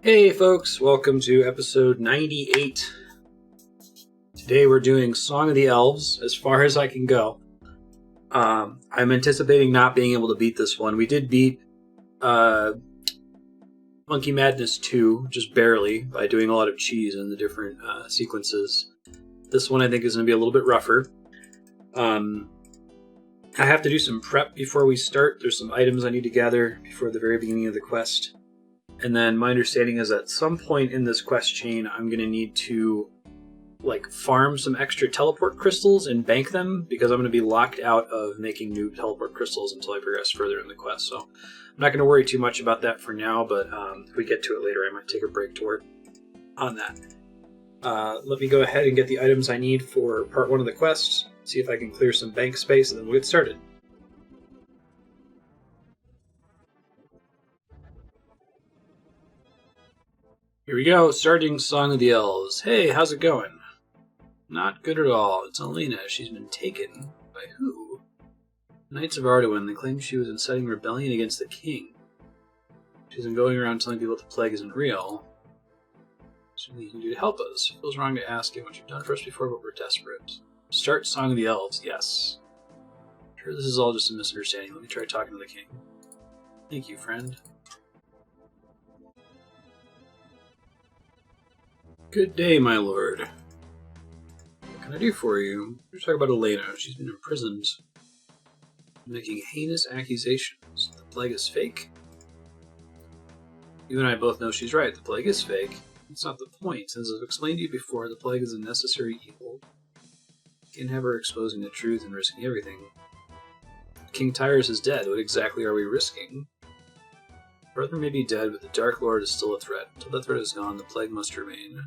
Hey folks, welcome to episode 98. Today we're doing Song of the Elves, as far as I can go. I'm anticipating not being able to beat this one. We did beat Monkey Madness 2, just barely, by doing a lot of cheese in the different sequences. This one I think is going to be a little bit rougher. I have to do some prep before we start. There's some items I need to gather before the very beginning of the quest. And then my understanding is at some point in this quest chain, I'm going to need to farm some extra teleport crystals and bank them, because I'm going to be locked out of making new teleport crystals until I progress further in the quest. So I'm not going to worry too much about that for now, but if we get to it later, I might take a break to work on that. Let me go ahead and get the items I need for part 1 of the quest, see if I can clear some bank space, and then we'll get started. Here we go, starting Song of the Elves. Hey, how's it going? Not good at all. It's Alena. She's been taken. By who? Knights of Ardoin. They claim she was inciting rebellion against the king. She's been going around telling people that the plague isn't real. Something you can do to help us. It feels wrong to ask you what you've done for us before, but we're desperate. Start Song of the Elves. Yes. Sure, this is all just a misunderstanding. Let me try talking to the king. Thank you, friend. Good day, my lord. What can I do for you? We're talking about Alena. She's been imprisoned, making heinous accusations. The plague is fake? You and I both know she's right. The plague is fake. That's not the point. As I've explained to you before, the plague is a necessary evil. You can't have her exposing the truth and risking everything. King Tyrus is dead. What exactly are we risking? Brother may be dead, but the Dark Lord is still a threat. Until that threat is gone, the plague must remain.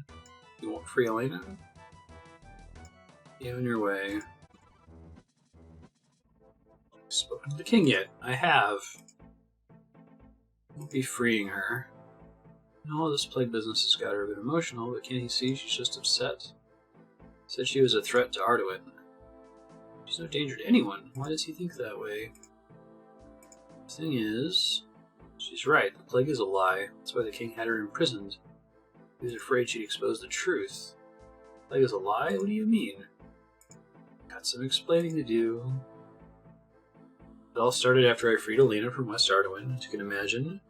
You won't free Alena? You on your way. Have you spoken to the king yet? I have. Won't be freeing her. No, this plague business has got her a bit emotional, but can't he see she's just upset? Said she was a threat to Ardoin. She's no danger to anyone. Why does he think that way? The thing is, she's right. The plague is a lie. That's why the king had her imprisoned. He was afraid she'd expose the truth. The plague is a lie? What do you mean? Got some explaining to do. It all started after I freed Alena from West Ardoin, as you can imagine.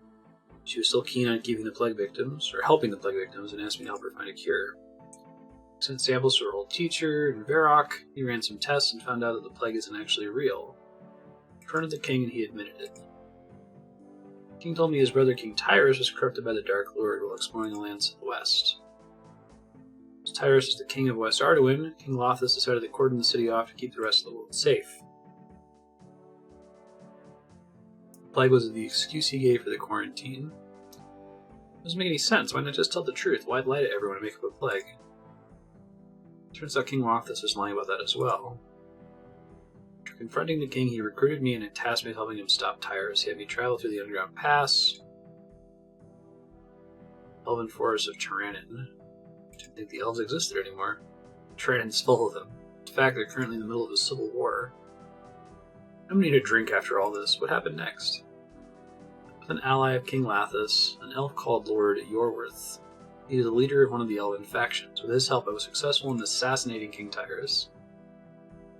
She was still keen on keeping the plague victims, or helping the plague victims, and asked me to help her find a cure. I sent samples to her old teacher, in Varrock. He ran some tests and found out that the plague isn't actually real. I confronted the king and he admitted it. The king told me his brother King Tyrus was corrupted by the Dark Lord while exploring the lands of the west. As Tyrus is the king of West Ardoin, King Lothus decided to cordon the city off to keep the rest of the world safe. The plague was the excuse he gave for the quarantine. It doesn't make any sense. Why not just tell the truth? Why lie to everyone and make up a plague? Turns out King Lothus was lying about that as well. After confronting the king, he recruited me and tasked me with helping him stop Tyrus. He had me travel through the underground pass, Elven Forest of Tyrannon. I didn't think the elves existed anymore. Tyrannon's full of them. In fact, they're currently in the middle of a civil war. I'm gonna need a drink after all this. What happened next? With an ally of King Lathus, an elf called Lord Yorworth. He is the leader of one of the elven factions. With his help, I was successful in assassinating King Tyrus.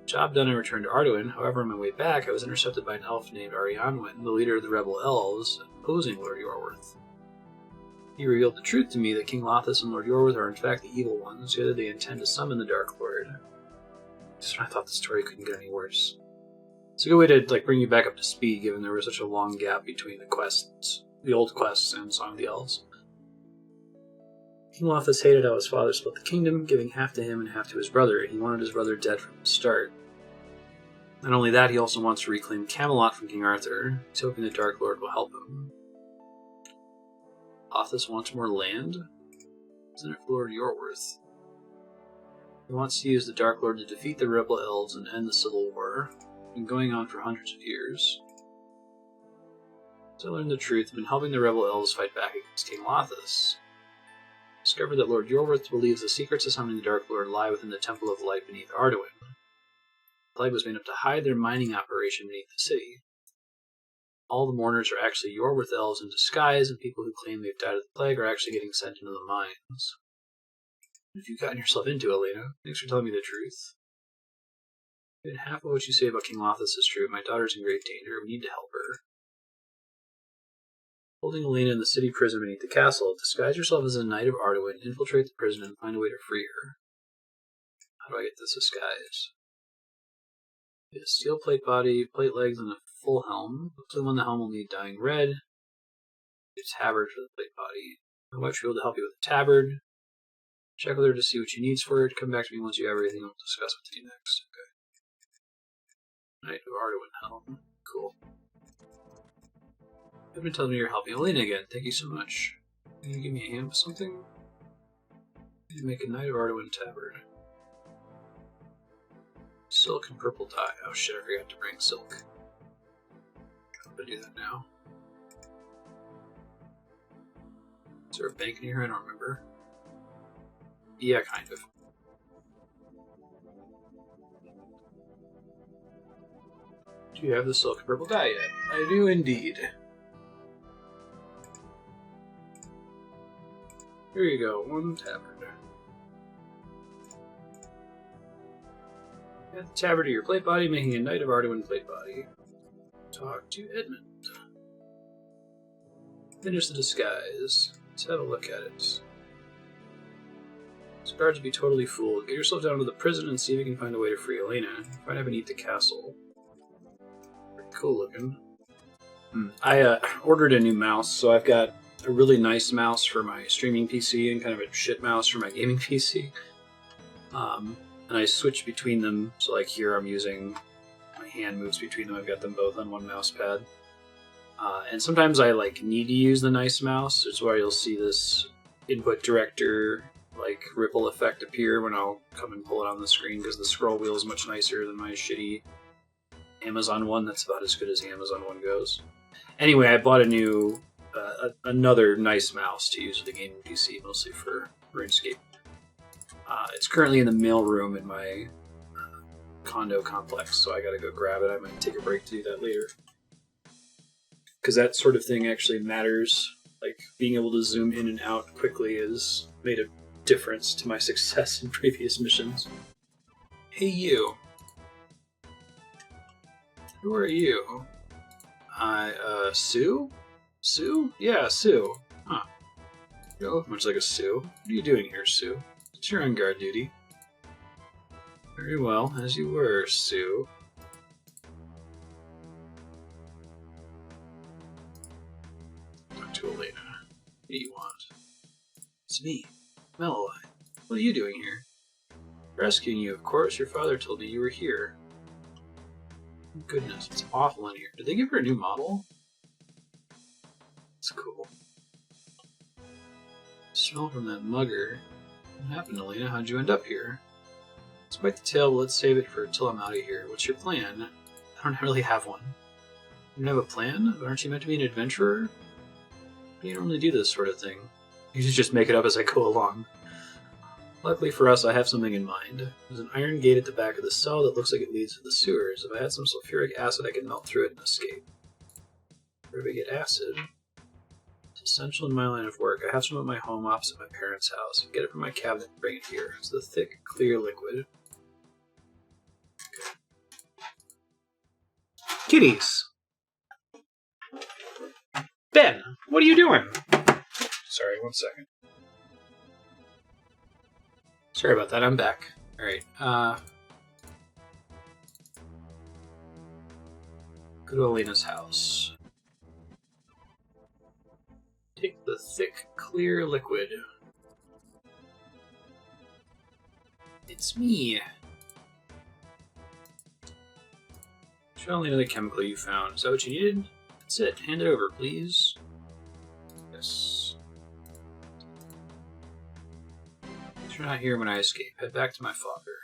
Job done, I returned to Ardoin. However, on my way back, I was intercepted by an elf named Arianwen, the leader of the rebel elves, opposing Lord Yorworth. He revealed the truth to me that King Lothus and Lord Yorworth are in fact the evil ones, together they intend to summon the Dark Lord. Just when I thought the story couldn't get any worse. It's a good way to bring you back up to speed, given there was such a long gap between the quests, the old quests, and Song of the Elves. King Lothus hated how his father split the kingdom, giving half to him and half to his brother. He wanted his brother dead from the start. Not only that, he also wants to reclaim Camelot from King Arthur. He's hoping the Dark Lord will help him. Lothus wants more land? Isn't it for Lord Yorworth? He wants to use the Dark Lord to defeat the rebel elves and end the civil war. It's been going on for hundreds of years. As I learned the truth, I've been helping the rebel elves fight back against King Lothus. I discovered that Lord Yorworth believes the secrets of summoning the Dark Lord lie within the Temple of Light beneath Ardoin. The plague was made up to hide their mining operation beneath the city. All the mourners are actually Yorwith elves in disguise, and people who claim they've died of the plague are actually getting sent into the mines. What have you gotten yourself into, Elena? Thanks for telling me the truth. Even half of what you say about King Lothus is true. My daughter's in grave danger. We need to help her. Holding Elena in the city prison beneath the castle, disguise yourself as a knight of Arduin, infiltrate the prison, and find a way to free her. How do I get this disguise? Get a steel plate body, plate legs, and a full helm. Look to the one the helm will need dyeing red. A tabard for the plate body. My wife should be able to help you with the tabard. Check with her to see what she needs for it. Come back to me once you have everything we'll discuss with you next. Okay. Knight of Arduin helm. Cool. You've been telling me you're helping Elena again. Thank you so much. Can you give me a hand with something? I need to make a Knight of Arduin tabard. Silk and purple dye. Oh shit, I forgot to bring silk. I'm gonna do that now. Is there a bank near here? I don't remember. Yeah, kind of. Do you have the silk and purple dye yet? I do indeed. Here you go, one tabard. Add the tabard to your plate body, making a Knight of Arduin plate body. Talk to Edmund. Finish the disguise. Let's have a look at it. These guards will be totally fooled. Get yourself down to the prison and see if you can find a way to free Elena. Find out beneath the castle. Pretty cool looking. I ordered a new mouse, so I've got a really nice mouse for my streaming PC and kind of a shit mouse for my gaming PC. And I switch between them, so like here I'm using, my hand moves between them, I've got them both on one mouse pad. And sometimes I like need to use the nice mouse, which is why you'll see this input director like ripple effect appear when I'll come and pull it on the screen, because the scroll wheel is much nicer than my shitty Amazon one that's about as good as the Amazon one goes. Anyway, I bought a new, another nice mouse to use with the gaming PC, mostly for RuneScape. It's currently in the mail room in my condo complex, so I gotta go grab it. I might take a break to do that later. Because that sort of thing actually matters. Like, being able to zoom in and out quickly has made a difference to my success in previous missions. Hey, you. Who are you? Sue? Sue? Yeah, Sue. Huh. You look much like a Sue. What are you doing here, Sue? It's your on guard duty. Very well, as you were, Sue. Talk to Elena. What do you want? It's me, Melalai. What are you doing here? Rescuing you, of course. Your father told me you were here. Goodness, it's awful in here. Did they give her a new model? That's cool. Smell from that mugger. What happened, Elena? How'd you end up here? It's quite the tale, but let's save it for till I'm out of here. What's your plan? I don't really have one. You don't have a plan? Aren't you meant to be an adventurer? You don't really do this sort of thing. You just make it up as I go along. Luckily for us, I have something in mind. There's an iron gate at the back of the cell that looks like it leads to the sewers. If I had some sulfuric acid, I could melt through it and escape. Where do we get acid? It's essential in my line of work. I have some at my home opposite my parents' house. Get it from my cabinet and bring it here. It's the thick, clear liquid. Okay. Kitties! Ben, what are you doing? Sorry, 1 second. Sorry about that, I'm back. Alright, go to Elena's house. Take the thick, clear liquid. It's me. Show Elena the chemical you found. Is that what you needed? That's it. Hand it over, please. Yes. You're not here when I escape. Head back to my father.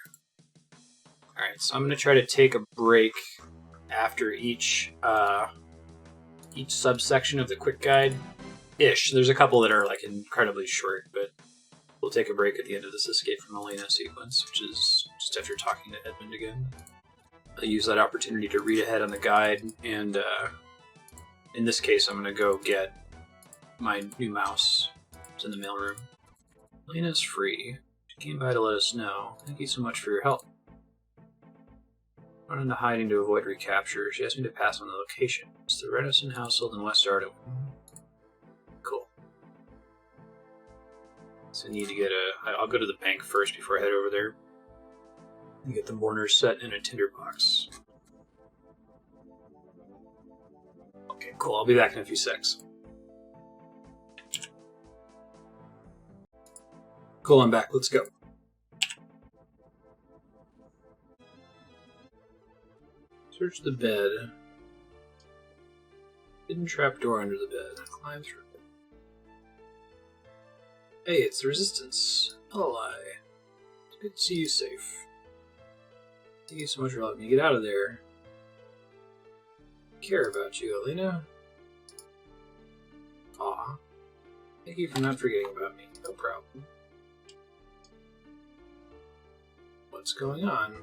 Alright, so I'm going to try to take a break after each subsection of the quick guide. Ish. There's a couple that are like incredibly short, but we'll take a break at the end of this Escape from Elena sequence, which is just after talking to Edmund again. I'll use that opportunity to read ahead on the guide and In this case, I'm going to go get my new mouse. It's in the mailroom. Lena's free. She came by to let us know. Thank you so much for your help. I went into hiding to avoid recapture. She asked me to pass on the location. It's the Renison household in West Arden. Cool. So I need to get I'll go to the bank first before I head over there. And get the mourners set in a tinderbox. Okay, cool. I'll be back in a few secs. Cool, I'm back. Let's go. Search the bed. Hidden trapdoor under the bed. Climb through it. Hey, it's the Resistance. Ally. It's good to see you safe. Thank you so much for helping me get out of there. I care about you, Elena. Aw. Thank you for not forgetting about me. No problem. What's going on?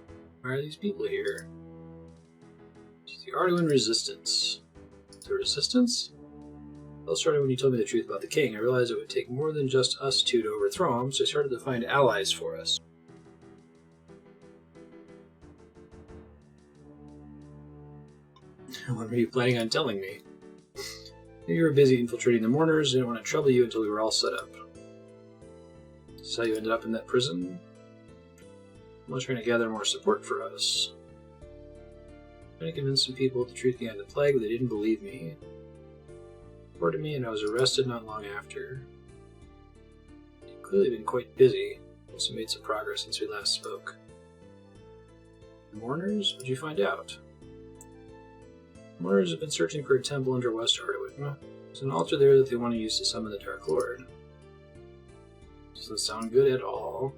Why are these people here? It's the Arduin Resistance. The Resistance? It all started when you told me the truth about the king. I realized it would take more than just us two to overthrow him, so I started to find allies for us. When were you planning on telling me? You were busy infiltrating the mourners, didn't want to trouble you until we were all set up. This is how you ended up in that prison? I was trying to gather more support for us. Trying to convince some people the truth behind the plague, but they didn't believe me. Reported me, and I was arrested not long after. You've clearly been quite busy. Also made some progress since we last spoke. The mourners? What'd you find out? The mourners have been searching for a temple under West Arden. There's an altar there that they want to use to summon the Dark Lord. Doesn't sound good at all.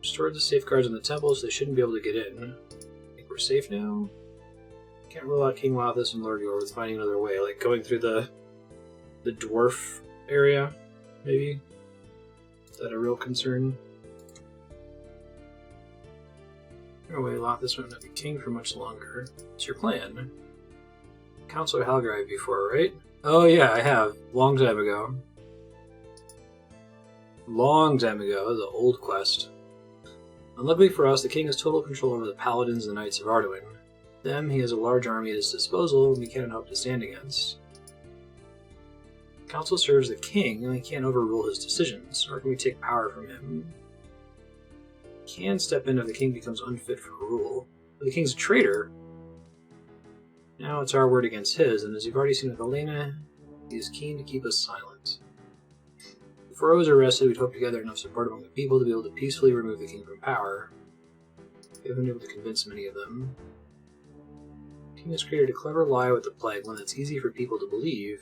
Restored the safeguards in the temple, so they shouldn't be able to get in. Think we're safe now? Can't rule out King Lothus and Lord Yor with finding another way, like going through the dwarf area, maybe? Is that a real concern? No way, Lothus won't be king for much longer. What's your plan? Counselor Halgrive before, right? Oh yeah, I have. Long time ago. Long time ago. That was an old quest. Unluckily for us, the king has total control over the paladins and the knights of Arduin. Them, he has a large army at his disposal, and we cannot hope to stand against. The council serves the king, and we can't overrule his decisions, nor can we take power from him. We can step in if the king becomes unfit for rule. But the king's a traitor. Now it's our word against his, and as you've already seen with Elena, he is keen to keep us silent. Before I was arrested, we'd hoped to gather enough support among the people to be able to peacefully remove the king from power. We haven't been able to convince many of them. The king has created a clever lie with the plague, one that's easy for people to believe.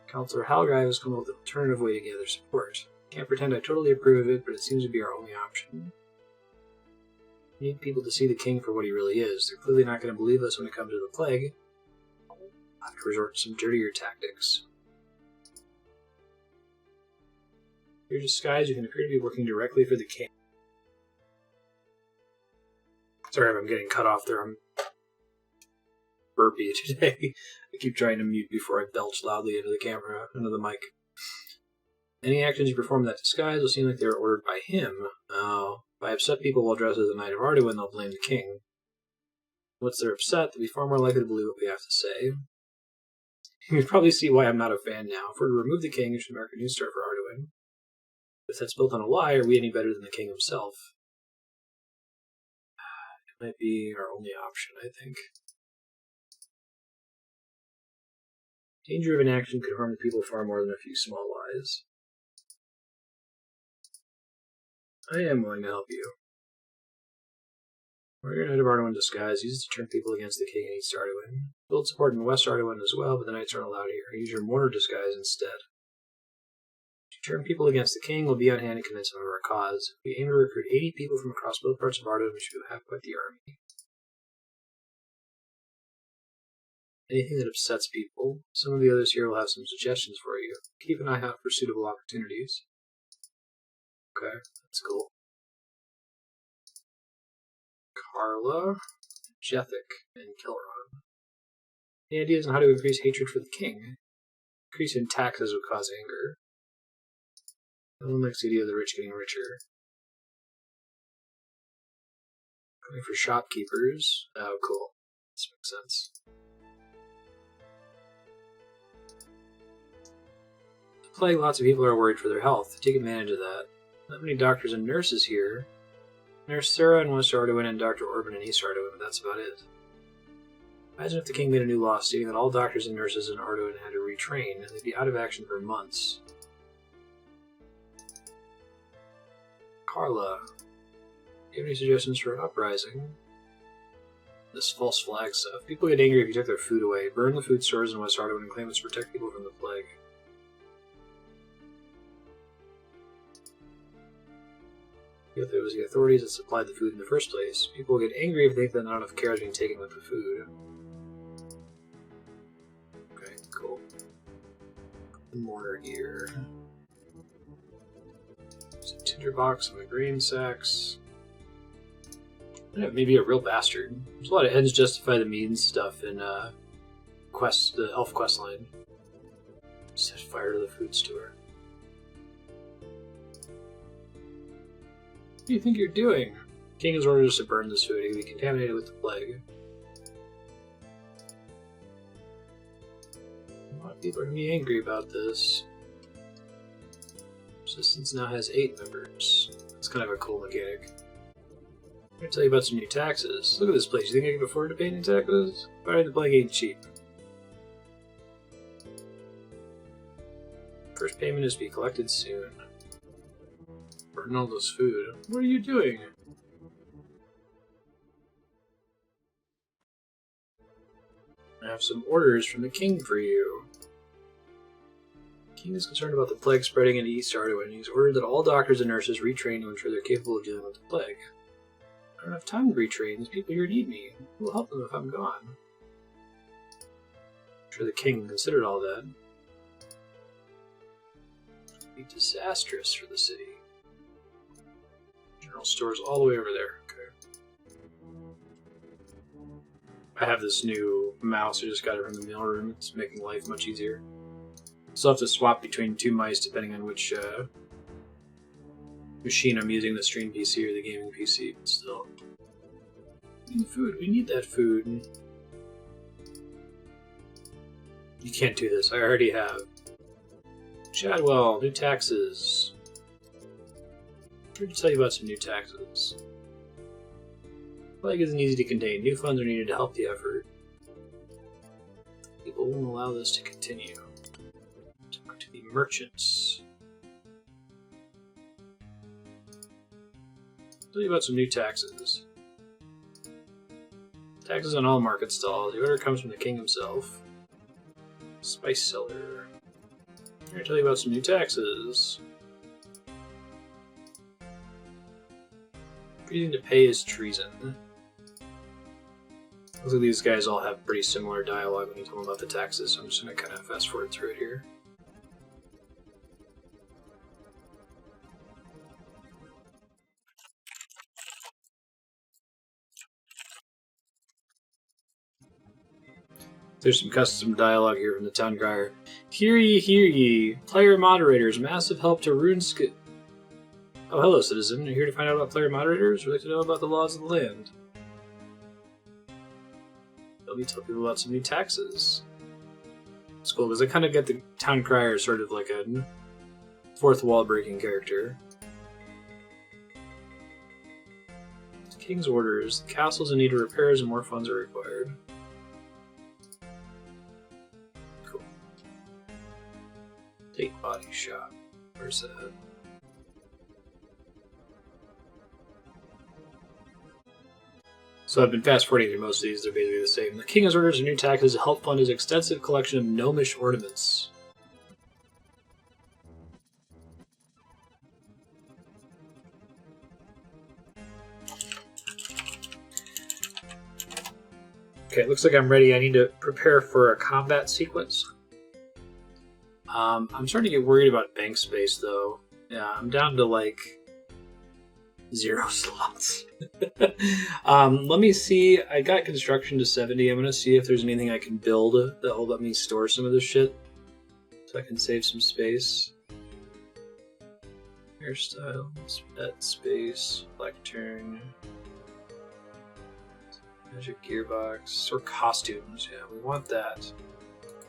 Counselor Halgrive has come up with an alternative way to gather support. Can't pretend I totally approve of it, but it seems to be our only option. We need people to see the king for what he really is. They're clearly not going to believe us when it comes to the plague. I'll have to resort to some dirtier tactics. In your disguise, you can appear to be working directly for the king. Sorry if I'm getting cut off there. I'm burpy today. I keep trying to mute before I belch loudly into the camera, into the mic. Any actions you perform in that disguise will seem like they were ordered by him. Oh, if I upset people while dressed as a knight of Arduin, they'll blame the king. Once they're upset, they'll be far more likely to believe what we have to say. You can probably see why I'm not a fan now. If we're to remove the king, it should mark a new start for Arduin. If that's built on a lie, are we any better than the king himself? It might be our only option, I think. Danger of inaction could harm the people far more than a few small lies. I am willing to help you. Wear your Knight of Arduin disguise. Use it to turn people against the king in East Arduin. Build support in West Arduin as well, but the knights aren't allowed here. Use your mourner disguise instead. To turn people against the king, we'll be on hand to convince them of our cause. We aim to recruit 80 people from across both parts of Arduin, which will have quite the army. Anything that upsets people. Some of the others here will have some suggestions for you. Keep an eye out for suitable opportunities. Okay, that's cool. Carla, Jethic, and Kilron. Any ideas on how to increase hatred for the king? Increasing taxes would cause anger. No one likes the idea of the rich getting richer. Going for shopkeepers. Oh, cool. This makes sense. The plague, lots of people are worried for their health. Take advantage of that. Not many doctors and nurses here. Nurse Sarah in West Arduin and Dr. Orban in East Arduin, but that's about it. Imagine if the king made a new law stating that all doctors and nurses in Arduin had to retrain, and they'd be out of action for months. Carla, do you have any suggestions for an uprising? This false flag stuff. People get angry if you took their food away. Burn the food stores in West Arduin and claim it's to protect people from the plague. If it was the authorities that supplied the food in the first place, people will get angry if they think that not enough care is being taken with the food. Okay, cool. Mortar gear. There's a tinderbox and the grain sacks. Yeah, maybe a real bastard. There's a lot of ends justify the means stuff in the elf quest line. Set fire to the food store. What do you think you're doing? The king has ordered us to burn this food. It can be contaminated with the plague. A lot of people are going to be angry about this. Resistance now has 8 members. That's kind of a cool mechanic. I'm going to tell you about some new taxes. Look at this place. You think I can afford to pay any taxes? Fighting the plague ain't cheap. First payment is to be collected soon. Burn all this food. What are you doing? I have some orders from the king for you. The king is concerned about the plague spreading into East Arduin. He's ordered that all doctors and nurses retrain to ensure they're capable of dealing with the plague. I don't have time to retrain. These people here need me. Who will help them if I'm gone? I'm sure the king considered all that. It would be disastrous for the city. General store's all the way over there. Okay. I have this new mouse. I just got it from the mailroom. It's making life much easier. Still have to swap between 2 mice depending on which machine I'm using, the stream PC or the gaming PC, but still. We need food. We need that food. You can't do this. I already have. Chadwell, new taxes. I'm here to tell you about some new taxes. Plague isn't easy to contain. New funds are needed to help the effort. People won't allow this to continue. Talk to the merchants. Tell you about some new taxes. Taxes on all market stalls. The order comes from the king himself. Spice seller. I'm here to tell you about some new taxes. Refusing to pay is treason. Looks like these guys all have pretty similar dialogue when you tell them about the taxes, so I'm just going to kind of fast forward through it here. There's some custom dialogue here from the town crier. Hear ye, player moderators, massive help to RuneScape. Oh, hello, citizen. You're here to find out about player moderators? We'd like to know about the laws of the land. Let me tell people about some new taxes. It's cool, because I kind of get the town crier as sort of like a fourth wall breaking character. The king's orders. The castle's in need of repairs and more funds are required. Cool. Take body shop. Where's that? So I've been fast-forwarding through most of these, they're basically the same. The king has orders a new taxes to help fund his extensive collection of gnomish ornaments. Okay, it looks like I'm ready. I need to prepare for a combat sequence. I'm starting to get worried about bank space, though. Yeah, I'm down to, like, 0 slots. Let me see. I got construction to 70. I'm gonna see if there's anything I can build that will let me store some of this shit, so I can save some space. Hairstyles, pet space, lectern, magic gearbox, or costumes. Yeah, we want that.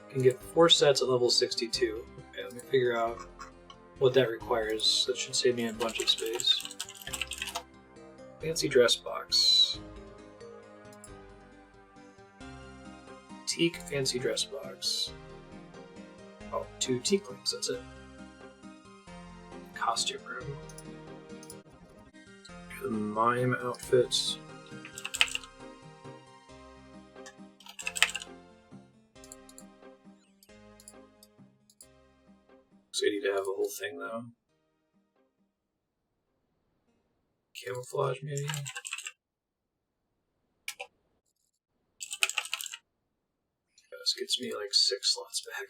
We can get 4 sets at level 62. Okay, let me figure out what that requires. That should save me a bunch of space. Fancy dress box. Teak fancy dress box. Oh, 2 teaklings, that's it. Costume room. The mime outfits. So you need to have the whole thing though. Camouflage maybe? This gets me like 6 slots back.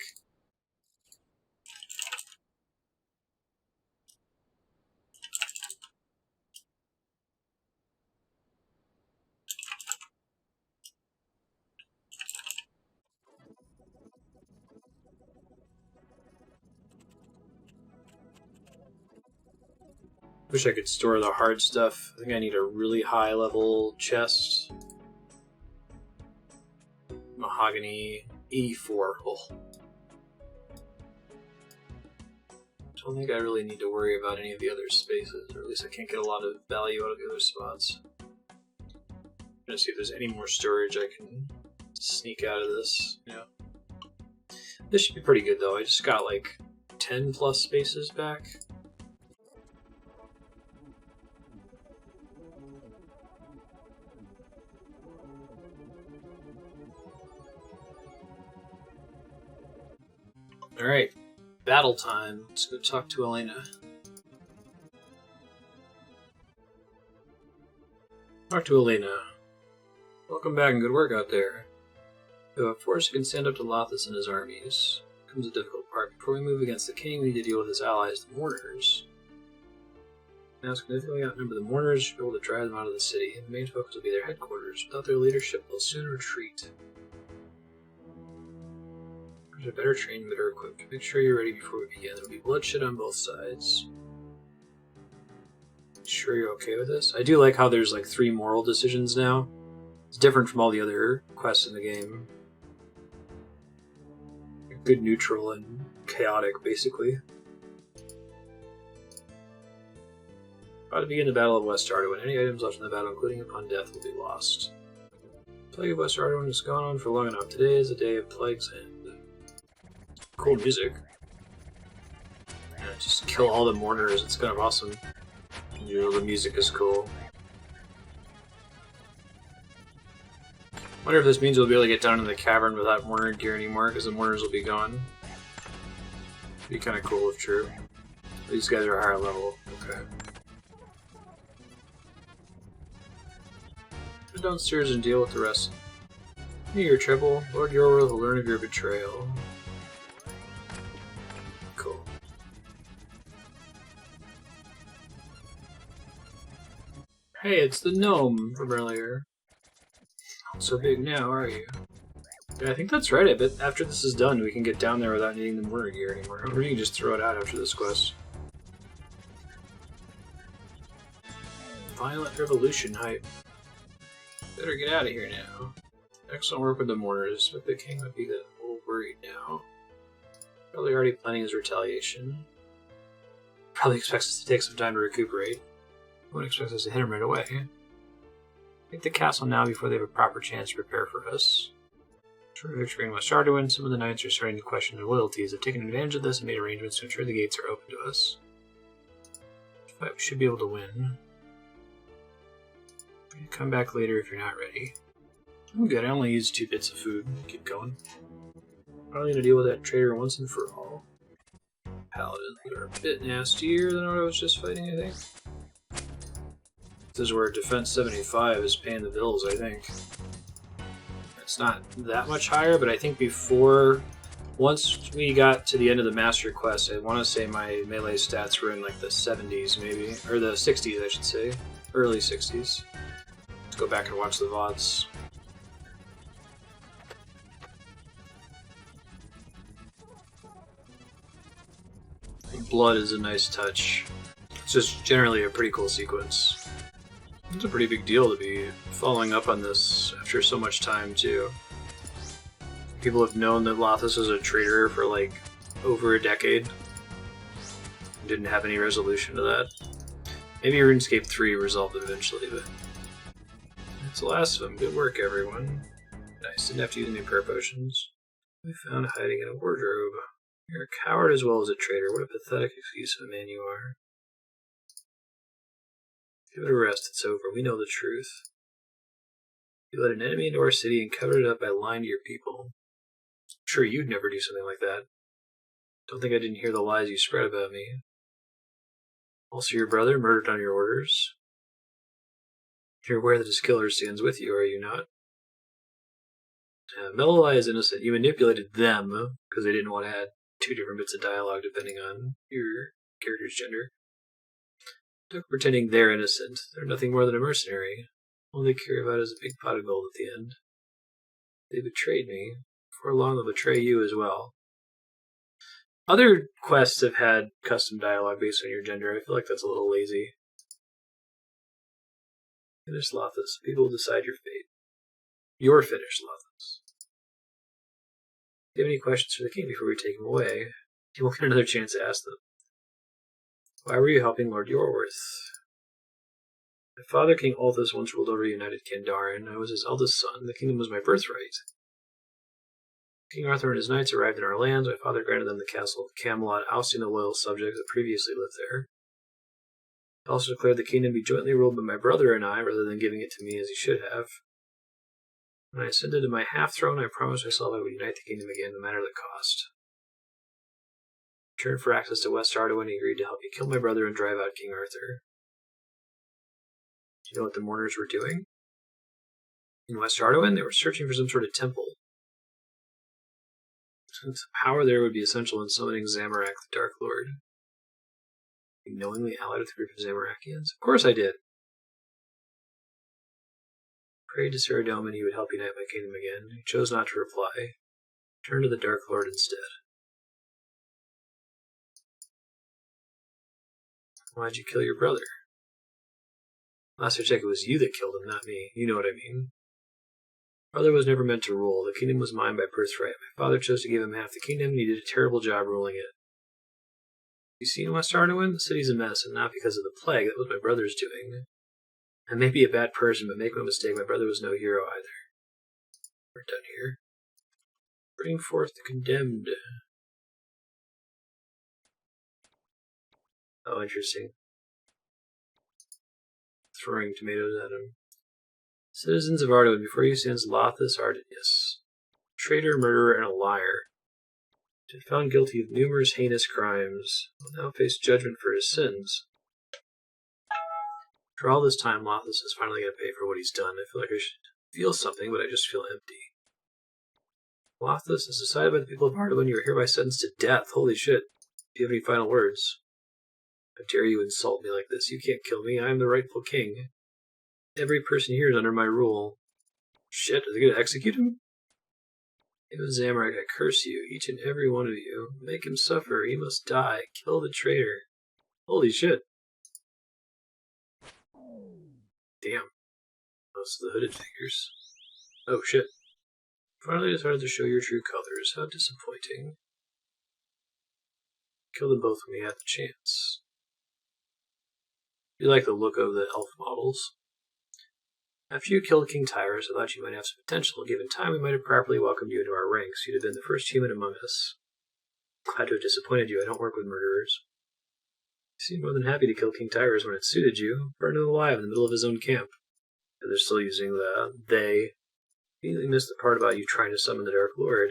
Wish I could store the hard stuff. I think I need a really high level chest. Mahogany E4. Oh. Don't think I really need to worry about any of the other spaces, or at least I can't get a lot of value out of the other spots. I'm gonna see if there's any more storage I can sneak out of this. Yeah. This should be pretty good though. I just got like 10 plus spaces back. Alright, battle time. Let's go talk to Elena. Talk to Elena. Welcome back and good work out there. You have a force who can stand up to Lothus and his armies. Comes a difficult part. Before we move against the king, we need to deal with his allies, the Mourners. Now, significantly outnumber the Mourners, should be able to drive them out of the city. The main focus will be their headquarters. Without their leadership, they'll soon retreat. There's a better trained, better equipped. Make sure you're ready before we begin. There will be bloodshed on both sides. Sure you're okay with this? I do like how there's like 3 moral decisions now. It's different from all the other quests in the game. Good, neutral, and chaotic, basically. About to begin the Battle of West Ardoin. Any items left in the battle, including upon death, will be lost. The Plague of West Ardoin has gone on for long enough. Today is the day of Plague's End. Cool music. Yeah, just kill all the Mourners. It's kind of awesome. You know, the music is cool. Wonder if this means we'll be able to get down in the cavern without Mourner gear anymore, because the Mourners will be gone. Be kind of cool if true. These guys are higher level. Okay. Go downstairs and deal with the rest. Knew your trouble. Lord Yorworth will learn of your betrayal. Cool. Hey, it's the gnome from earlier. Not so big now, are you? Yeah, I think that's right. I bet after this is done, we can get down there without needing the Mourner gear anymore. Or you can just throw it out after this quest. Violent Revolution hype. Better get out of here now. Excellent work with the Mourners, but the king might be a little worried now. Probably already planning his retaliation. Probably expects us to take some time to recuperate. Wouldn't expect us to hit him right away. Take the castle now before they have a proper chance to prepare for us. Short of victory in West Ardoin, some of the knights are starting to question their loyalties. They've taken advantage of this and made arrangements to ensure the gates are open to us. But we should be able to win. Come back later if you're not ready. I'm good, I only used 2 bits of food. Keep going. I need to deal with that traitor once and for all. Paladins are a bit nastier than what I was just fighting, I think. This is where Defense 75 is paying the bills, I think. It's not that much higher, but I think before Once we got to the end of the master quest, I want to say my melee stats were in like the 70s, maybe, or the 60s, I should say, early 60s. Let's go back and watch the VODs. Blood is a nice touch. It's just generally a pretty cool sequence. It's a pretty big deal to be following up on this after so much time, too. People have known that Lothus was a traitor for like over a decade. Didn't have any resolution to that. Maybe RuneScape 3 resolved it eventually, but that's the last of them. Good work, everyone. Nice, didn't have to use any prayer potions. We found hiding in a wardrobe. You're a coward as well as a traitor. What a pathetic excuse of a man you are. Give it a rest, it's over. We know the truth. You let an enemy into our city and covered it up by lying to your people. I'm sure you'd never do something like that. Don't think I didn't hear the lies you spread about me. Also, your brother murdered on your orders. You're aware that his killer stands with you, are you not? Melilai is innocent. You manipulated them because they didn't want to add 2 different bits of dialogue depending on your character's gender. Don't pretending they're innocent. They're nothing more than a mercenary. All they care about is a big pot of gold at the end. They betrayed me. Before long, they'll betray you as well. Other quests have had custom dialogue based on your gender. I feel like that's a little lazy. Finish Lothus. People will decide your fate. You're finished, Lothus. Do you have any questions for the king before we take him away? You won't get another chance to ask them. Why were you helping Lord Yorworth? My father, King Althus, once ruled over United Kandaren. I was his eldest son. The kingdom was my birthright. King Arthur and his knights arrived in our lands. My father granted them the castle of Camelot, ousting the loyal subjects that previously lived there. He also declared the kingdom be jointly ruled by my brother and I, rather than giving it to me as he should have. When I ascended to my half-throne, I promised myself I would unite the kingdom again, no matter the cost. In return for access to West Ardawen, he agreed to help me kill my brother and drive out King Arthur. Do you know what the mourners were doing? In West Ardawen, they were searching for some sort of temple. Since power there would be essential in summoning Zamorak, the Dark Lord. You knowingly allied with a group of Zamorakians? Of course I did. Prayed to Saradomin he would help unite my kingdom again. He chose not to reply. Turned to the Dark Lord instead. Why'd you kill your brother? Last I checked, it was you that killed him, not me. You know what I mean. Brother was never meant to rule. The kingdom was mine by birthright. My father chose to give him half the kingdom, and he did a terrible job ruling it. You seen West Ardawen? The city's a mess, and not because of the plague. That was my brother's doing. I may be a bad person, but make no mistake, my brother was no hero either. We're done here. Bring forth the condemned. Oh, interesting. Throwing tomatoes at him. Citizens of Ardawen, before you stands Lothus Ardenius, traitor, murderer, and a liar. To be found guilty of numerous heinous crimes, will now face judgment for his sins. For all this time, Lothus is finally going to pay for what he's done. I feel like I should feel something, but I just feel empty. Lothus is decided by the people of Ardawen. You are hereby sentenced to death. Holy shit. Do you have any final words? How dare you insult me like this? You can't kill me. I am the rightful king. Every person here is under my rule. Shit, are they going to execute him? Even Zamorak, I curse you, each and every one of you. Make him suffer. He must die. Kill the traitor. Holy shit. Damn. Those are the hooded figures. Oh shit. Finally decided to show your true colors. How disappointing. Kill them both when we had the chance. You like the look of the elf models. After you killed King Tyrus, I thought you might have some potential. Given time, we might have properly welcomed you into our ranks. You'd have been the first human among us. Glad to have disappointed you. I don't work with murderers. You seemed more than happy to kill King Tyrus when it suited you. Burned him alive in the middle of his own camp. And they're still using the they. You missed the part about you trying to summon the Dark Lord.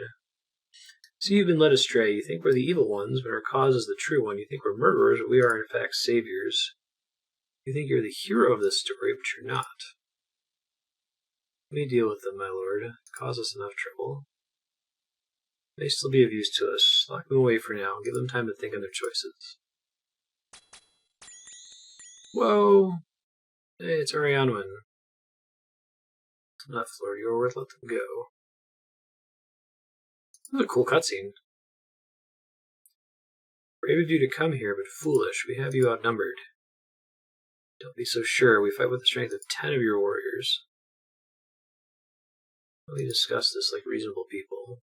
See, you've been led astray. You think we're the evil ones, but our cause is the true one. You think we're murderers, but we are in fact saviors. You think you're the hero of this story, but you're not. Let me deal with them, my lord. Cause us enough trouble. They still be of use to us. Lock them away for now. Give them time to think on their choices. Whoa! Hey, it's Arianwin. Enough, Lord Yorworth. Let them go. What a cool cutscene. Brave of you to come here, but foolish. We have you outnumbered. Don't be so sure. We fight with the strength of 10 of your warriors. We discuss this like reasonable people.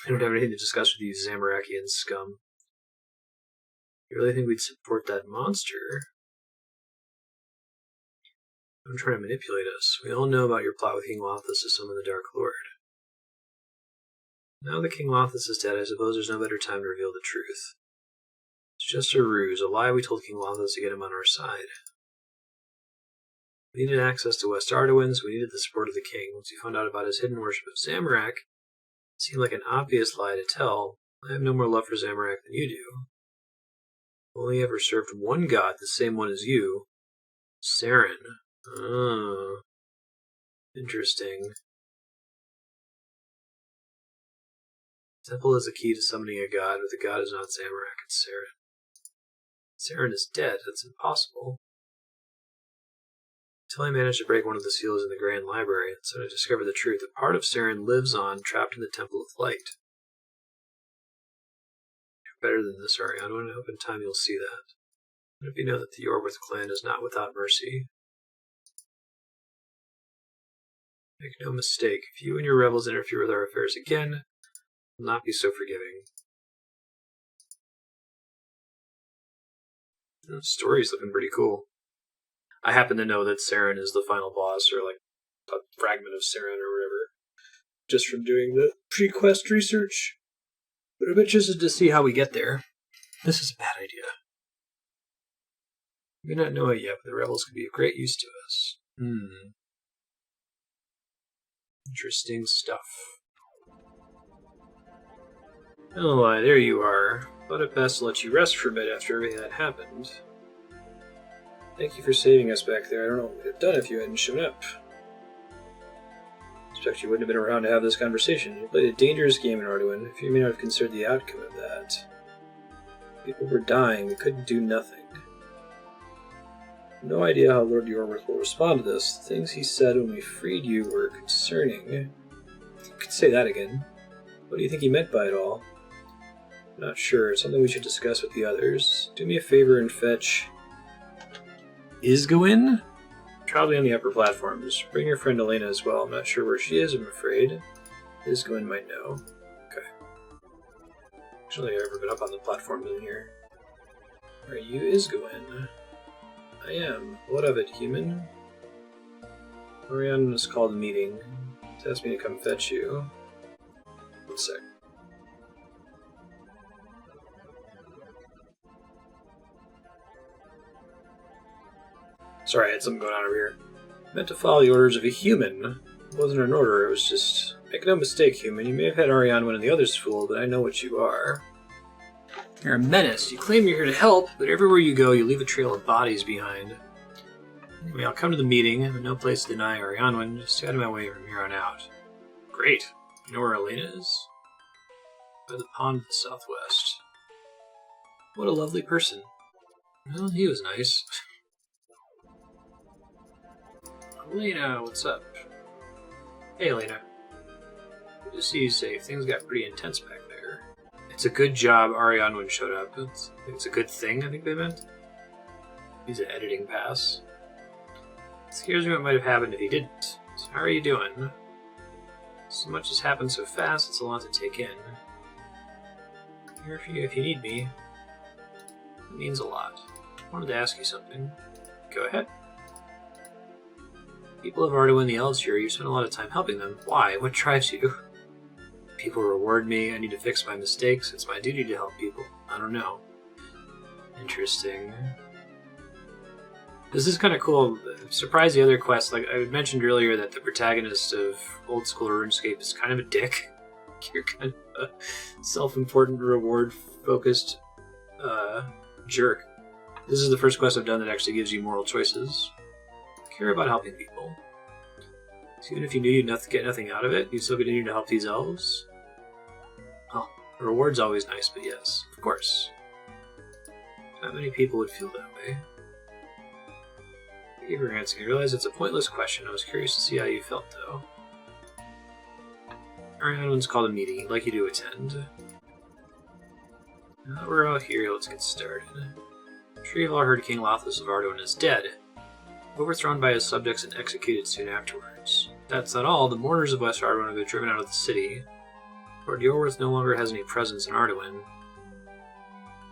We don't have anything to discuss with you, Zamorakian scum. You really think we'd support that monster? Don't try to manipulate us. We all know about your plot with King Lothus to summon the Dark Lord. Now that King Lothus is dead, I suppose there's no better time to reveal the truth. It's just a ruse, a lie we told King Lothus to get him on our side. We needed access to West Ardawen, so we needed the support of the king. Once we found out about his hidden worship of Zamorak, it seemed like an obvious lie to tell. I have no more love for Zamorak than you do. I've only ever served one god, the same one as you. Saren. Oh. Interesting. Temple is the key to summoning a god, but the god is not Zamorak, it's Saren. Saren is dead, that's impossible. Until I managed to break one of the seals in the Grand Library, so I discovered the truth. A part of Saren lives on, trapped in the Temple of Light. You're better than this, Arianwin. I hope in time you'll see that. I hope you know that the Yorworth clan is not without mercy. Make no mistake, if you and your rebels interfere with our affairs again, I will not be so forgiving. The story's looking pretty cool. I happen to know that Saren is the final boss, or like a fragment of Saren or whatever, just from doing the pre-quest research. But I'm interested to see how we get there. This is a bad idea. We do not know it yet, but the rebels could be of great use to us. Interesting stuff. Oh, there you are. Thought it best to let you rest for a bit after everything that happened. Thank you for saving us back there. I don't know what we'd have done if you hadn't shown up. I expect you wouldn't have been around to have this conversation. You played a dangerous game in Ardawen. If you may not have considered the outcome of that. People were dying. We couldn't do nothing. No idea how Lord Yorworth will respond to this. The things he said when we freed you were concerning. You could say that again. What do you think he meant by it all? I'm not sure. It's something we should discuss with the others. Do me a favor and fetch Isgwyn? Probably on the upper platforms. Bring your friend Elena as well. I'm not sure where she is, I'm afraid. Isgwyn might know. Okay. Actually, I've ever been up on the platforms in here. Are you Isgwyn? I am. What of it, human? Orion has called a meeting. He's asked me to come fetch you. 1 sec. Sorry, I had something going on over here. I meant to follow the orders of a human. It wasn't an order, it was just... Make no mistake, human. You may have had Arianwin and the others fooled, but I know what you are. You're a menace. You claim you're here to help, but everywhere you go, you leave a trail of bodies behind. Anyway, I'll come to the meeting. I have no place to deny Arianwin. Just out of my way from here on out. Great. You know where Elena is? By the pond to the southwest. What a lovely person. Well, he was nice. Elena, what's up? Hey, Elena. Good to see you safe. Things got pretty intense back there. It's a good job Arianwin showed up. It's a good thing, I think they meant. He's an editing pass. It scares me what might have happened if he didn't. So how are you doing? So much has happened so fast, it's a lot to take in. I'm here for you if you need me. It means a lot. I wanted to ask you something. Go ahead. People of Ardawen, the Elves here, you spend a lot of time helping them. Why? What drives you? People reward me. I need to fix my mistakes. It's my duty to help people. I don't know. Interesting. This is kind of cool. I'm surprised the other quests, like I mentioned earlier, that the protagonist of old school RuneScape is kind of a dick. You're kind of a self-important, reward-focused jerk. This is the first quest I've done that actually gives you moral choices. Care about helping people. So even if you knew you'd get nothing out of it, you'd still continue to help these elves. The reward's always nice, but yes, of course. Not many people would feel that way. Thank you for answering. I realize it's a pointless question. I was curious to see how you felt, though. Everyone's called a meeting. I'd like you to attend. Now that we're out here, let's get started. I'm sure you've all heard King Lothus of Ardoin is dead, overthrown by his subjects and executed soon afterwards. That's not all. The mourners of West Ardoin have been driven out of the city. Lord Yorworth no longer has any presence in Ardoin.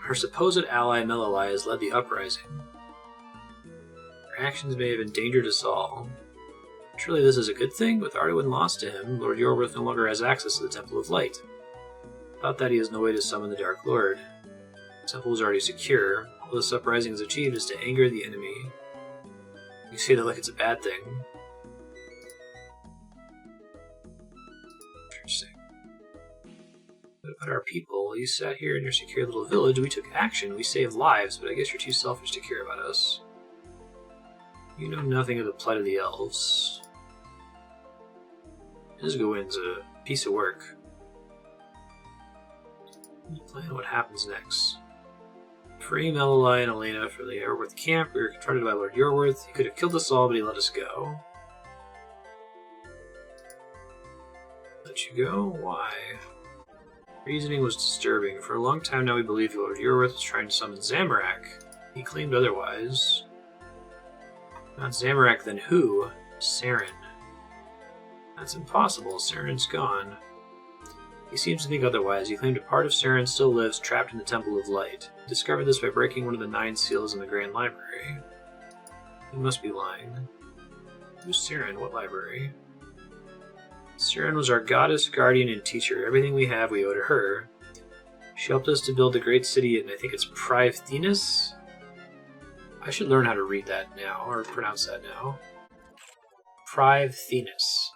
Her supposed ally Melilai has led the uprising. Her actions may have endangered us all. Surely this is a good thing? With Ardoin lost to him, Lord Yorworth no longer has access to the Temple of Light. Without that, he has no way to summon the Dark Lord. The temple is already secure. All this uprising has achieved is to anger the enemy. You say that like it's a bad thing. Interesting. What about our people? You sat here in your secure little village. We took action. We saved lives, but I guess you're too selfish to care about us. You know nothing of the plight of the Elves. Isgowin's a piece of work. Plan what happens next. Free Melilai and Elena from the Yorworth camp. We were confronted by Lord Yorworth. He could have killed us all, but he let us go. Let you go? Why? Reasoning was disturbing. For a long time now we believed Lord Yorworth was trying to summon Zamorak. He claimed otherwise. Not Zamorak, then who? Saren. That's impossible. Saren's gone. He seems to think otherwise. He claimed a part of Saren still lives trapped in the Temple of Light. He discovered this by breaking one of the 9 seals in the Grand Library. He must be lying. Who's Saren? What library? Saren was our goddess, guardian, and teacher. Everything we have we owe to her. She helped us to build the great city, and I think it's Privthenus? I should learn how to read that now, or pronounce that now. Privthenus.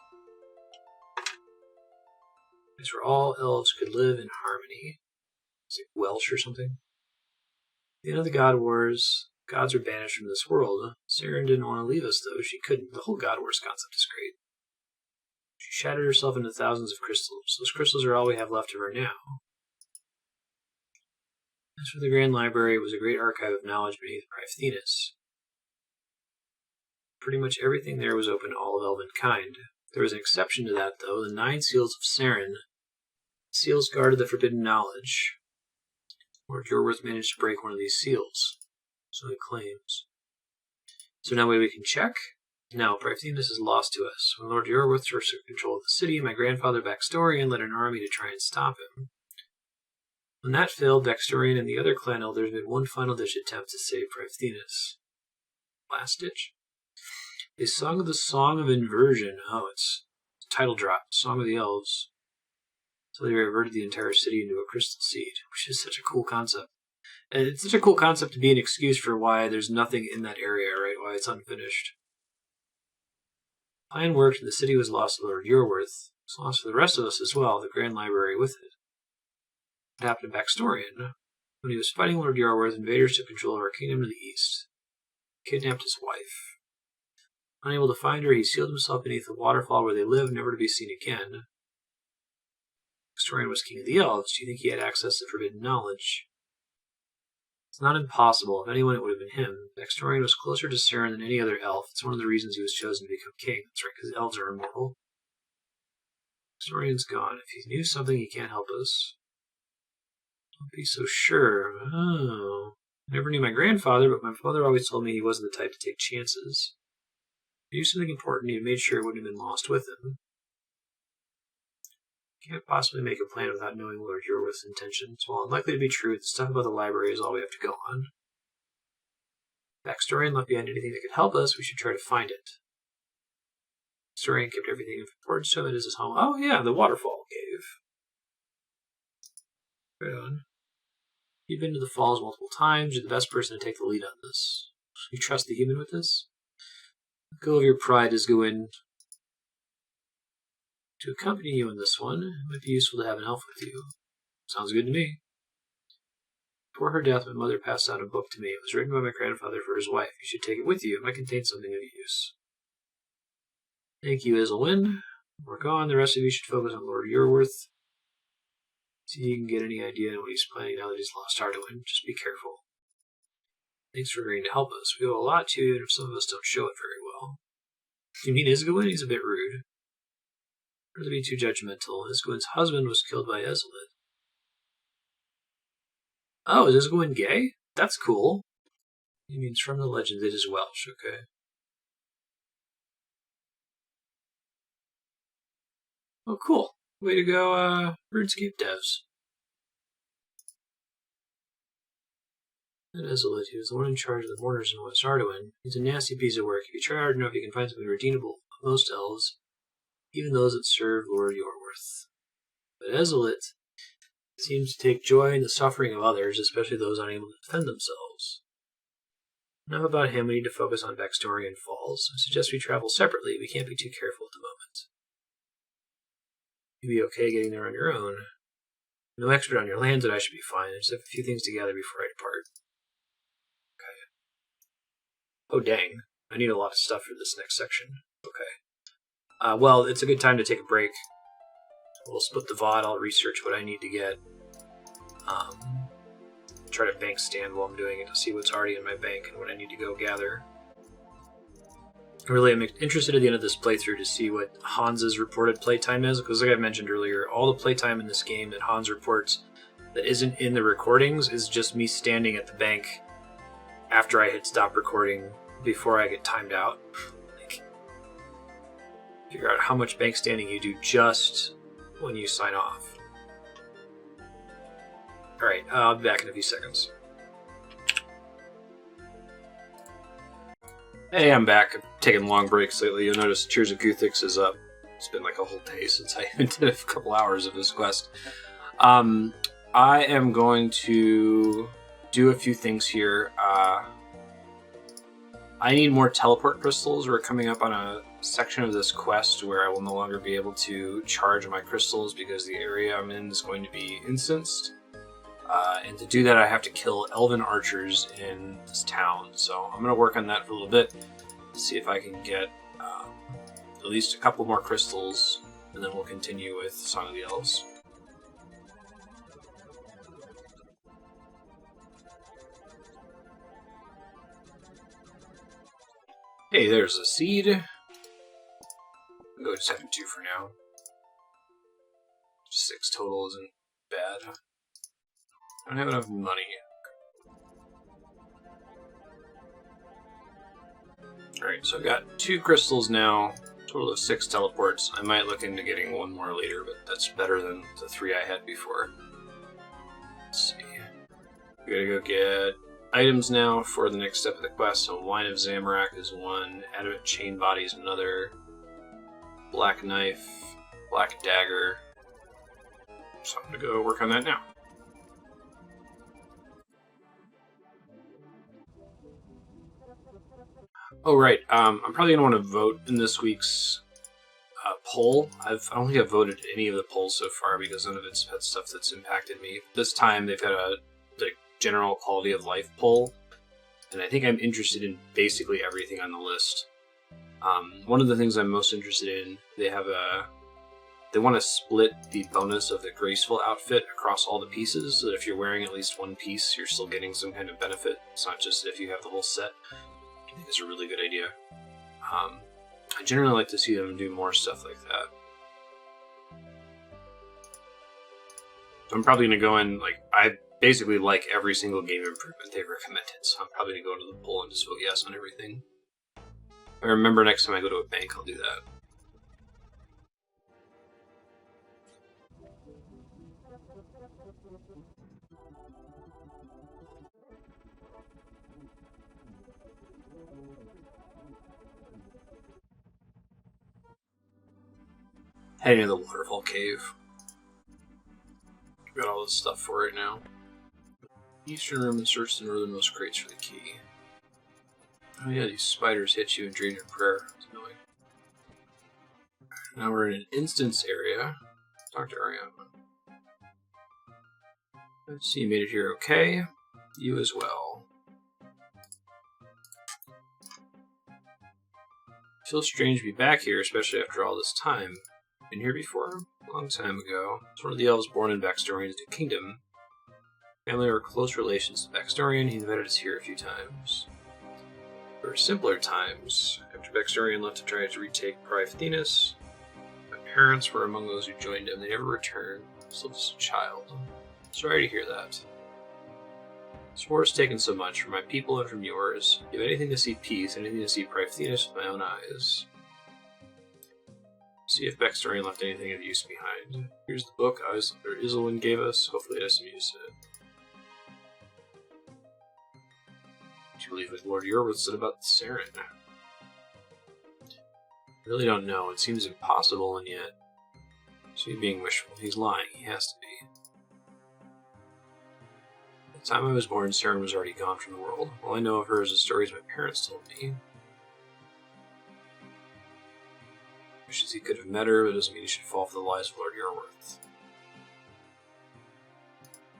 Place where all elves could live in harmony. It's like Welsh or something. At the end of the God Wars, gods were banished from this world. Saren didn't want to leave us, though. She couldn't. The whole God Wars concept is great. She shattered herself into thousands of crystals. Those crystals are all we have left of her now. As for the Grand Library, it was a great archive of knowledge beneath Privthenus. Pretty much everything there was open to all of elven kind. There was an exception to that, though, the 9 seals of Saren. The seals guarded the forbidden knowledge. Lord Yorworth managed to break one of these seals. So he claims. So now we can check? No, Privthenus is lost to us. When Lord Yorworth took control of the city, my grandfather Baxtorian led an army to try and stop him. When that failed, Baxtorian and the other clan elders made one final-ditch attempt to save Privthenus. Last ditch? They sung the Song of Inversion. Oh, it's title drop. Song of the Elves. So they reverted the entire city into a crystal seed, which is such a cool concept. And it's such a cool concept to be an excuse for why there's nothing in that area, right? Why it's unfinished. The plan worked, and the city was lost to Lord Yorworth. It was lost to the rest of us as well, the Grand Library with it. What happened to Baxtorian? When he was fighting Lord Yorworth, invaders took control of our kingdom to the east. Kidnapped his wife. Unable to find her, he sealed himself beneath the waterfall where they lived, never to be seen again. Baxtorian was king of the elves. Do you think he had access to forbidden knowledge? It's not impossible. If anyone, it would have been him. Baxtorian was closer to Saren than any other elf. It's one of the reasons he was chosen to become king. That's right, because elves are immortal. Baxtorian's gone. If he knew something, he can't help us. Don't be so sure. Oh. I never knew my grandfather, but my father always told me he wasn't the type to take chances. If he knew something important, he made sure it wouldn't have been lost with him. Can't possibly make a plan without knowing Lord Yorworth's intentions. While unlikely to be true, the stuff about the library is all we have to go on. If Baxtorian left behind anything that could help us, we should try to find it. Baxtorian kept everything of importance to him at his home. Oh yeah, the waterfall cave. Right on. You've been to the falls multiple times. You're the best person to take the lead on this. You trust the human with this? Let go of your pride, Isgowin. To accompany you in this one, it might be useful to have an elf with you. Sounds good to me. Before her death, my mother passed out a book to me. It was written by my grandfather for his wife. You should take it with you. It might contain something of use. Thank you, Iselwyn. We're gone. The rest of you should focus on Lord Yorworth. See if you can get any idea on what he's planning now that he's lost Arduin. Just be careful. Thanks for agreeing to help us. We owe a lot to you, even if some of us don't show it very well. You mean Isgwin? He's a bit rude. Not to be too judgmental. Isgwin's husband was killed by Ezelit. Oh, is Isgwin gay? That's cool. He means from the legend it is Welsh, okay. Oh, cool. Way to go, RuneScape devs. And Ezelit, he was the one in charge of the mourners in West Arduin. He's a nasty piece of work. If you try hard enough, you can find something redeemable. Most elves, even those that serve Lord Yorworth. But Ezelit seems to take joy in the suffering of others, especially those unable to defend themselves. Enough about him, we need to focus on Baxtorian Falls. I suggest we travel separately. We can't be too careful at the moment. You'll be okay getting there on your own. No expert on your lands, and I should be fine. I just have a few things to gather before I depart. Okay. Oh, dang. I need a lot of stuff for this next section. Okay. Well, it's a good time to take a break. We'll split the VOD. I'll research what I need to get. Try to bank stand while I'm doing it to see what's already in my bank and what I need to go gather. Really, I'm interested at the end of this playthrough to see what Hans's reported playtime is, because like I mentioned earlier, all the playtime in this game that Hans reports that isn't in the recordings is just me standing at the bank after I hit stop recording before I get timed out. Like, figure out how much bank standing you do just when you sign off. Alright, I'll be back in a few seconds. Hey, I'm back. I've taken long breaks lately. You'll notice Tears of Guthix is up. It's been like a whole day since I even did a couple hours of this quest. I am going to do a few things here. I need more teleport crystals. We're coming up on a section of this quest where I will no longer be able to charge my crystals because the area I'm in is going to be instanced. And to do that, I have to kill elven archers in this town. So I'm going to work on that for a little bit, see if I can get at least a couple more crystals, and then we'll continue with Song of the Elves. Hey, there's a seed. I'll go to 7-2 for now. 6 total isn't bad. I don't have enough money. Alright, so I've got 2 crystals now, total of 6 teleports. I might look into getting one more later, but that's better than the 3 I had before. Let's see. We gotta go get items now for the next step of the quest. So Wine of Zamorak is 1, Adamant Chain Body is another, Black Knife, Black Dagger. So I'm gonna go work on that now. Oh, right. I'm probably going to want to vote in this week's poll. I don't think I've voted any of the polls so far because none of it's had stuff that's impacted me. This time they've had the general quality of life poll, and I think I'm interested in basically everything on the list. One of the things I'm most interested in, they want to split the bonus of the graceful outfit across all the pieces, so that if you're wearing at least one piece, you're still getting some kind of benefit. It's not just if you have the whole set. I think it's a really good idea. I generally like to see them do more stuff like that. I'm probably going to go in, I basically like every single game improvement they've recommended, so I'm probably going to go to the poll and just vote yes on everything. I remember next time I go to a bank, I'll do that. Heading to the waterfall cave. Got all this stuff for it now. Eastern room and search the northernmost crates for the key. Oh yeah, these spiders hit you and drain your prayer. It's annoying. Now we're in an instance area. Talk to Ariana. Let's see, you made it here okay. You as well. Feels strange to be back here, especially after all this time. Been here before? A long time ago. It's one of the elves born in Baxtorian's new kingdom. Family were close relations to Baxtorian. He invited us here a few times. There were simpler times. After Baxtorian left to try to retake Pryphthenus, my parents were among those who joined him. They never returned. Still just a child. Sorry to hear that. This war has taken so much from my people and from yours. Give anything to see peace, anything to see Pryphthenus with my own eyes. See if Baxtorian left anything of use behind. Here's the book Iselwyn gave us. Hopefully it has some use in it. Do you believe what Lord Yorwith said about the Saren? I really don't know. It seems impossible, and yet... Is he being wishful? He's lying. He has to be. At the time I was born, Saren was already gone from the world. All I know of her is the stories my parents told me. Wishes he could have met her, but it doesn't mean he should fall for the lies of Lord Yorwith.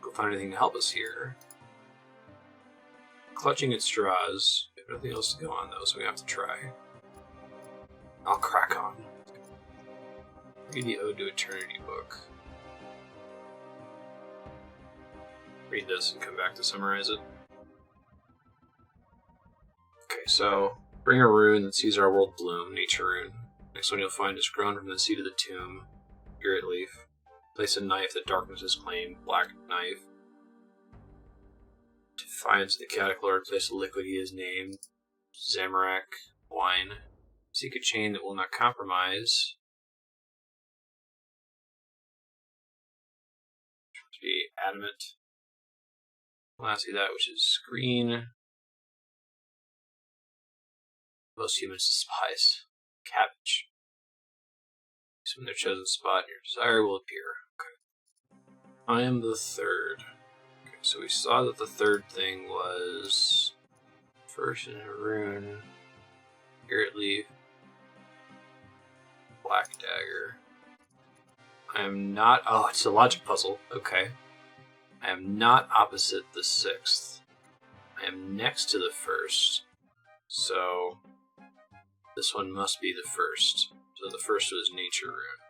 Go find anything to help us here. Clutching at straws. We have nothing else to go on, though, so we have to try. I'll crack on. Read the Ode to Eternity book. Read this and come back to summarize it. Okay, so bring a rune that sees our world bloom, nature rune. Next one you'll find is grown from the seed of the tomb, spirit leaf. Place a knife that darkness has claimed, black knife. Defiance of the chaotic lord, place a liquid he has named, Zamorak, wine. Seek a chain that will not compromise. To be adamant. Lastly, that which is green. Most humans despise. Cabbage. So in their chosen spot, your desire will appear. Okay. I am the third. Okay, so we saw that the third thing was first in a rune, spirit leaf, black dagger. I am not. Oh, it's a logic puzzle. Okay. I am not opposite the sixth. I am next to the first. So this one must be the first. So the first was nature rune.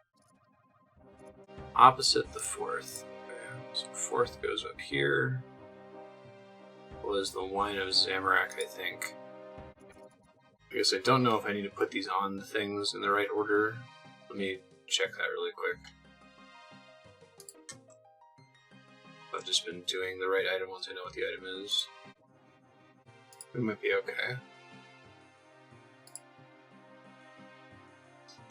Opposite the fourth. Okay. So fourth goes up here. Was the wine of Zamorak, I think. I guess I don't know if I need to put these on the things in the right order. Let me check that really quick. I've just been doing the right item once I know what the item is. We might be okay.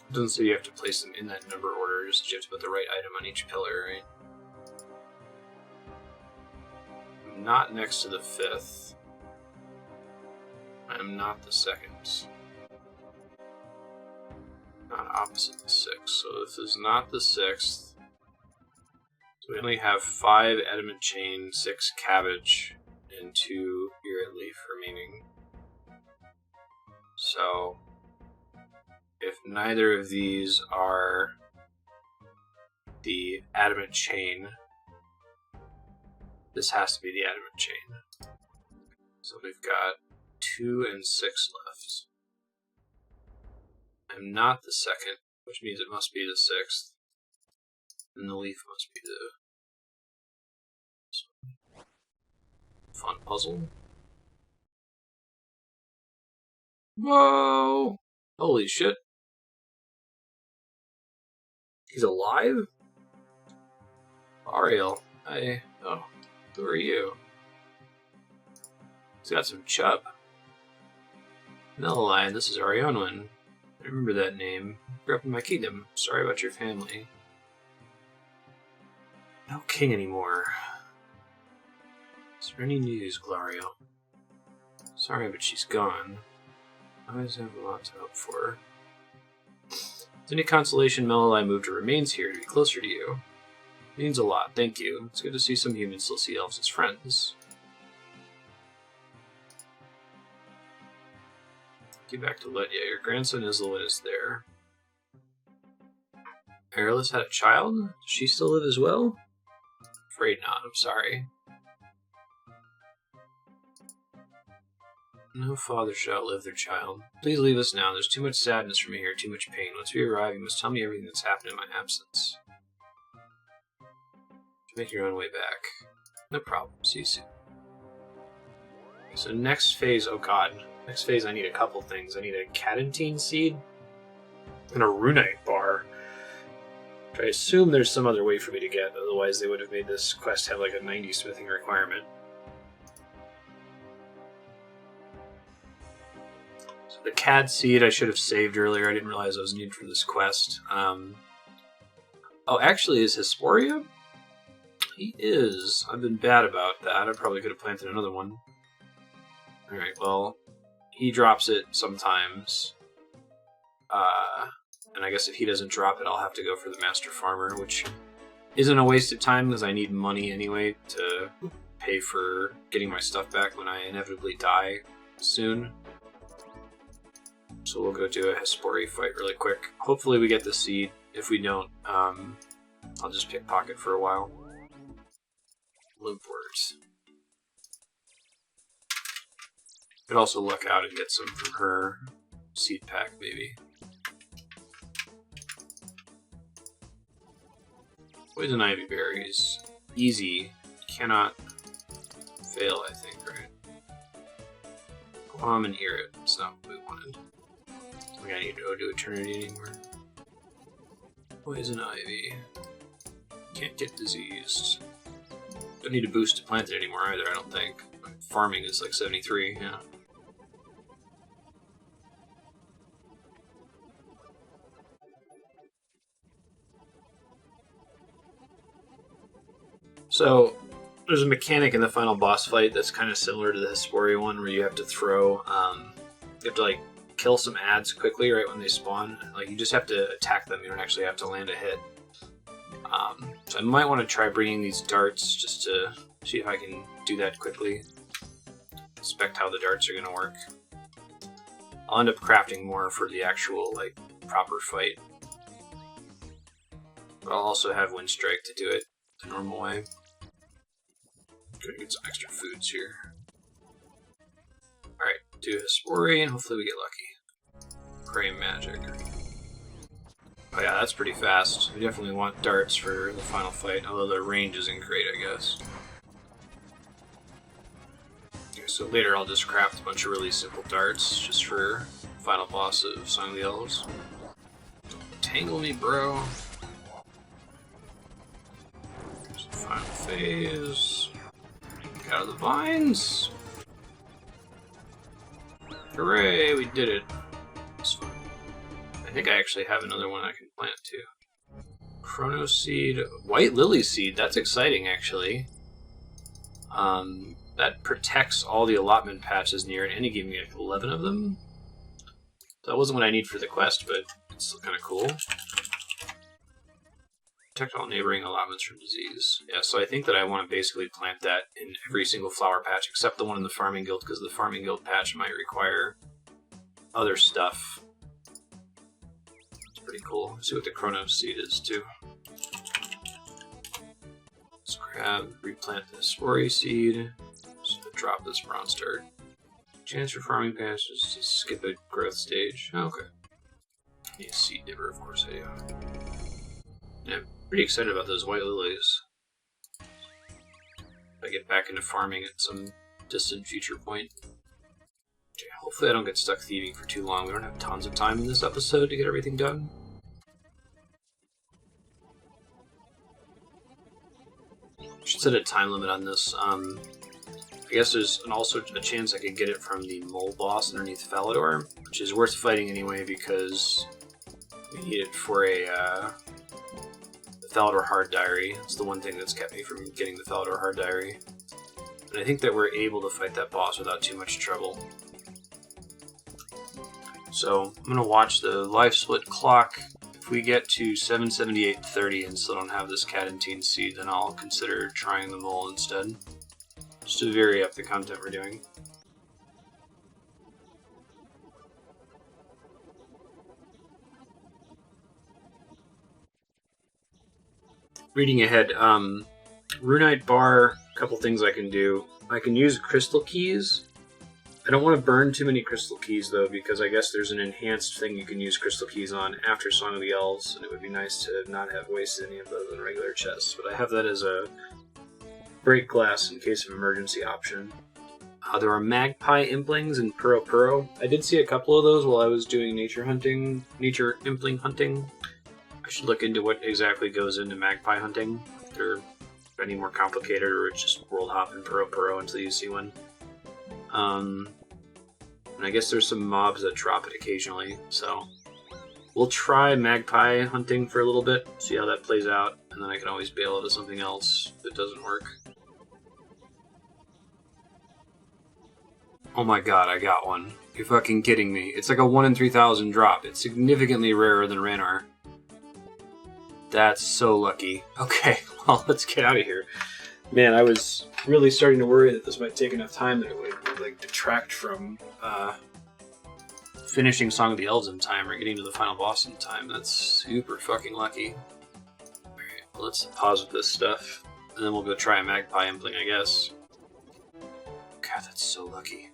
It doesn't say you have to place them in that number order, just you have to put the right item on each pillar, right? I'm not next to the fifth. I'm not the second. Not opposite the sixth. So this is not the sixth. So we only have 5 adamant chain, 6 cabbage, and 2 spirit leaf remaining. So if neither of these are the adamant chain, this has to be the adamant chain. So we've got 2 and 6 left. I'm not the second, which means it must be the 6th. And the leaf must be the fun puzzle. Whoa! Holy shit. He's alive? Ariel. Oh, who are you? He's got some chub. Melalion, this is Arionwin. I remember that name. Grew up in my kingdom. Sorry about your family. No king anymore. Is there any news, Glario? Sorry, but she's gone. I always have a lot to hope for her. Is any consolation, Melali moved her remains here to be closer to you? It means a lot, thank you. It's good to see some humans still see elves as friends. Get back to Letya. Your grandson Iselwyn is there. Aerolus had a child? Does she still live as well? Afraid not, I'm sorry. No father shall outlive their child. Please leave us now. There's too much sadness for me here, too much pain. Once we arrive, you must tell me everything that's happened in my absence. Make your own way back. No problem. See you soon. Okay, so next phase, oh god. Next phase I need a couple things. I need a cadentine seed and a runite bar. I assume there's some other way for me to get, otherwise they would have made this quest have like a 90 smithing requirement. So the cad seed I should have saved earlier. I didn't realize I was needed for this quest. Oh, actually, is Hesperia? He is. I've been bad about that. I probably could have planted another one. Alright, well, he drops it sometimes. And I guess if he doesn't drop it, I'll have to go for the Master Farmer, which isn't a waste of time because I need money anyway to pay for getting my stuff back when I inevitably die soon. So we'll go do a Hesperia fight really quick. Hopefully we get the seed. If we don't, I'll just pickpocket for a while. Limpwords. Could also look out and get some from her seed pack, maybe. Poison ivy berries. Easy. Cannot fail, I think, right? Glom and Irrit. That's not what we wanted. I think I need to go to Eternity anymore. Poison ivy. Can't get diseased. Don't need a boost to plant it anymore either, I don't think. Farming is like 73, yeah. So, there's a mechanic in the final boss fight that's kind of similar to the Hesperia one, where you have to throw, you have to like kill some ads quickly right when they spawn. Like, you just have to attack them, you don't actually have to land a hit. So I might want to try bringing these darts just to see if I can do that quickly. Inspect how the darts are going to work. I'll end up crafting more for the actual, like, proper fight. But I'll also have Wind Strike to do it the normal way. Gonna get some extra foods here. Alright, do Hesperia and hopefully we get lucky. Pray magic. Oh yeah, that's pretty fast. We definitely want darts for the final fight, although their range isn't great, I guess. Okay, so later I'll just craft a bunch of really simple darts, just for the final boss of Song of the Elves. Don't tangle me, bro. Here's the final phase. Get out of the vines! Hooray, we did it. That's fun. I think I actually have another one I can plant too. Chrono Seed, White Lily Seed, that's exciting actually. That protects all the allotment patches near it, and it gave me like 11 of them. That wasn't what I need for the quest, but it's still kind of cool. Protect all neighboring allotments from disease. Yeah, so I think that I want to basically plant that in every single flower patch, except the one in the Farming Guild, because the Farming Guild patch might require other stuff. It's pretty cool. Let's see what the Chronos Seed is, too. Let's grab, replant the Hesperia Seed. Just drop this bronze dart. Chance for farming patches to skip a growth stage. Oh, okay. Yeah, Seed Dipper, of course, I do. Yeah, I'm pretty excited about those white lilies. If I get back into farming at some distant future point. Okay, hopefully I don't get stuck thieving for too long. We don't have tons of time in this episode to get everything done. I should set a time limit on this. I guess there's also a chance I could get it from the mole boss underneath Falador, which is worth fighting anyway because we need it for a the Falador Hard Diary. It's the one thing that's kept me from getting the Falador Hard Diary. And I think that we're able to fight that boss without too much trouble. So I'm going to watch the life split clock. If we get to 778.30 and still don't have this cadentine seed, then I'll consider trying the mole instead. Just to vary up the content we're doing. Reading ahead, Runite Bar, a couple things I can do. I can use crystal keys I don't want to burn too many crystal keys, though, because I guess there's an enhanced thing you can use crystal keys on after Song of the Elves, and it would be nice to not have wasted any of those in regular chests. But I have that as a break glass in case of emergency option. There are magpie implings in Puro Puro. I did see a couple of those while I was doing nature impling hunting. I should look into what exactly goes into magpie hunting. If they're any more complicated, or it's just world hop in Puro Puro until you see one. And I guess there's some mobs that drop it occasionally, so we'll try magpie hunting for a little bit, see how that plays out, and then I can always bail out of something else if it doesn't work. Oh my god, I got one. You're fucking kidding me. It's like a 1 in 3,000 drop. It's significantly rarer than Ranar. That's so lucky. Okay, well, let's get out of here. Man, I was really starting to worry that this might take enough time that it would like detract from finishing Song of the Elves in time or getting to the final boss in time. That's super fucking lucky. Alright, well, let's pause with this stuff, and then we'll go try a magpie impling, I guess. God, that's so lucky.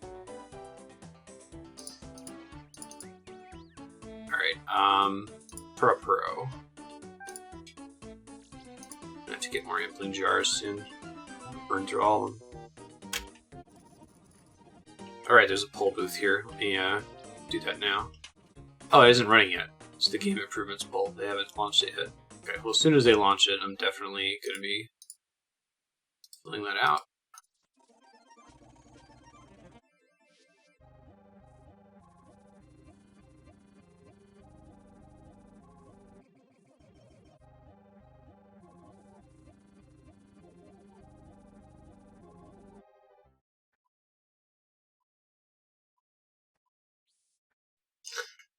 Alright, Pro. I have to get more impling jars soon. Burn through all of them. Alright, there's a poll booth here. Let me do that now. Oh, it isn't running yet. It's the Game Improvements poll. They haven't launched it yet. Okay, well, as soon as they launch it, I'm definitely going to be filling that out.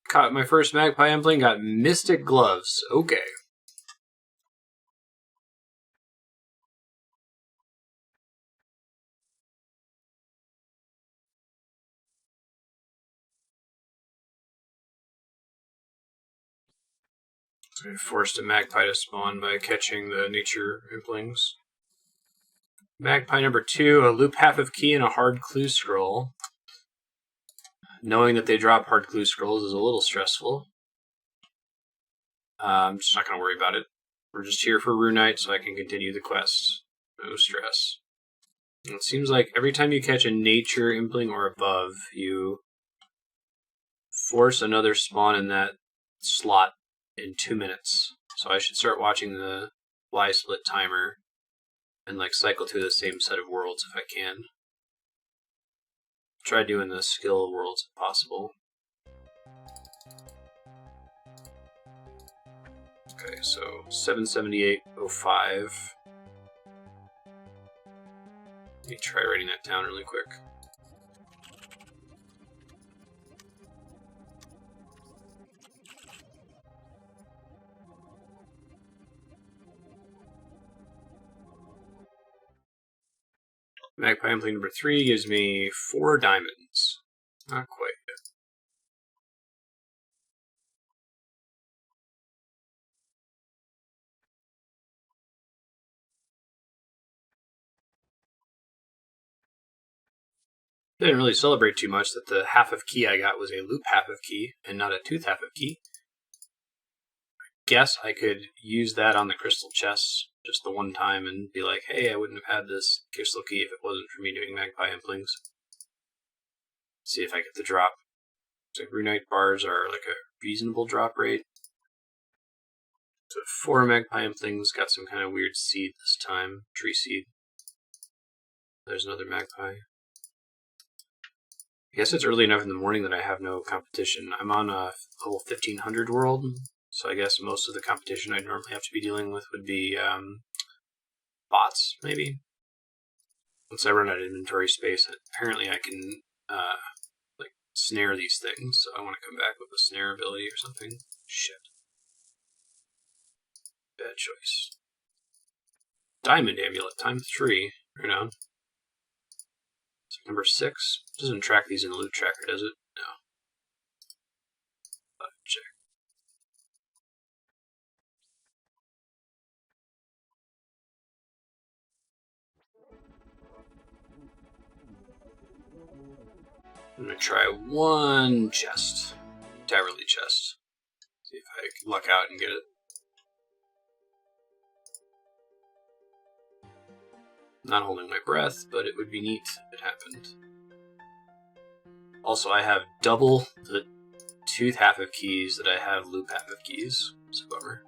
Caught my first magpie impling, got Mystic Gloves. Okay. So I forced a magpie to spawn by catching the nature implings. Magpie number 2, a loop half of key and a hard clue scroll. Knowing that they drop hard clue scrolls is a little stressful. I'm just not going to worry about it. We're just here for Rune Night so I can continue the quest. No stress. It seems like every time you catch a nature impling or above, you force another spawn in that slot in 2 minutes. So I should start watching the Y split timer and like cycle through the same set of worlds if I can. Try doing the skill worlds if possible. Okay, so 778.05. Let me try writing that down really quick. Magpie impling number 3 gives me 4 diamonds. Not quite. Didn't really celebrate too much that the half of key I got was a loop half of key and not a tooth half of key. Guess I could use that on the crystal chests just the one time and be like, hey, I wouldn't have had this crystal key if it wasn't for me doing magpie implings. See if I get the drop. So Runite bars are like a reasonable drop rate. So 4 magpie implings, got some kind of weird seed this time. Tree seed. There's another magpie. I guess it's early enough in the morning that I have no competition. I'm on a level 1500 world, so I guess most of the competition I'd normally have to be dealing with would be bots, maybe. Once I run out of inventory space, apparently I can like snare these things, so I want to come back with a snare ability or something. Shit. Bad choice. Diamond Amulet, times 3. Right on. Number 6. Doesn't track these in the loot tracker, does it? No. Check. I'm gonna try one chest. Taverly chest. See if I can luck out and get it. Not holding my breath, but it would be neat if it happened. Also, I have double the tooth half of keys that I have loop half of keys. It's a bummer.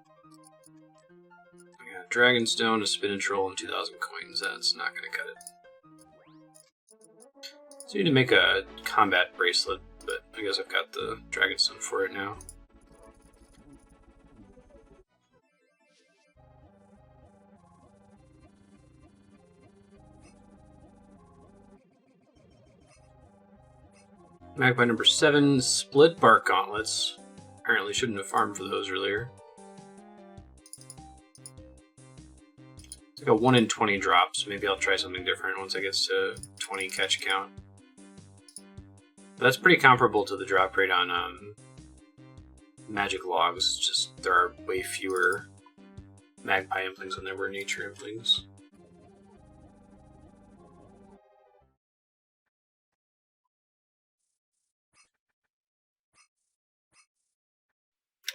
I got Dragonstone, a spinach roll, and 2,000 coins. That's not going to cut it. So I need to make a combat bracelet, but I guess I've got the Dragonstone for it now. Magpie number 7, split bark gauntlets. Apparently shouldn't have farmed for those earlier. It's like a 1 in 20 drop, so maybe I'll try something different once I get to 20 catch count. But that's pretty comparable to the drop rate on magic logs, just there are way fewer magpie implings than there were nature implings.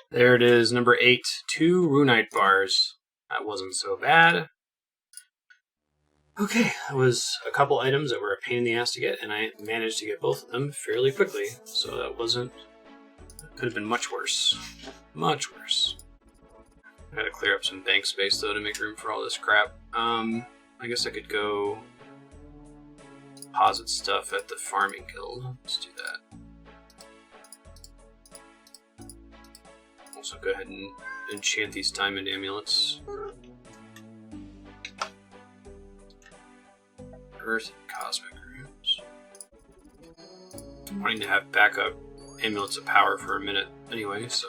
There it is, number 8, 2 runite bars. That wasn't so bad. Okay, that was a couple items that were a pain in the ass to get, and I managed to get both of them fairly quickly. So that could have been much worse. Much worse. I gotta clear up some bank space though to make room for all this crap. I guess I could go deposit stuff at the farming guild. Let's do that. Also go ahead and enchant these diamond amulets. Earth and cosmic runes. I'm wanting to have backup amulets of power for a minute anyway, so.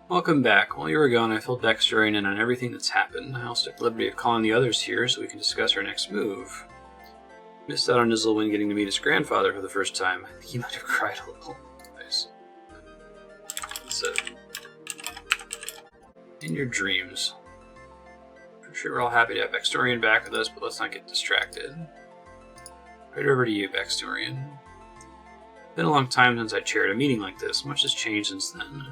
Welcome back. While you were gone, I filled backstory in on everything that's happened. I also took the liberty of calling the others here so we can discuss our next move. Missed out on Nizzlewin getting to meet his grandfather for the first time. I think he might have cried a little. Nice. That's it. In your dreams. I'm sure we're all happy to have Backstorian back with us, but let's not get distracted. Right over to you, Backstorian. Been a long time since I chaired a meeting like this. Much has changed since then.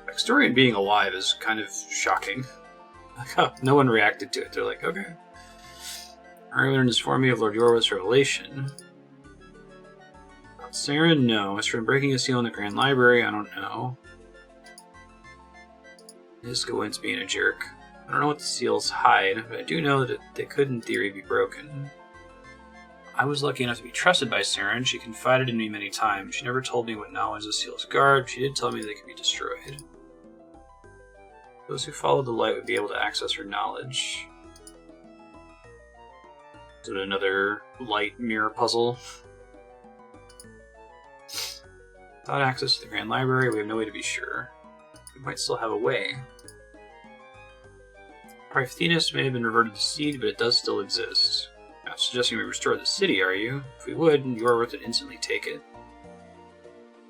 Backstorian being alive is kind of shocking. No one reacted to it. They're like, okay. Arlen has informed me of Lord Yorwith's revelation. About Saren? No. As for breaking a seal in the Grand Library, I don't know. Niskawin's being a jerk. I don't know what the seals hide, but I do know that they could, in theory, be broken. I was lucky enough to be trusted by Saren. She confided in me many times. She never told me what knowledge the seals guard, but she did tell me they could be destroyed. Those who followed the light would be able to access her knowledge. Is it another light mirror puzzle? Without access to the Grand Library, we have no way to be sure. We might still have a way. Prythenus may have been reverted to seed, but it does still exist. Not suggesting we restore the city, are you? If we would, Yorwith would instantly take it.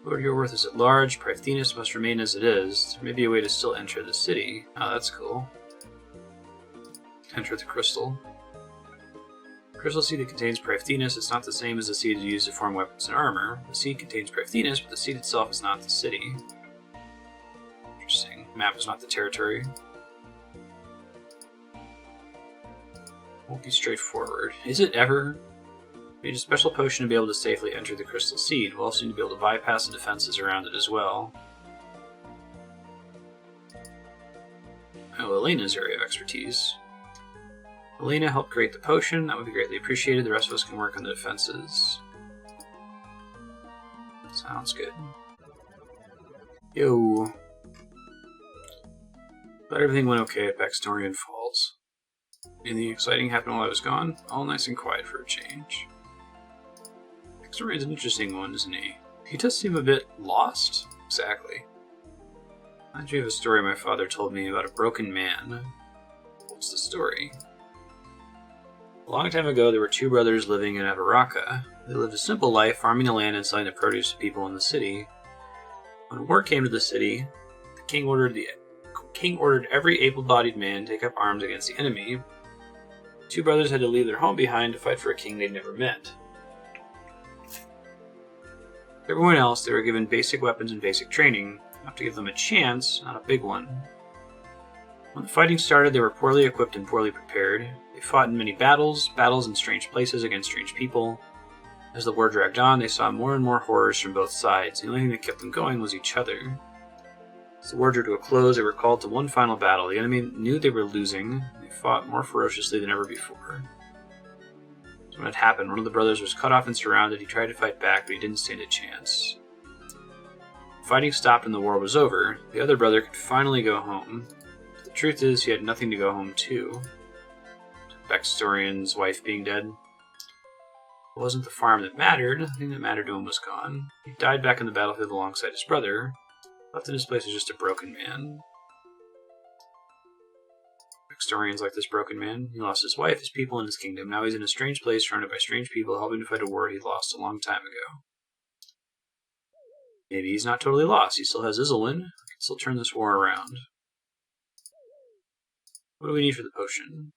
Lord Yorwith is at large, Prythenus must remain as it is. There may be a way to still enter the city. Oh, that's cool. Enter the crystal. Crystal seed that contains Prythenus is not the same as the seed used to form weapons and armor. The seed contains Prythenus, but the seed itself is not the city. Interesting. The map is not the territory. Won't be straightforward. Is it ever? We need a special potion to be able to safely enter the crystal seed. We'll also need to be able to bypass the defenses around it as well. Oh, Elena's area of expertise. Elena helped create the potion. That would be greatly appreciated. The rest of us can work on the defenses. Sounds good. Yo. But everything went okay at Backstorian Falls. Anything exciting happened while I was gone? All nice and quiet for a change. Backstorian's an interesting one, isn't he? He does seem a bit lost. Exactly. Reminds me of a story my father told me about a broken man. What's the story? A long time ago, there were two brothers living in Avaraka. They lived a simple life, farming the land and selling the produce to people in the city. When war came to the city, the king ordered the king ordered every able-bodied man take up arms against the enemy. Two brothers had to leave their home behind to fight for a king they'd never met. For everyone else, they were given basic weapons and basic training, enough to give them a chance, not a big one. When the fighting started, they were poorly equipped and poorly prepared. They fought in many battles in strange places against strange people. As the war dragged on, they saw more and more horrors from both sides. The only thing that kept them going was each other. As the war drew to a close, they were called to one final battle. The enemy knew they were losing. They fought more ferociously than ever before. So when it happened, one of the brothers was cut off and surrounded. He tried to fight back, but he didn't stand a chance. Fighting stopped and the war was over. The other brother could finally go home. The truth is, he had nothing to go home to. Backstorian's wife being dead. It wasn't the farm that mattered. The thing that mattered to him was gone. He died back in the battlefield alongside his brother. Left in his place was just a broken man. Backstorians like this broken man. He lost his wife, his people, and his kingdom. Now he's in a strange place surrounded by strange people helping to fight a war he lost a long time ago. Maybe he's not totally lost. He still has Iselwyn. He can still turn this war around. What do we need for the potion?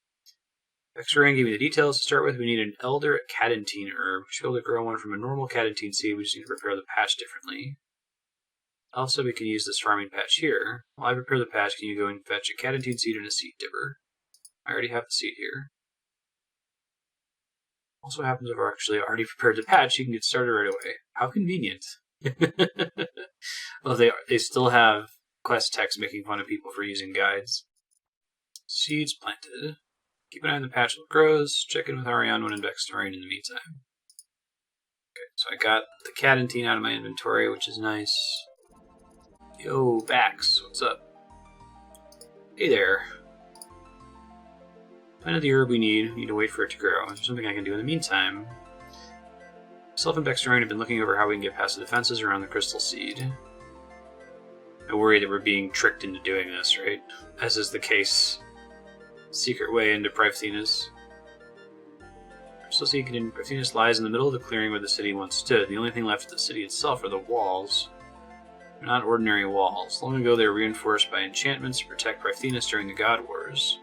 Backstorian gave me the details to start with. We need an elder cadentine herb. We should be able to grow one from a normal cadentine seed. We just need to prepare the patch differently. Also, we can use this farming patch here. While I prepare the patch, can you go and fetch a cadentine seed and a seed dipper? I already have the seed here. Also happens if I've actually already prepared the patch, you can get started right away. How convenient. Well, they still have quest text making fun of people for using guides. Seeds planted. Keep an eye on the patch while it grows. Check in with Ariane and Backstorian in the meantime. Okay, so I got the cadentine out of my inventory, which is nice. Yo, Bax, what's up? Hey there. Planted the herb we need to wait for it to grow. Is there something I can do in the meantime? Myself and Backstorian have been looking over how we can get past the defenses around the crystal seed. I worry that we're being tricked into doing this, right? As is the case. Secret way into Privethenis. Crystal seed in Privethenis lies in the middle of the clearing where the city once stood. The only thing left of the city itself are the walls. They're not ordinary walls. Long ago they were reinforced by enchantments to protect Privethenis during the God Wars.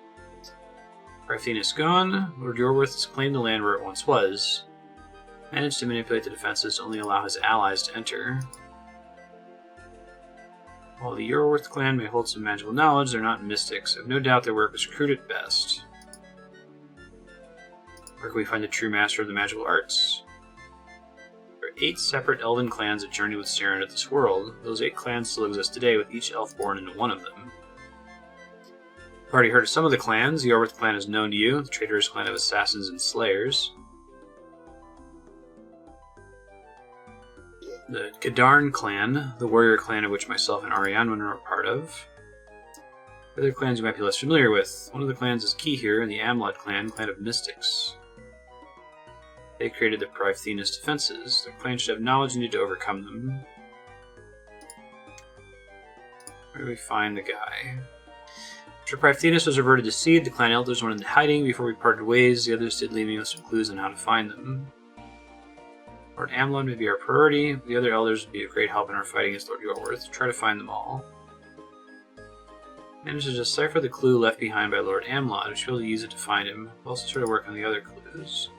Privethenis gone, Lord Yorworth has claimed the land where it once was. Managed to manipulate the defenses to only allow his allies to enter. While the Yorworth clan may hold some magical knowledge, they're not mystics. I have no doubt their work was crude at best. Where can we find the true master of the magical arts? There are 8 separate elven clans that journeyed with Saren to this world. Those 8 clans still exist today, with each elf born into one of them. I've already heard of some of the clans. The Yorworth clan is known to you, the traitorous clan of assassins and slayers. The Gadarn clan, the warrior clan of which myself and Ariane are a part of. Other clans you might be less familiar with. One of the clans is key here, the Amlod clan, clan of mystics. They created the Privethenis defenses. Their clan should have knowledge needed to overcome them. Where do we find the guy? After Privethenis was reverted to seed, the clan elders went into hiding before we parted ways. The others did, leaving us some clues on how to find them. Lord Amlod may be our priority. The other elders would be of great help in our fight against Lord Yorworth. Try to find them all. Managed to decipher the clue left behind by Lord Amlod. We should be able to use it to find him. We'll also try to work on the other clues.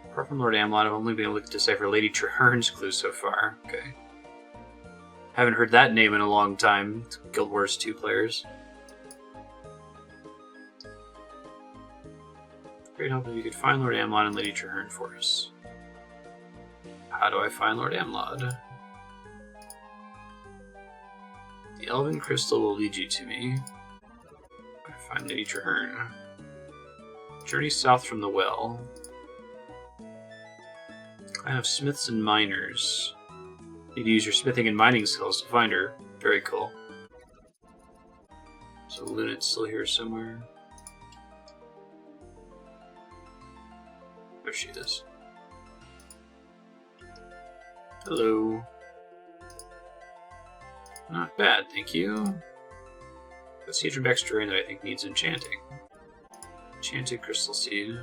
Apart from Lord Amlod, I've only been able to decipher Lady Trehern's clues so far. Okay. Haven't heard that name in a long time. Guild Wars 2 players. Great help if you could find Lord Amlod and Lady Trehern for us. How do I find Lord Amlod? The Elven Crystal will lead you to me. I find Lady Trehern. Journey south from the well. Clan of smiths and miners. Need to use your smithing and mining skills to find her. Very cool. So Lunet's still here somewhere. There she is. Hello. Not bad, thank you. The seed from Backstory that I think needs enchanting. Enchanted crystal seed.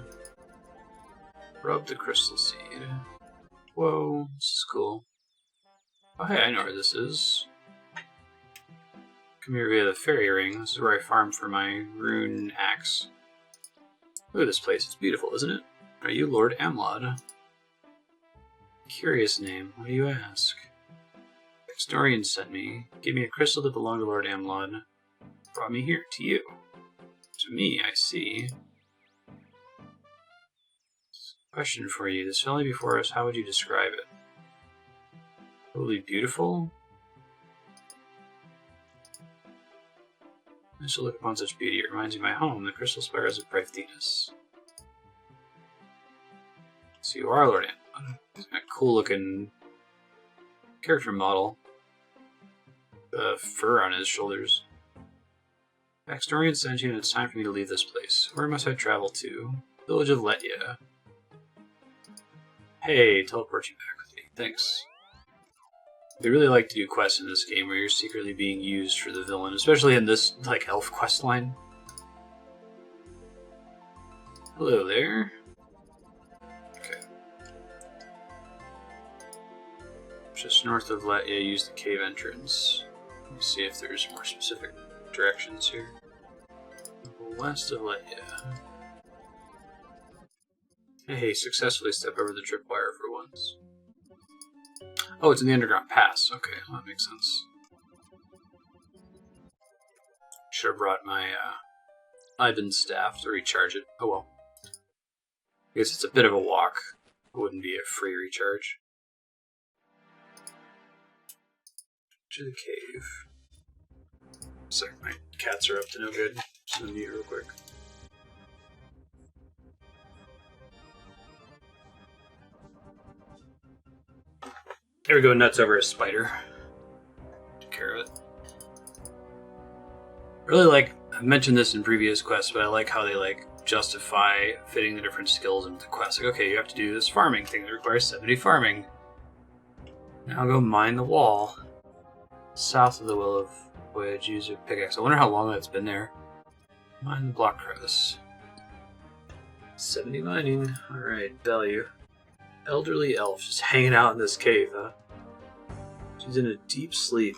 Rub the crystal seed. Whoa, this is cool. Oh hey, I know where this is. Come here via the fairy ring. This is where I farm for my rune axe. Look at this place. It's beautiful, isn't it? Are you Lord Amlod? Curious name. Why do you ask? Historian sent me. Gave me a crystal that belonged to Lord Amlod. Brought me here, to you. To me, I see. Question for you. This valley before us, how would you describe it? Totally beautiful? I shall look upon such beauty. It reminds me of my home, the crystal spires of Prythinas. So you are Lord Amlod. He's got a cool looking character model. Fur on his shoulders. Backstory sent you and it's time for me to leave this place. Where must I travel to? Village of Letya. Hey, teleport you back with me. Thanks. They really like to do quests in this game where you're secretly being used for the villain, especially in this, like, elf quest line. Hello there. Okay. Just north of Letya, use the cave entrance. Let me see if there's more specific directions here. West of Letya. Hey, successfully step over the tripwire for once. Oh, it's in the underground pass. Okay, well, that makes sense. Should have brought my Ivan's staff to recharge it. Oh well. I guess it's a bit of a walk. It wouldn't be a free recharge. To the cave. Sorry, my cats are up to no good. Just gonna mute real quick. There we go, nuts over a spider. Took care of it. Really like, I've mentioned this in previous quests, but I like how they like justify fitting the different skills into the quest. Like, okay, you have to do this farming thing that requires 70 farming. Now go mine the wall. South of the Will of Voyage, use your pickaxe. I wonder how long that's been there. Mine the block crevice. 70 mining. Alright, value. Elderly elf just hanging out in this cave, huh? She's in a deep sleep.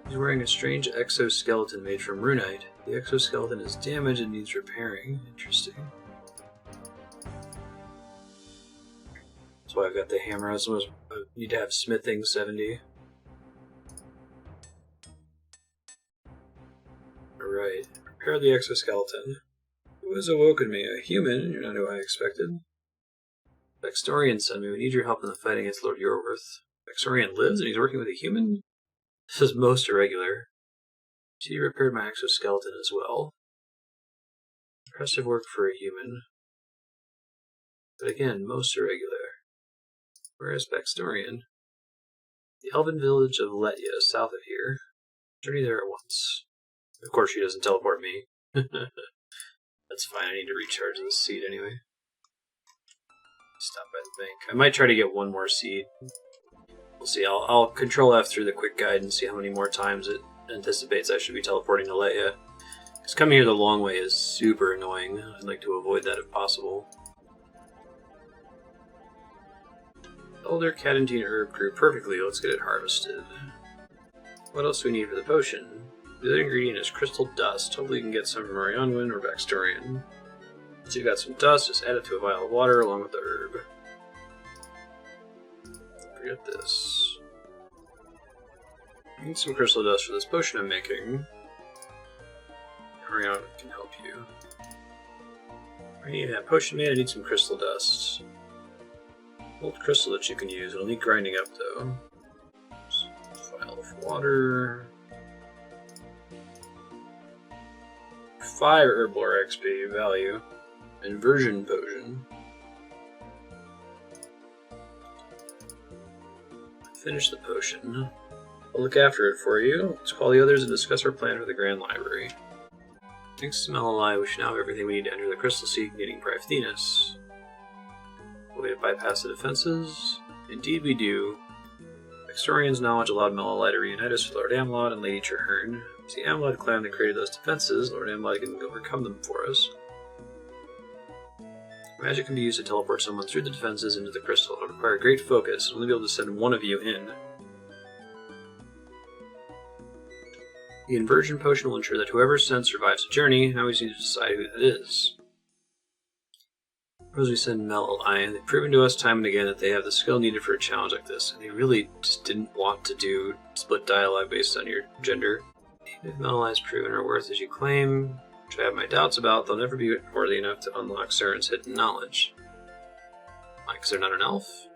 She's wearing a strange exoskeleton made from runite. The exoskeleton is damaged and needs repairing. Interesting. That's why I've got the hammer. I need to have smithing 70. Alright. Repair the exoskeleton. Who has awoken me? A human? You're not who I expected. Baxtorian sent me. We need your help in the fight against Lord Yorworth. Baxtorian lives and he's working with a human? This is most irregular. See, you repaired my exoskeleton as well. Impressive work for a human. But again, most irregular. Where is Baxtorian? The elven village of Letya, south of here. Journey there at once. Of course she doesn't teleport me. That's fine, I need to recharge this seed anyway. Stop by the bank. I might try to get one more seed. We'll see. I'll control F through the quick guide and see how many more times it anticipates I should be teleporting to Letya. Because coming here the long way is super annoying. I'd like to avoid that if possible. Elder Cadentine herb grew perfectly. Let's get it harvested. What else do we need for the potion? The other ingredient is crystal dust. Hopefully you can get some from Marionwin or Baxtorian. So you've got some dust, just add it to a vial of water along with the herb. Forget this. I need some crystal dust for this potion I'm making. Marion can help you. I need that potion made, I need some crystal dust. Old crystal that you can use, it'll need grinding up though. Vial of water. 5 herblore XP value. Inversion potion. Finish the potion. I'll look after it for you. Let's call the others and discuss our plan for the Grand Library. Thanks to Malali, we should now have everything we need to enter the Crystal Sea containing Prythinas. A way to bypass the defenses? Indeed we do. Historian's knowledge allowed Malali to reunite us with Lord Amlod and Lady Traherne. It's the Amlod clan that created those defenses. Lord Amlod can overcome them for us. Magic can be used to teleport someone through the defenses into the crystal. It will require great focus. I'll only be able to send one of you in. The inversion potion will ensure that whoever sent survives the journey. Now we just need to decide who that is. Suppose we send Melody. They've proven to us time and again that they have the skill needed for a challenge like this, and they really just didn't want to do split dialogue based on your gender. If Melody's proven her worth as you claim, which I have my doubts about, they'll never be worthy enough to unlock Saren's hidden knowledge. Why, because they're not an elf?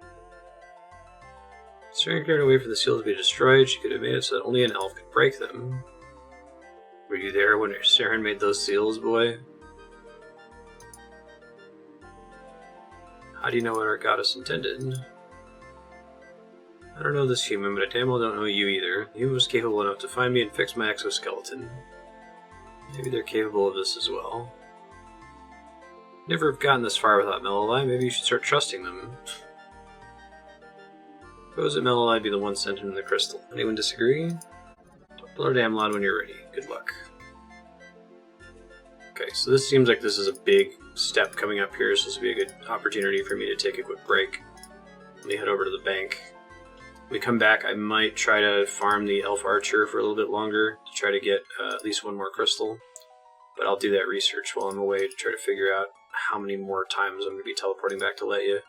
Saren carried away for the seal to be destroyed. She could have made it so that only an elf could break them. Were you there when Saren made those seals, boy? How do you know what our goddess intended? I don't know this human, but I damn well don't know you either. The human was capable enough to find me and fix my exoskeleton. Maybe they're capable of this as well. Never have gotten this far without Melody. Maybe you should start trusting them. Suppose that Melody be the one sent him the crystal. Anyone disagree? Blow her damn loud when you're ready. Good luck. Okay, so this seems like this is a big step coming up here, so this would be a good opportunity for me to take a quick break. Let me head over to the bank. When we come back, I might try to farm the elf archer for a little bit longer to try to get at least one more crystal. But I'll do that research while I'm away to try to figure out how many more times I'm going to be teleporting back to Letya.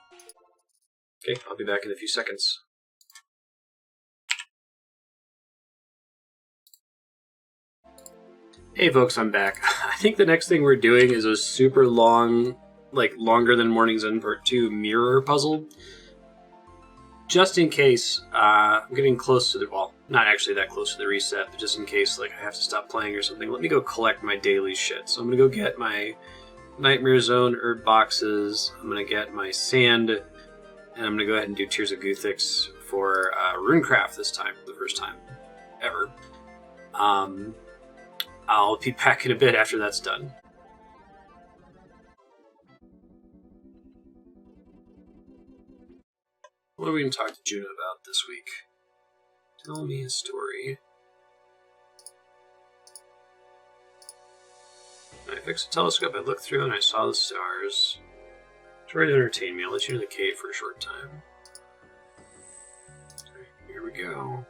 Okay, I'll be back in a few seconds. Hey folks, I'm back. I think the next thing we're doing is a super long, like longer than Morning's End Part 2 mirror puzzle. Just in case I'm getting close to the, well, not actually that close to the reset, but just in case like I have to stop playing or something, let me go collect my daily shit. So I'm going to go get my Nightmare Zone herb boxes, I'm going to get my sand, and I'm going to go ahead and do Tears of Guthix for RuneCraft this time, for the first time ever. I'll be back in a bit after that's done. What are we going to talk to Juno about this week? Tell me a story. I fixed the telescope, I looked through and I saw the stars. Try to entertain me, I'll let you into the cave for a short time. Okay, here we go.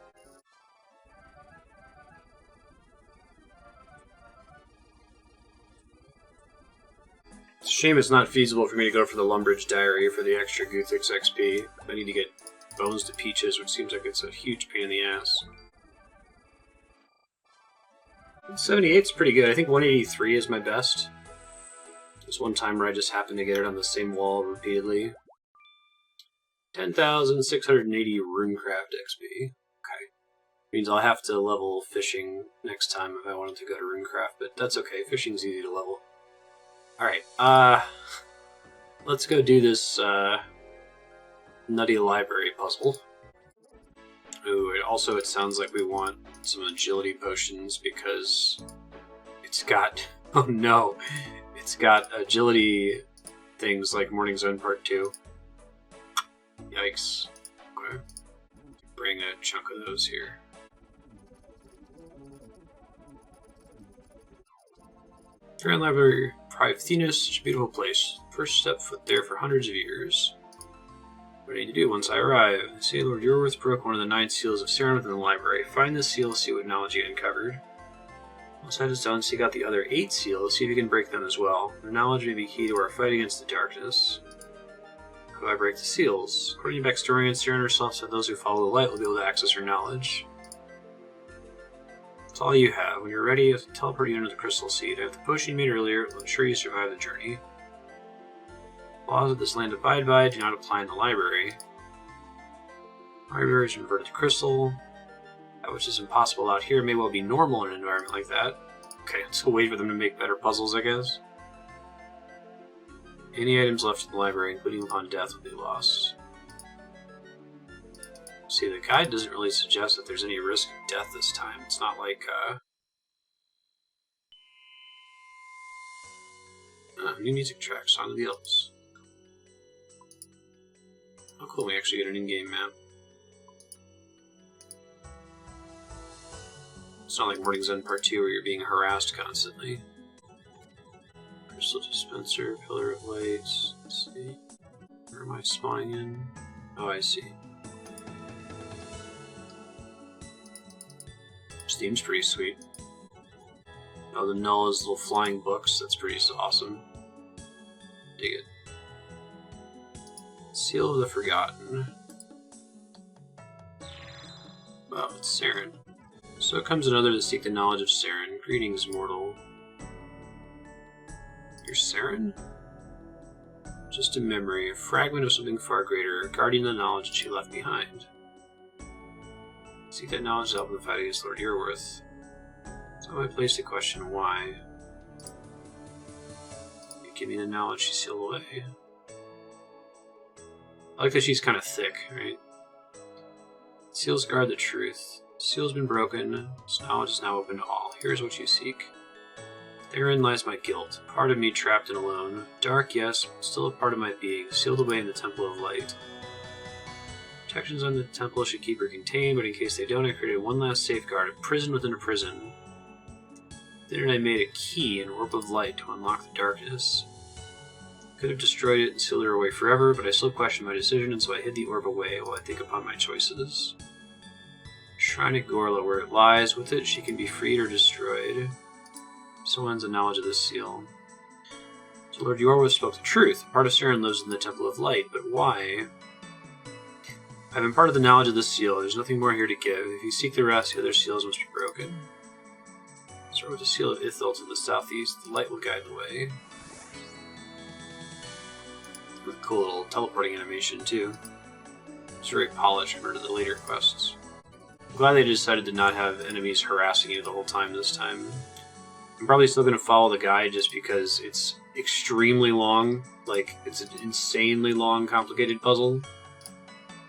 It's a shame it's not feasible for me to go for the Lumbridge Diary for the extra Guthix XP. I need to get Bones to Peaches, which seems like it's a huge pain in the ass. 78's pretty good. I think 183 is my best. There's one time where I just happened to get it on the same wall repeatedly. 10,680 RuneCraft XP. Okay. Means I'll have to level fishing next time if I wanted to go to RuneCraft, but that's okay. Fishing's easy to level. Alright, let's go do this, nutty library puzzle. Ooh, it sounds like we want some agility potions because it's got, oh no, it's got agility things like Morning's End Part 2. Yikes. Okay. Bring a chunk of those here. Grand Library, Private Venus, such a beautiful place. First step foot there for hundreds of years. What do I need to do once I arrive? See, Lord Yorworth broke one of the 9 seals of Saren within the library. Find the seal, see what knowledge you uncovered. Once that is done, seek out the other 8 seals, see if you can break them as well. Their knowledge may be key to our fight against the darkness. How do I break the seals? According to Baxtorian, Saren herself said those who follow the light will be able to access her knowledge. That's all you have. When you're ready, I'll teleport you into the crystal seed. I have the potion you made earlier. It will ensure you survive the journey. Laws of this land abide by do not apply in the library. Library is converted to crystal. That which is impossible out here may well be normal in an environment like that. Okay, let's go wait for them to make better puzzles, I guess. Any items left in the library, including upon death, will be lost. See, the guide doesn't really suggest that there's any risk of death this time. It's not like, new music track, Song of the Elves. Oh cool, we actually get an in-game map. It's not like Morning's End Part 2 where you're being harassed constantly. Crystal dispenser, pillar of lights. Let's see. Where am I spawning in? Oh, I see. Steam's pretty sweet. Oh, the null is little flying books. That's pretty awesome. Dig it. Seal of the Forgotten. Wow, it's Saren. So comes another to seek the knowledge of Saren. Greetings, mortal. You're Saren? Just a memory, a fragment of something far greater, a guardian of the knowledge that she left behind. Seek that knowledge to help in the fight against Lord Earworth. It's not my place to question why. You give me the knowledge she sealed away. I like that she's kind of thick, right? Seals guard the truth. Seal's been broken. Its knowledge is now open to all. Here's what you seek. Therein lies my guilt. Part of me trapped and alone. Dark, yes, but still a part of my being, sealed away in the Temple of Light. Protections on the temple should keep her contained, but in case they don't, I created one last safeguard, a prison within a prison. Then I made a key, an orb of light, to unlock the darkness. Could have destroyed it and sealed her away forever, but I still question my decision, and so I hid the orb away while I think upon my choices. Shrine at Gorla, where it lies, with it she can be freed or destroyed. So ends the knowledge of this seal. So Lord Eorwith spoke the truth. Part of Saren lives in the Temple of Light, but why? I've been part of the knowledge of this seal. There's nothing more here to give. If you seek the rest, the other seals must be broken. Start with the seal of Ithil to the southeast. The light will guide the way. With a cool little teleporting animation, too. It's very polished compared to the later quests. I'm glad they decided to not have enemies harassing you the whole time this time. I'm probably still going to follow the guide just because it's extremely long. Like, it's an insanely long, complicated puzzle.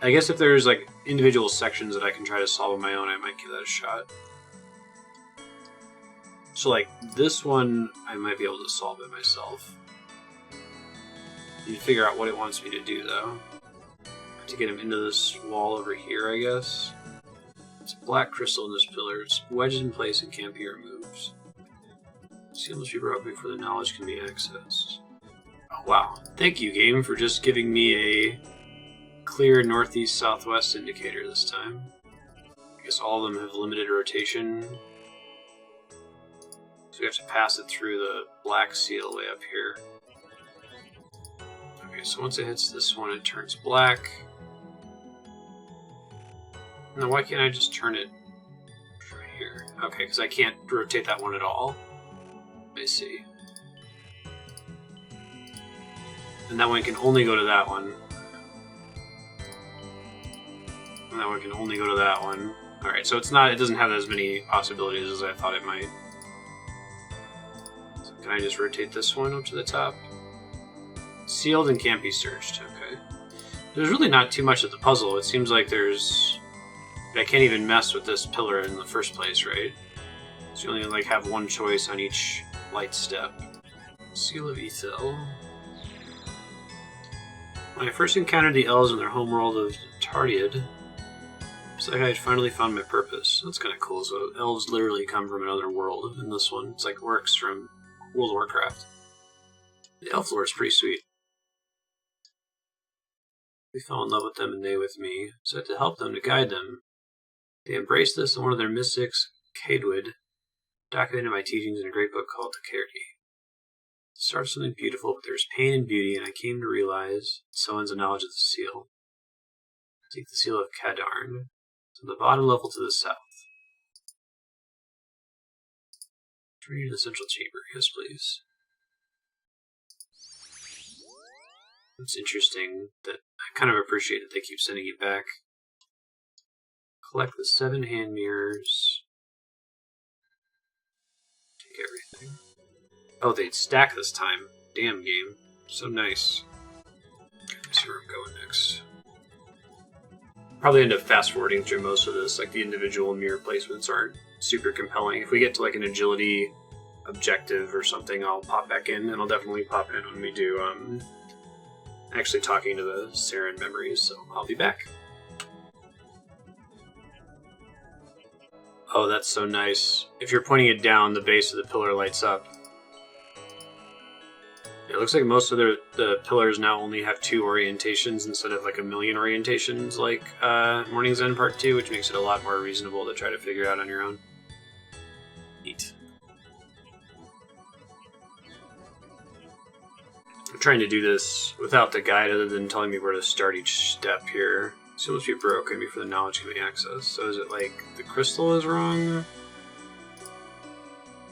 I guess if there's, like, individual sections that I can try to solve on my own, I might give that a shot. So, like, this one, I might be able to solve it myself. Need to figure out what it wants me to do, though. To get him into this wall over here, I guess. It's black crystal in this pillar. It's wedged in place and can't be removed. Seal must be broken before the knowledge can be accessed. Oh, wow. Thank you, game, for just giving me a clear northeast-southwest indicator this time. I guess all of them have limited rotation. So we have to pass it through the black seal way up here. Okay, so once it hits this one, it turns black. Now, why can't I just turn it right here? Okay, because I can't rotate that one at all. I see. And that one can only go to that one. And that one can only go to that one. Alright, so it doesn't have as many possibilities as I thought it might. So can I just rotate this one up to the top? Sealed and can't be searched, okay. There's really not too much of the puzzle. It seems like I can't even mess with this pillar in the first place, right? So you only have one choice on each light step. Seal of Ithil. When I first encountered the Elves in their homeworld of Tardiad, it's like I had finally found my purpose. That's kind of cool. So Elves literally come from another world in this one. It's like orcs from World of Warcraft. The Elf lore is pretty sweet. We fell in love with them and they with me, so I had to help them, to guide them. They embraced this, and one of their mystics, Caedwyd, documented my teachings in a great book called the Caerdy. It starts something beautiful, but there's pain and beauty, and I came to realize so ends the knowledge of the seal. Take the seal of Kadarn. It's on the bottom level to the south. Return to the central chamber. Yes, please. It's interesting that I kind of appreciate that they keep sending you back. Collect the 7 hand mirrors. Take everything. Oh, they'd stack this time. Damn game. So nice. Let's see where I'm going next. Probably end up fast forwarding through most of this. Like the individual mirror placements aren't super compelling. If we get to like an agility objective or something, I'll pop back in, and I'll definitely pop in when we do actually talking to the Saren memories, so I'll be back. Oh, that's so nice. If you're pointing it down, the base of the pillar lights up. It looks like most of the pillars now only have 2 orientations instead of like a million orientations like Morning's End Part 2, which makes it a lot more reasonable to try to figure out on your own. Neat. I'm trying to do this without the guide other than telling me where to start each step here. So it must be broken before the knowledge can be accessed. So is it like the crystal is wrong?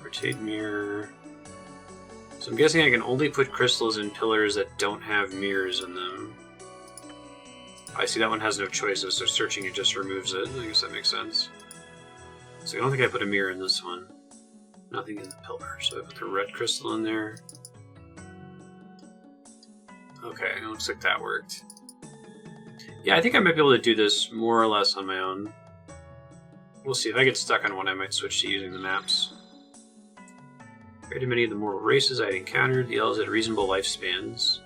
Rotate mirror. So I'm guessing I can only put crystals in pillars that don't have mirrors in them. I see that one has no choices, so searching it just removes it. I guess that makes sense. So I don't think I put a mirror in this one. Nothing in the pillar. So I put the red crystal in there. Okay, it looks like that worked. Yeah, I think I might be able to do this more or less on my own. We'll see. If I get stuck on one, I might switch to using the maps. Compared to many of the mortal races I had encountered, the elves had reasonable lifespans,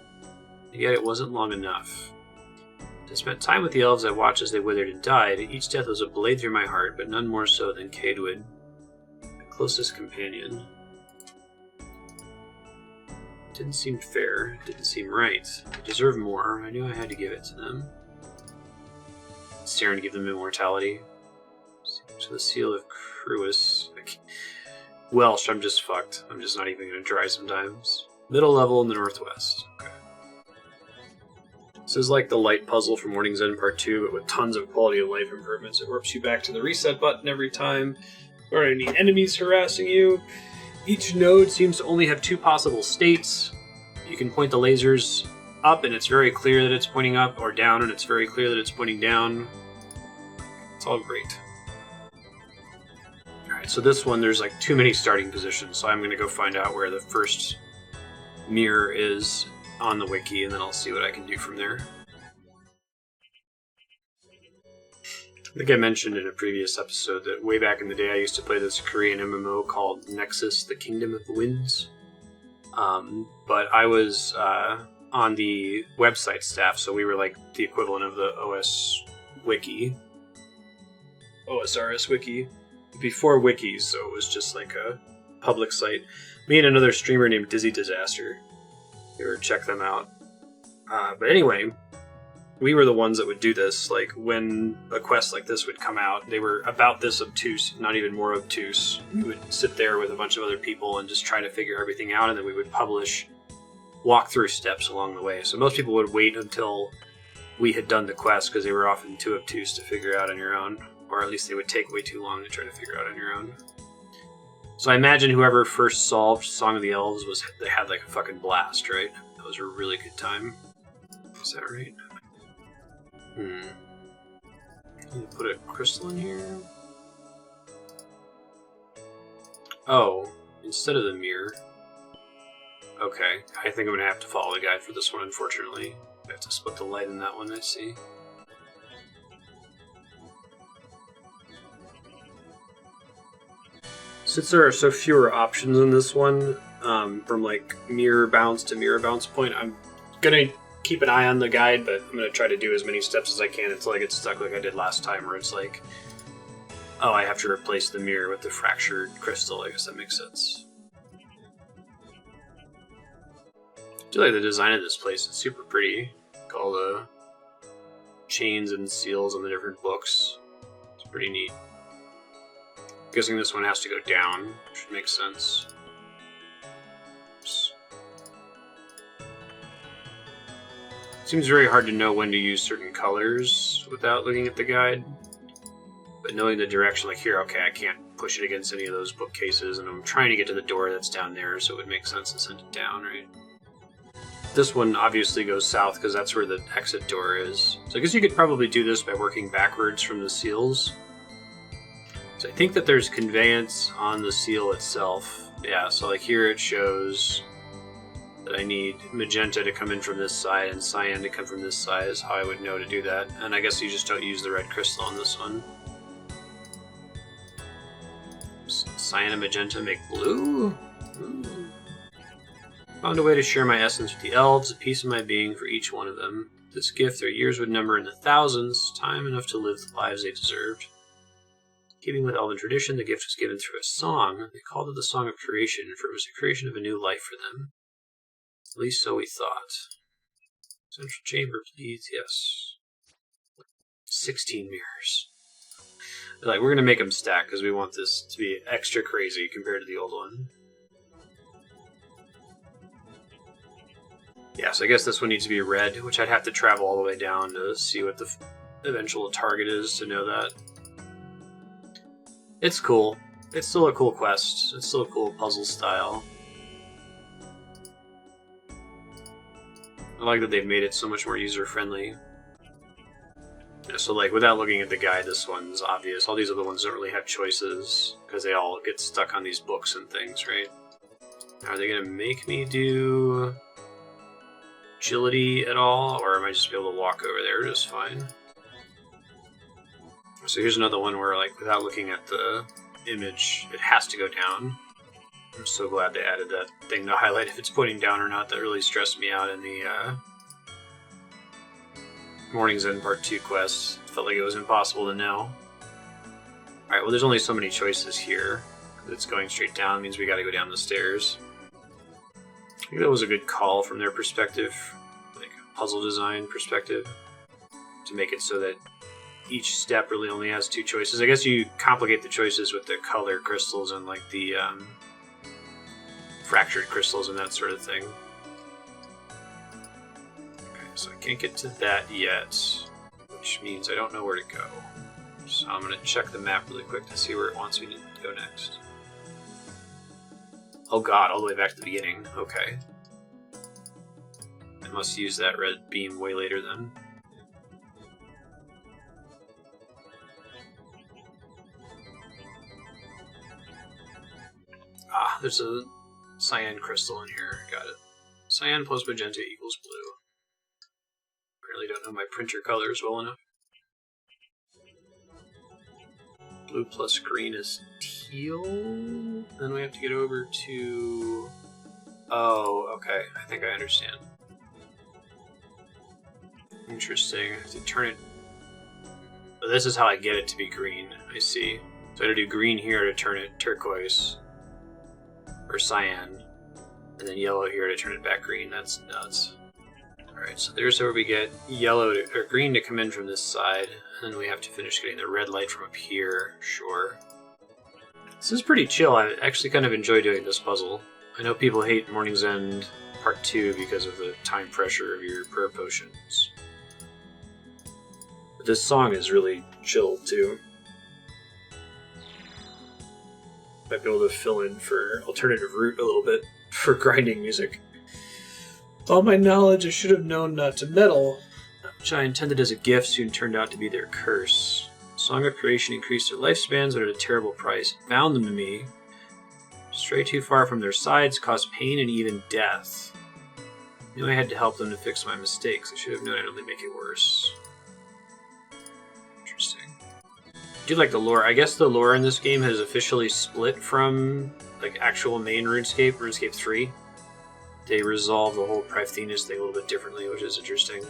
and yet it wasn't long enough. I spent time with the elves I watched as they withered and died. Each death was a blade through my heart, but none more so than Caedwyd, my closest companion. Didn't seem fair. Didn't seem right. I deserved more. I knew I had to give it to them. Staring to give them immortality. To the seal of Cruis. Welsh, I'm just fucked. I'm just not even going to try sometimes. Middle level in the northwest. Okay. This is like the light puzzle from Morning's End Part 2, but with tons of quality of life improvements. It warps you back to the reset button every time. There are any enemies harassing you. Each node seems to only have two possible states. You can point the lasers up and it's very clear that it's pointing up, or down and it's very clear that it's pointing down. It's all great. Alright, so this one there's like too many starting positions, so I'm going to go find out where the first mirror is on the wiki, and then I'll see what I can do from there. I think I mentioned in a previous episode that way back in the day I used to play this Korean MMO called Nexus: The Kingdom of the Winds. But I was on the website staff, so we were like the equivalent of the OS Wiki. OSRS Wiki. Before wikis, so it was just like a public site. Me and another streamer named Dizzy Disaster. You ever check them out. But anyway, we were the ones that would do this. Like, when a quest like this would come out, they were about this obtuse, not even more obtuse. We would sit there with a bunch of other people and just try to figure everything out, and then we would publish walkthrough steps along the way. So most people would wait until we had done the quest, because they were often too obtuse to figure out on your own. Or at least they would take way too long to try to figure out on your own. So I imagine whoever first solved Song of the Elves they had like a fucking blast, right? That was a really good time. Is that right? Can you put a crystal in here? Oh, instead of the mirror. Okay, I think I'm gonna have to follow the guide for this one, unfortunately. I have to split the light in that one, I see. Since there are so fewer options in this one, from like mirror bounce to mirror bounce point, I'm gonna keep an eye on the guide, but I'm gonna try to do as many steps as I can until I get stuck like I did last time, where it's like, oh, I have to replace the mirror with the fractured crystal. I guess that makes sense. I do like the design of this place. It's super pretty. Like all the chains and seals on the different books. It's pretty neat. I'm guessing this one has to go down, which makes sense. Oops. Seems very hard to know when to use certain colors without looking at the guide. But knowing the direction, like here, okay, I can't push it against any of those bookcases, and I'm trying to get to the door that's down there, so it would make sense to send it down, right? This one obviously goes south, because that's where the exit door is. So I guess you could probably do this by working backwards from the seals. So I think that there's conveyance on the seal itself. Yeah, so like here it shows that I need magenta to come in from this side and cyan to come from this side is how I would know to do that. And I guess you just don't use the red crystal on this one. Cyan and magenta make blue? Ooh. Found a way to share my essence with the elves, a piece of my being for each one of them. This gift their years would number in the thousands, time enough to live the lives they deserved. Keeping with elven tradition, the gift was given through a song. They called it the Song of Creation, for it was the creation of a new life for them. At least so we thought. Central chamber, please. Yes. 16 mirrors. They're like, we're going to make them stack, because we want this to be extra crazy compared to the old one. Yeah, so I guess this one needs to be red, which I'd have to travel all the way down to see what the eventual target is to know that. It's cool. It's still a cool quest. It's still a cool puzzle style. I like that they've made it so much more user-friendly. Yeah, so, like, without looking at the guide, this one's obvious. All these other ones don't really have choices, because they all get stuck on these books and things, right? Are they going to make me do agility at all, or am I just be able to walk over there just fine? So here's another one where, like, without looking at the image, it has to go down. I'm so glad they added that thing to highlight if it's pointing down or not. That really stressed me out in the Morning's End Part 2 quest. Felt like it was impossible to know. Alright, well there's only so many choices here. It's going straight down, it means we gotta go down the stairs. I think that was a good call from their perspective, like puzzle design perspective, to make it so that each step really only has two choices. I guess you complicate the choices with the color crystals and like the fractured crystals and that sort of thing. Okay, so I can't get to that yet, which means I don't know where to go. So I'm going to check the map really quick to see where it wants me to go next. Oh god, all the way back to the beginning. Okay. I must use that red beam way later then. Ah, there's a cyan crystal in here. Got it. Cyan plus magenta equals blue. Apparently don't know my printer colors well enough. Blue plus green is teal. Then we have to get over to... Oh, okay. I think I understand. Interesting. I have to turn it... But this is how I get it to be green. I see. So I have to do green here to turn it turquoise. Or cyan. And then yellow here to turn it back green. That's nuts. Alright, so there's where we get yellow to, or green to come in from this side. And then we have to finish getting the red light from up here. Sure. This is pretty chill. I actually kind of enjoy doing this puzzle. I know people hate Morning's End Part 2 because of the time pressure of your prayer potions. But this song is really chill, too. Might be able to fill in for alternative route a little bit for grinding music. All my knowledge, I should have known not to meddle, which I intended as a gift soon turned out to be their curse. Song of Creation increased their lifespans, but at a terrible price. Bound them to me. Stray too far from their sides, caused pain and even death. I knew I had to help them to fix my mistakes. I should have known I'd only make it worse. Interesting. I do like the lore. I guess the lore in this game has officially split from like actual main RuneScape, RuneScape 3. They resolve the whole Privethinus thing a little bit differently, which is interesting.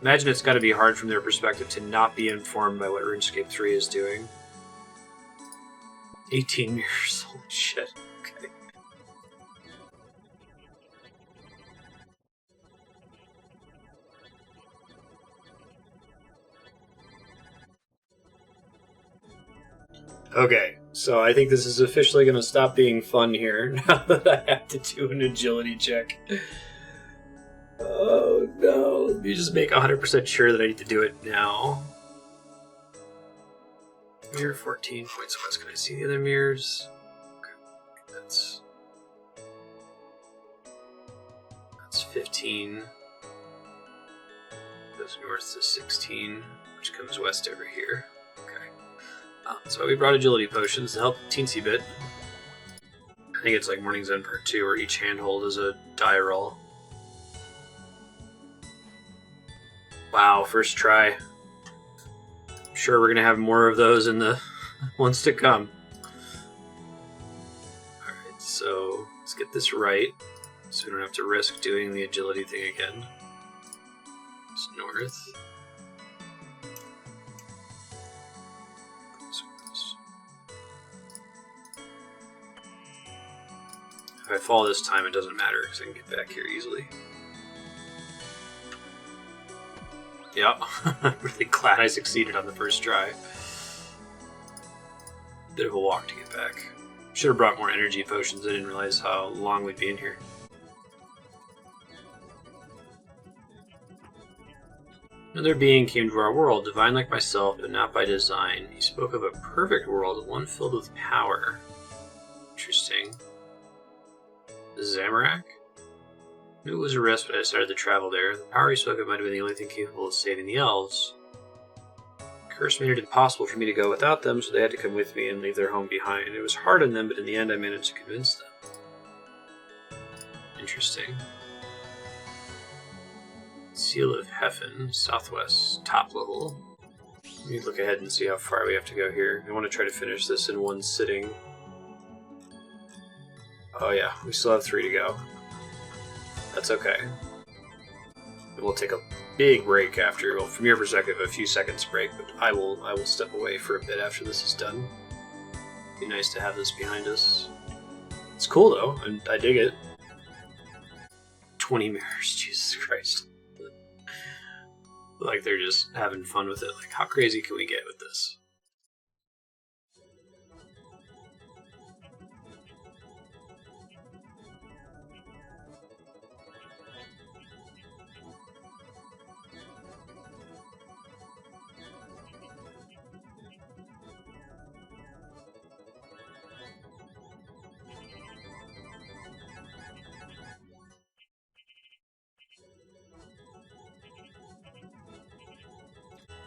Imagine it's got to be hard from their perspective to not be informed by what RuneScape 3 is doing. 18 mirrors, holy shit. Okay. Okay, so I think this is officially going to stop being fun here now that I have to do an agility check. Oh no, let me just make 100% sure that I need to do it now. Mirror 14 points west. Can I see the other mirrors? Okay, that's 15. Goes north to 16, which comes west over here. Okay. That's why we brought agility potions to help teensy bit. I think it's like Morning's End Part 2, where each handhold is a die roll. Wow, first try. I'm sure we're going to have more of those in the ones to come. Alright, so let's get this right, so we don't have to risk doing the agility thing again. It's north. If I fall this time, it doesn't matter, because I can get back here easily. Yep, I'm really glad I succeeded on the first try. Bit of a walk to get back. Should have brought more energy potions, I didn't realize how long we'd be in here. Another being came to our world, divine like myself, but not by design. He spoke of a perfect world, one filled with power. Interesting. Zamorak? I knew it was a risk when I started to travel there. The power he spoke of might have been the only thing capable of saving the elves. The curse made it impossible for me to go without them, so they had to come with me and leave their home behind. It was hard on them, but in the end I managed to convince them. Interesting. Seal of Heffen, southwest, top level. Let me look ahead and see how far we have to go here. I want to try to finish this in one sitting. Oh yeah, we still have 3 to go. That's okay. We'll take a big break after, well, from your perspective, a few seconds break, but I will step away for a bit after this is done. Be nice to have this behind us. It's cool though, and I dig it. 20 mirrors, Jesus Christ. Like they're just having fun with it. Like, how crazy can we get with this?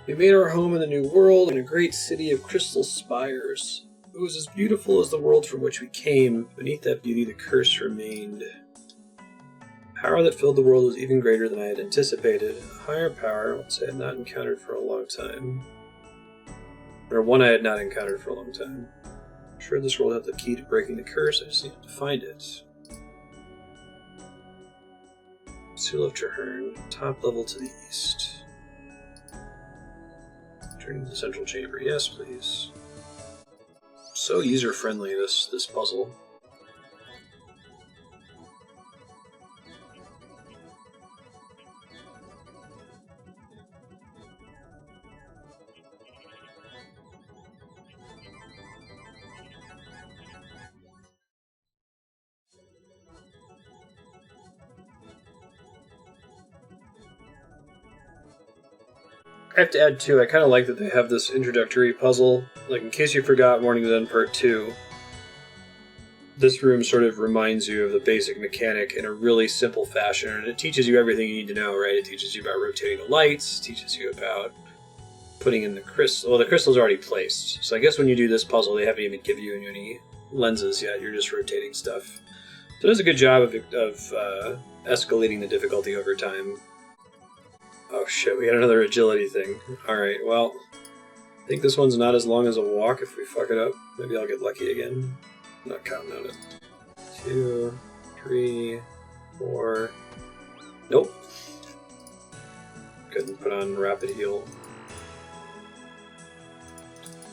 We made our home in the New World in a great city of crystal spires. It was as beautiful as the world from which we came. Beneath that beauty, the curse remained. The power that filled the world was even greater than I had anticipated. A higher power, which I had not encountered for a long time. Or one I had not encountered for a long time. I'm sure this world had the key to breaking the curse. I just needed to find it. Seal of Traherne, top level to the east. Turn to the central chamber. Yes, please. So user-friendly, this puzzle. I have to add, too, I kind of like that they have this introductory puzzle. Like, in case you forgot Morning's End Part 2, this room sort of reminds you of the basic mechanic in a really simple fashion, and it teaches you everything you need to know, right? It teaches you about rotating the lights, teaches you about putting in the crystal. Well, the crystal's already placed, so I guess when you do this puzzle, they haven't even given you any lenses yet. You're just rotating stuff. So it does a good job of escalating the difficulty over time. Oh shit, we got another agility thing. Alright, well, I think this one's not as long as a walk if we fuck it up. Maybe I'll get lucky again. I'm not counting on it. 2, 3, 4... Nope. Couldn't put on rapid heal.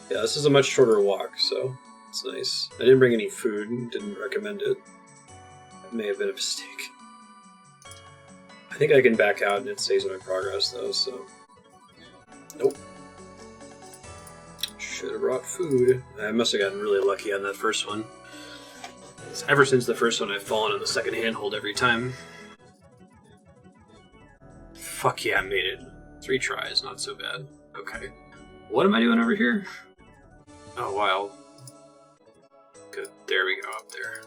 Yeah, this is a much shorter walk, so it's nice. I didn't bring any food, didn't recommend it. That may have been a mistake. I think I can back out and it saves my progress though, so... Nope. Should have brought food. I must have gotten really lucky on that first one. Ever since the first one, I've fallen on the second handhold every time. Fuck yeah, I made it. 3 tries, not so bad. Okay. What am I doing over here? Oh, wow. Good. There we go, up there.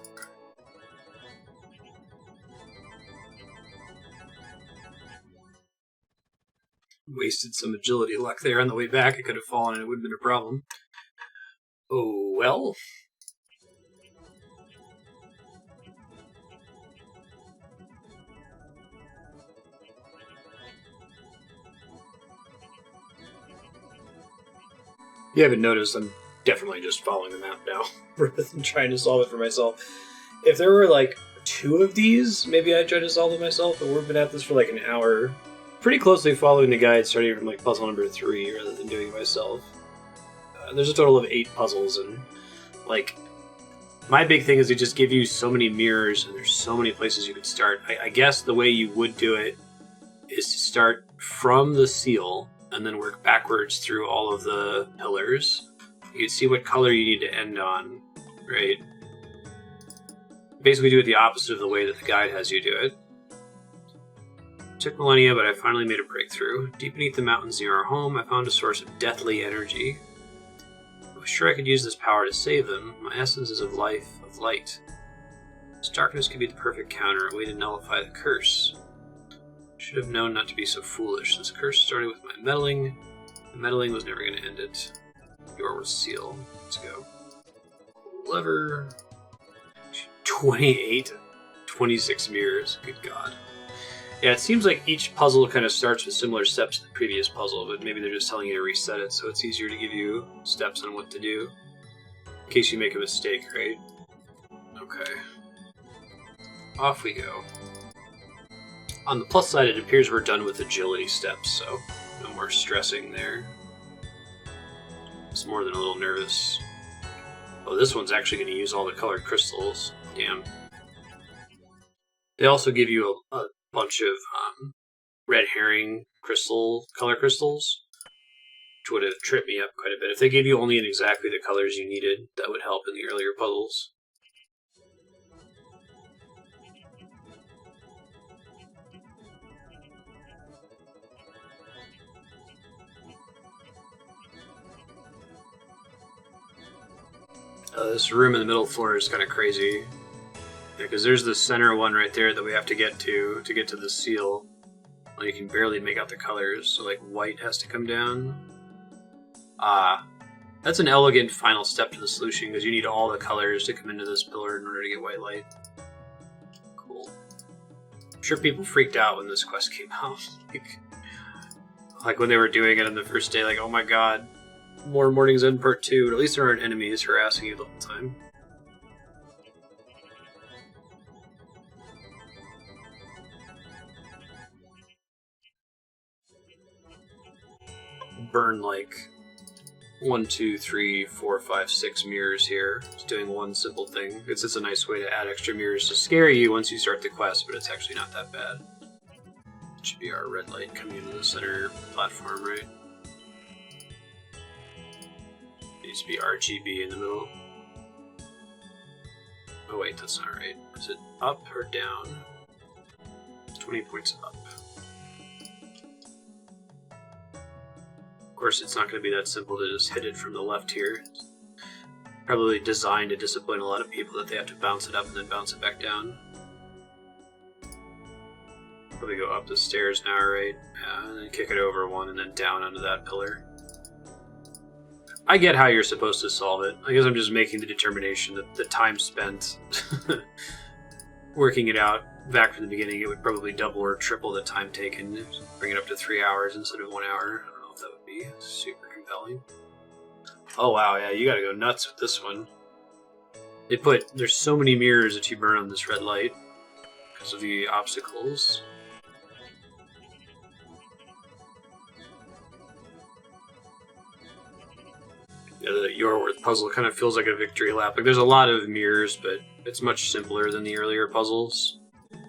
Wasted some agility luck there on the way back. I could have fallen and it would have been a problem. Oh, well. You haven't noticed, I'm definitely just following the map now, rather than trying to solve it for myself. If there were, like, 2 of these, maybe I'd try to solve it myself, but we've been at this for, like, an hour. Pretty closely following the guide, starting from, like, puzzle number 3, rather than doing it myself. There's a total of 8 puzzles, and, like, my big thing is they just give you so many mirrors, and there's so many places you could start. I guess the way you would do it is to start from the seal, and then work backwards through all of the pillars. You can see what color you need to end on, right? Basically do it the opposite of the way that the guide has you do it. Took millennia, but I finally made a breakthrough. Deep beneath the mountains near our home, I found a source of deathly energy. I was sure I could use this power to save them. My essence is of life, of light. This darkness could be the perfect counter, a way to nullify the curse. I should have known not to be so foolish. This curse started with my meddling. The meddling was never going to end it. Yorworth seal. Let's go. Lever. 28. 26 mirrors. Good God. Yeah, it seems like each puzzle kind of starts with similar steps to the previous puzzle, but maybe they're just telling you to reset it, so it's easier to give you steps on what to do. In case you make a mistake, right? Okay. Off we go. On the plus side, it appears we're done with agility steps, so no more stressing there. It's more than a little nervous. Oh, this one's actually going to use all the colored crystals. Damn. They also give you a bunch of red herring color crystals, which would have tripped me up quite a bit. If they gave you only in exactly the colors you needed, that would help in the earlier puzzles. This room in the middle floor is kind of crazy. Because there's the center one right there that we have to get to the seal. Well, you can barely make out the colors, so like white has to come down. That's an elegant final step to the solution, because you need all the colors to come into this pillar in order to get white light. Cool. I'm sure people freaked out when this quest came out. like when they were doing it on the first day, like, oh my god, more Morning's End Part 2, but at least there aren't enemies harassing you the whole time. Burn like 1, 2, 3, 4, 5, 6 mirrors here. Just doing one simple thing. It's a nice way to add extra mirrors to scare you once you start the quest, but it's actually not that bad. It should be our red light coming into the center platform, right? It needs to be RGB in the middle. Oh wait, that's not right. Is it up or down? 20 points up. Of course, it's not going to be that simple to just hit it from the left here. It's probably designed to disappoint a lot of people that they have to bounce it up and then bounce it back down. Probably go up the stairs now, right? Yeah, and then kick it over one and then down onto that pillar. I get how you're supposed to solve it. I guess I'm just making the determination that the time spent working it out back from the beginning, it would probably double or triple the time taken. Bring it up to 3 hours instead of 1 hour. That would be super compelling. Oh wow, yeah, you gotta go nuts with this one. There's so many mirrors that you burn on this red light because of the obstacles. Yeah, the Yorworth puzzle kind of feels like a victory lap. Like there's a lot of mirrors, but it's much simpler than the earlier puzzles.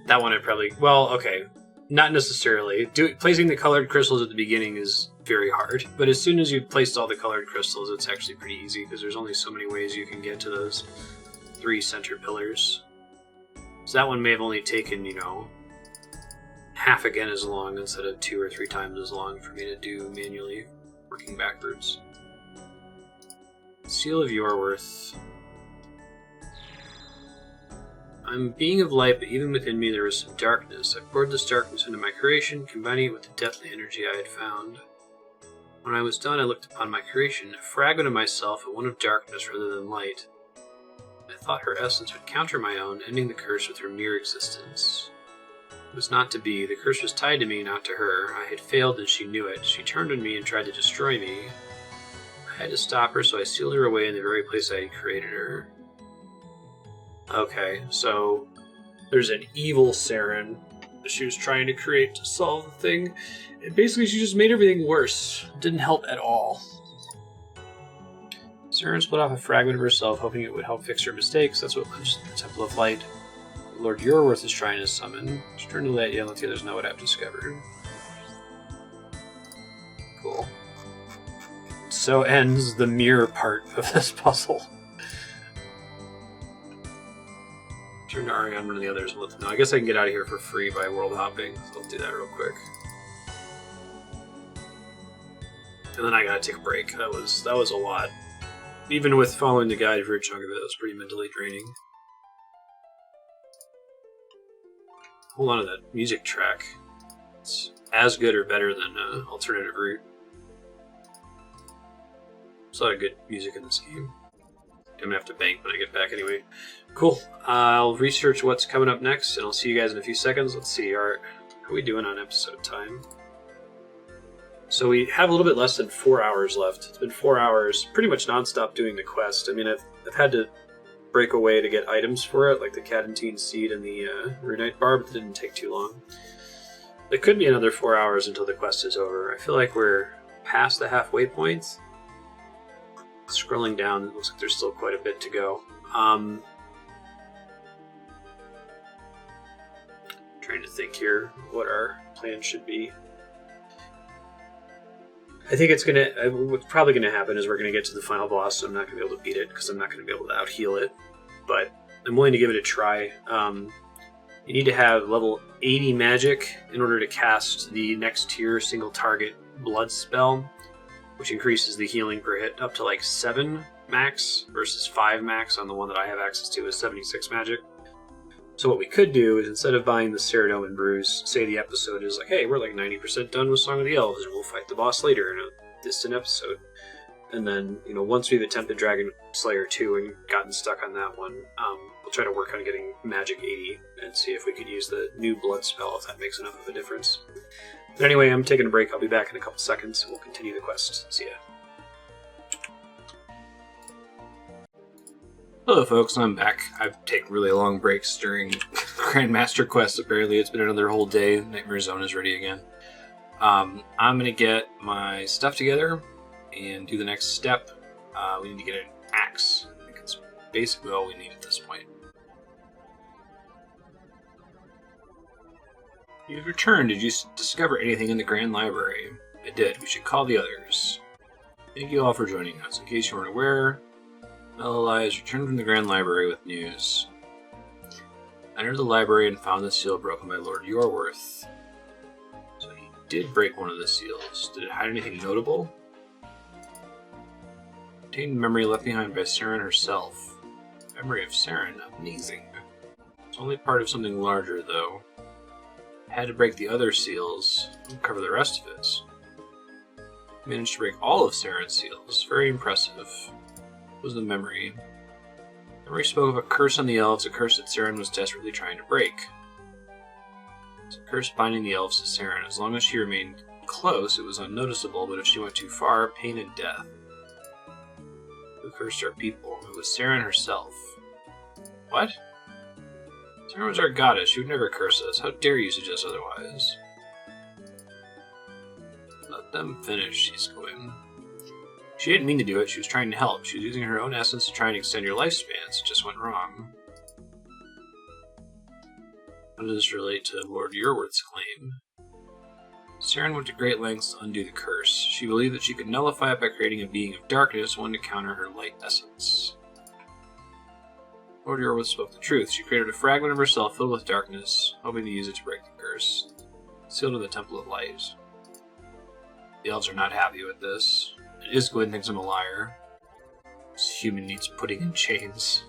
That one I'd probably, well, okay. Not necessarily. Placing the colored crystals at the beginning is very hard, but as soon as you've placed all the colored crystals, it's actually pretty easy, because there's only so many ways you can get to those 3 center pillars. So that one may have only taken, half again as long instead of 2 or 3 times as long for me to do manually, working backwards. Seal of Yorworth. I'm a being of light, but even within me there was some darkness. I poured this darkness into my creation, combining it with the deathly energy I had found. When I was done, I looked upon my creation, a fragment of myself and one of darkness rather than light. I thought her essence would counter my own, ending the curse with her mere existence. It was not to be. The curse was tied to me, not to her. I had failed and she knew it. She turned on me and tried to destroy me. I had to stop her, so I sealed her away in the very place I had created her. Okay, so there's an evil Saren that she was trying to create to solve the thing, and basically she just made everything worse. It didn't help at all. Saren split off a fragment of herself, hoping it would help fix her mistakes. That's what led to the Temple of Light. Lord Yorworth is trying to summon. Just turn to let the others know what I've discovered. Cool. So ends the mirror part of this puzzle. Turn to Ariane, one of the others, and let them know. I guess I can get out of here for free by world hopping, so I'll do that real quick. And then I gotta take a break. That was a lot. Even with following the guide for a chunk of it, it was pretty mentally draining. Hold on to that music track. It's as good or better than Alternative Route. There's a lot of good music in this game. I'm gonna have to bank when I get back anyway. Cool. I'll research what's coming up next, and I'll see you guys in a few seconds. Let's see, how are we doing on episode time? So we have a little bit less than 4 hours left. It's been 4 hours, pretty much nonstop doing the quest. I mean, I've had to break away to get items for it, like the Cadentine Seed and the Runite Bar, but it didn't take too long. It could be another 4 hours until the quest is over. I feel like we're past the halfway point. Scrolling down, it looks like there's still quite a bit to go. Trying to think here what our plan should be. I think what's probably gonna happen is we're gonna get to the final boss, so I'm not gonna be able to beat it because I'm not gonna be able to out heal it. But I'm willing to give it a try. You need to have level 80 magic in order to cast the next tier single target blood spell, which increases the healing per hit up to like 7 max versus 5 max on the one that I have access to is 76 magic. So what we could do is, instead of buying the Ceradoman Brews, say the episode is like, hey, we're like 90% done with Song of the Elves, and we'll fight the boss later in a distant episode. And then, once we've attempted Dragon Slayer 2 and gotten stuck on that one, we'll try to work on getting Magic 80 and see if we could use the new blood spell, if that makes enough of a difference. But anyway, I'm taking a break. I'll be back in a couple seconds, and we'll continue the quest. See ya. Hello folks, I'm back. I take really long breaks during Grandmaster quests, apparently. It's been another whole day. Nightmare Zone is ready again. I'm going to get my stuff together and do the next step. We need to get an axe. I think it's basically all we need at this point. You've returned. Did you discover anything in the Grand Library? I did. We should call the others. Thank you all for joining us. In case you weren't aware, Melali has returned from the Grand Library with news. I entered the library and found the seal broken by Lord Yorworth. So he did break one of the seals. Did it hide anything notable? Contained memory left behind by Saren herself. Memory of Saren? Amazing. It's only part of something larger, though. I had to break the other seals and cover the rest of it. I managed to break all of Saren's seals. Very impressive. Was the memory. Memory spoke of a curse on the elves, a curse that Saren was desperately trying to break. It's a curse binding the elves to Saren. As long as she remained close, it was unnoticeable, but if she went too far, pain and death. Who cursed our people? It was Saren herself. What? Saren was our goddess. She would never curse us. How dare you suggest otherwise? Let them finish, she's going. She didn't mean to do it, she was trying to help. She was using her own essence to try and extend your lifespans. It just went wrong. How does this relate to Lord Yorworth's claim? Saren went to great lengths to undo the curse. She believed that she could nullify it by creating a being of darkness, one to counter her light essence. Lord Yorworth spoke the truth. She created a fragment of herself filled with darkness, hoping to use it to break the curse. Sealed in the Temple of Light. The elves are not happy with this. Isgwyn thinks I'm a liar. This human needs putting in chains.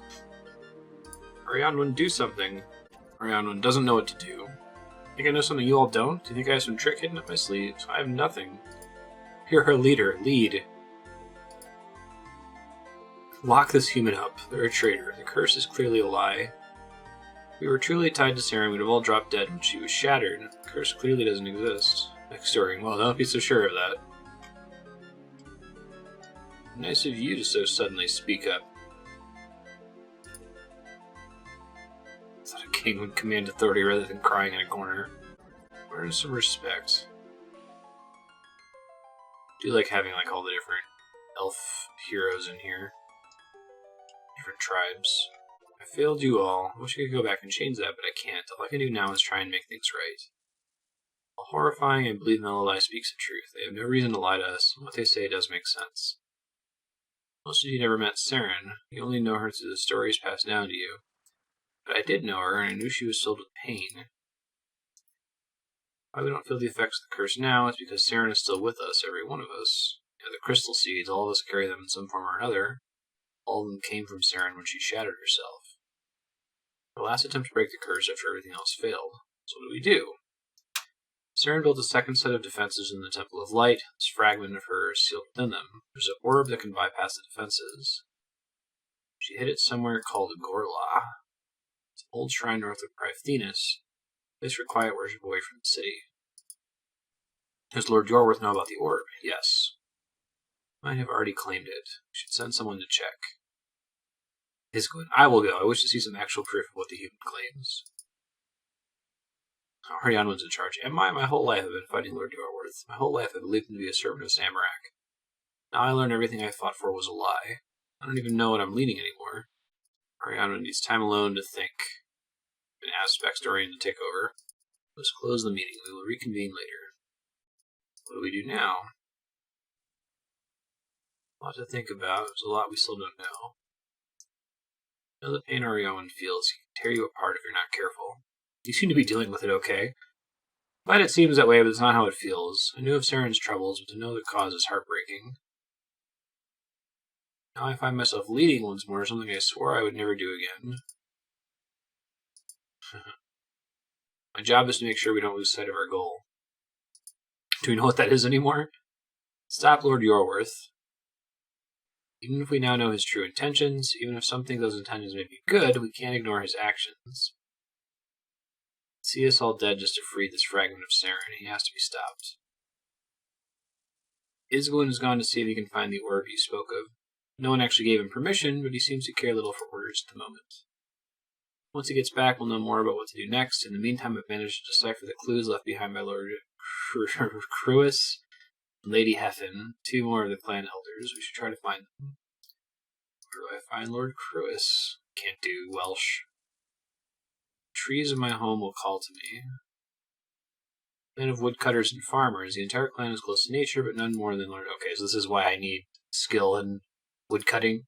Arianwin, do something. Arianwin doesn't know what to do. Think I know something you all don't? Do you think I have some trick hidden up my sleeve? I have nothing. You're her leader. Lead. Lock this human up. They're a traitor. The curse is clearly a lie. If we were truly tied to Saren, we'd have all dropped dead when she was shattered. The curse clearly doesn't exist. Next story. Well, don't be so sure of that. Nice of you to so suddenly speak up. I thought a king would command authority rather than crying in a corner. Earn some respect. I do like having all the different elf heroes in here. Different tribes. I failed you all. I wish I could go back and change that, but I can't. All I can do now is try and make things right. While horrifying, I believe Melali speaks the truth. They have no reason to lie to us. What they say does make sense. Most of you never met Saren. You only know her through the stories passed down to you. But I did know her, and I knew she was filled with pain. Why we don't feel the effects of the curse now is because Saren is still with us, every one of us. The crystal seeds, all of us carry them in some form or another. All of them came from Saren when she shattered herself. Her last attempt to break the curse after everything else failed. So what do we do? Saren built a second set of defenses in the Temple of Light. This fragment of her is sealed within them. There's an orb that can bypass the defenses. She hid it somewhere called Gorla. It's an old shrine north of Prythenus, a place for quiet worship away from the city. Does Lord Yorworth know about the orb? Yes. Might have already claimed it. We should send someone to check. Isgwin, I will go. I wish to see some actual proof of what the human claims. Arianwen's in charge. Am I? My whole life I've been fighting Lord Yorworth. My whole life I believed him to be a servant of Samarak. Now I learn everything I fought for was a lie. I don't even know what I'm leading anymore. Arianwen needs time alone to think. And ask Backstorian to take over. Let's close the meeting. We will reconvene later. What do we do now? A lot to think about. There's a lot we still don't know. I know the pain Arianwen feels. He can tear you apart if you're not careful. You seem to be dealing with it okay. Glad it seems that way, but it's not how it feels. I knew of Saren's troubles, but to know the cause is heartbreaking. Now I find myself leading once more, something I swore I would never do again. My job is to make sure we don't lose sight of our goal. Do we know what that is anymore? Stop Lord Yorworth. Even if we now know his true intentions, even if some think those intentions may be good, we can't ignore his actions. See us all dead just to free this fragment of Saren. He has to be stopped. Isgwin has gone to see if he can find the orb you spoke of. No one actually gave him permission, but he seems to care little for orders at the moment. Once he gets back, we'll know more about what to do next. In the meantime, I've managed to decipher the clues left behind by Lord Cruis and Lady Heffen, two more of the clan elders. We should try to find them. Where do I find Lord Cruis? Can't do Welsh. Trees of my home will call to me. Clan of woodcutters and farmers. The entire clan is close to nature, but none more than Lord. Okay, so this is why I need skill in woodcutting.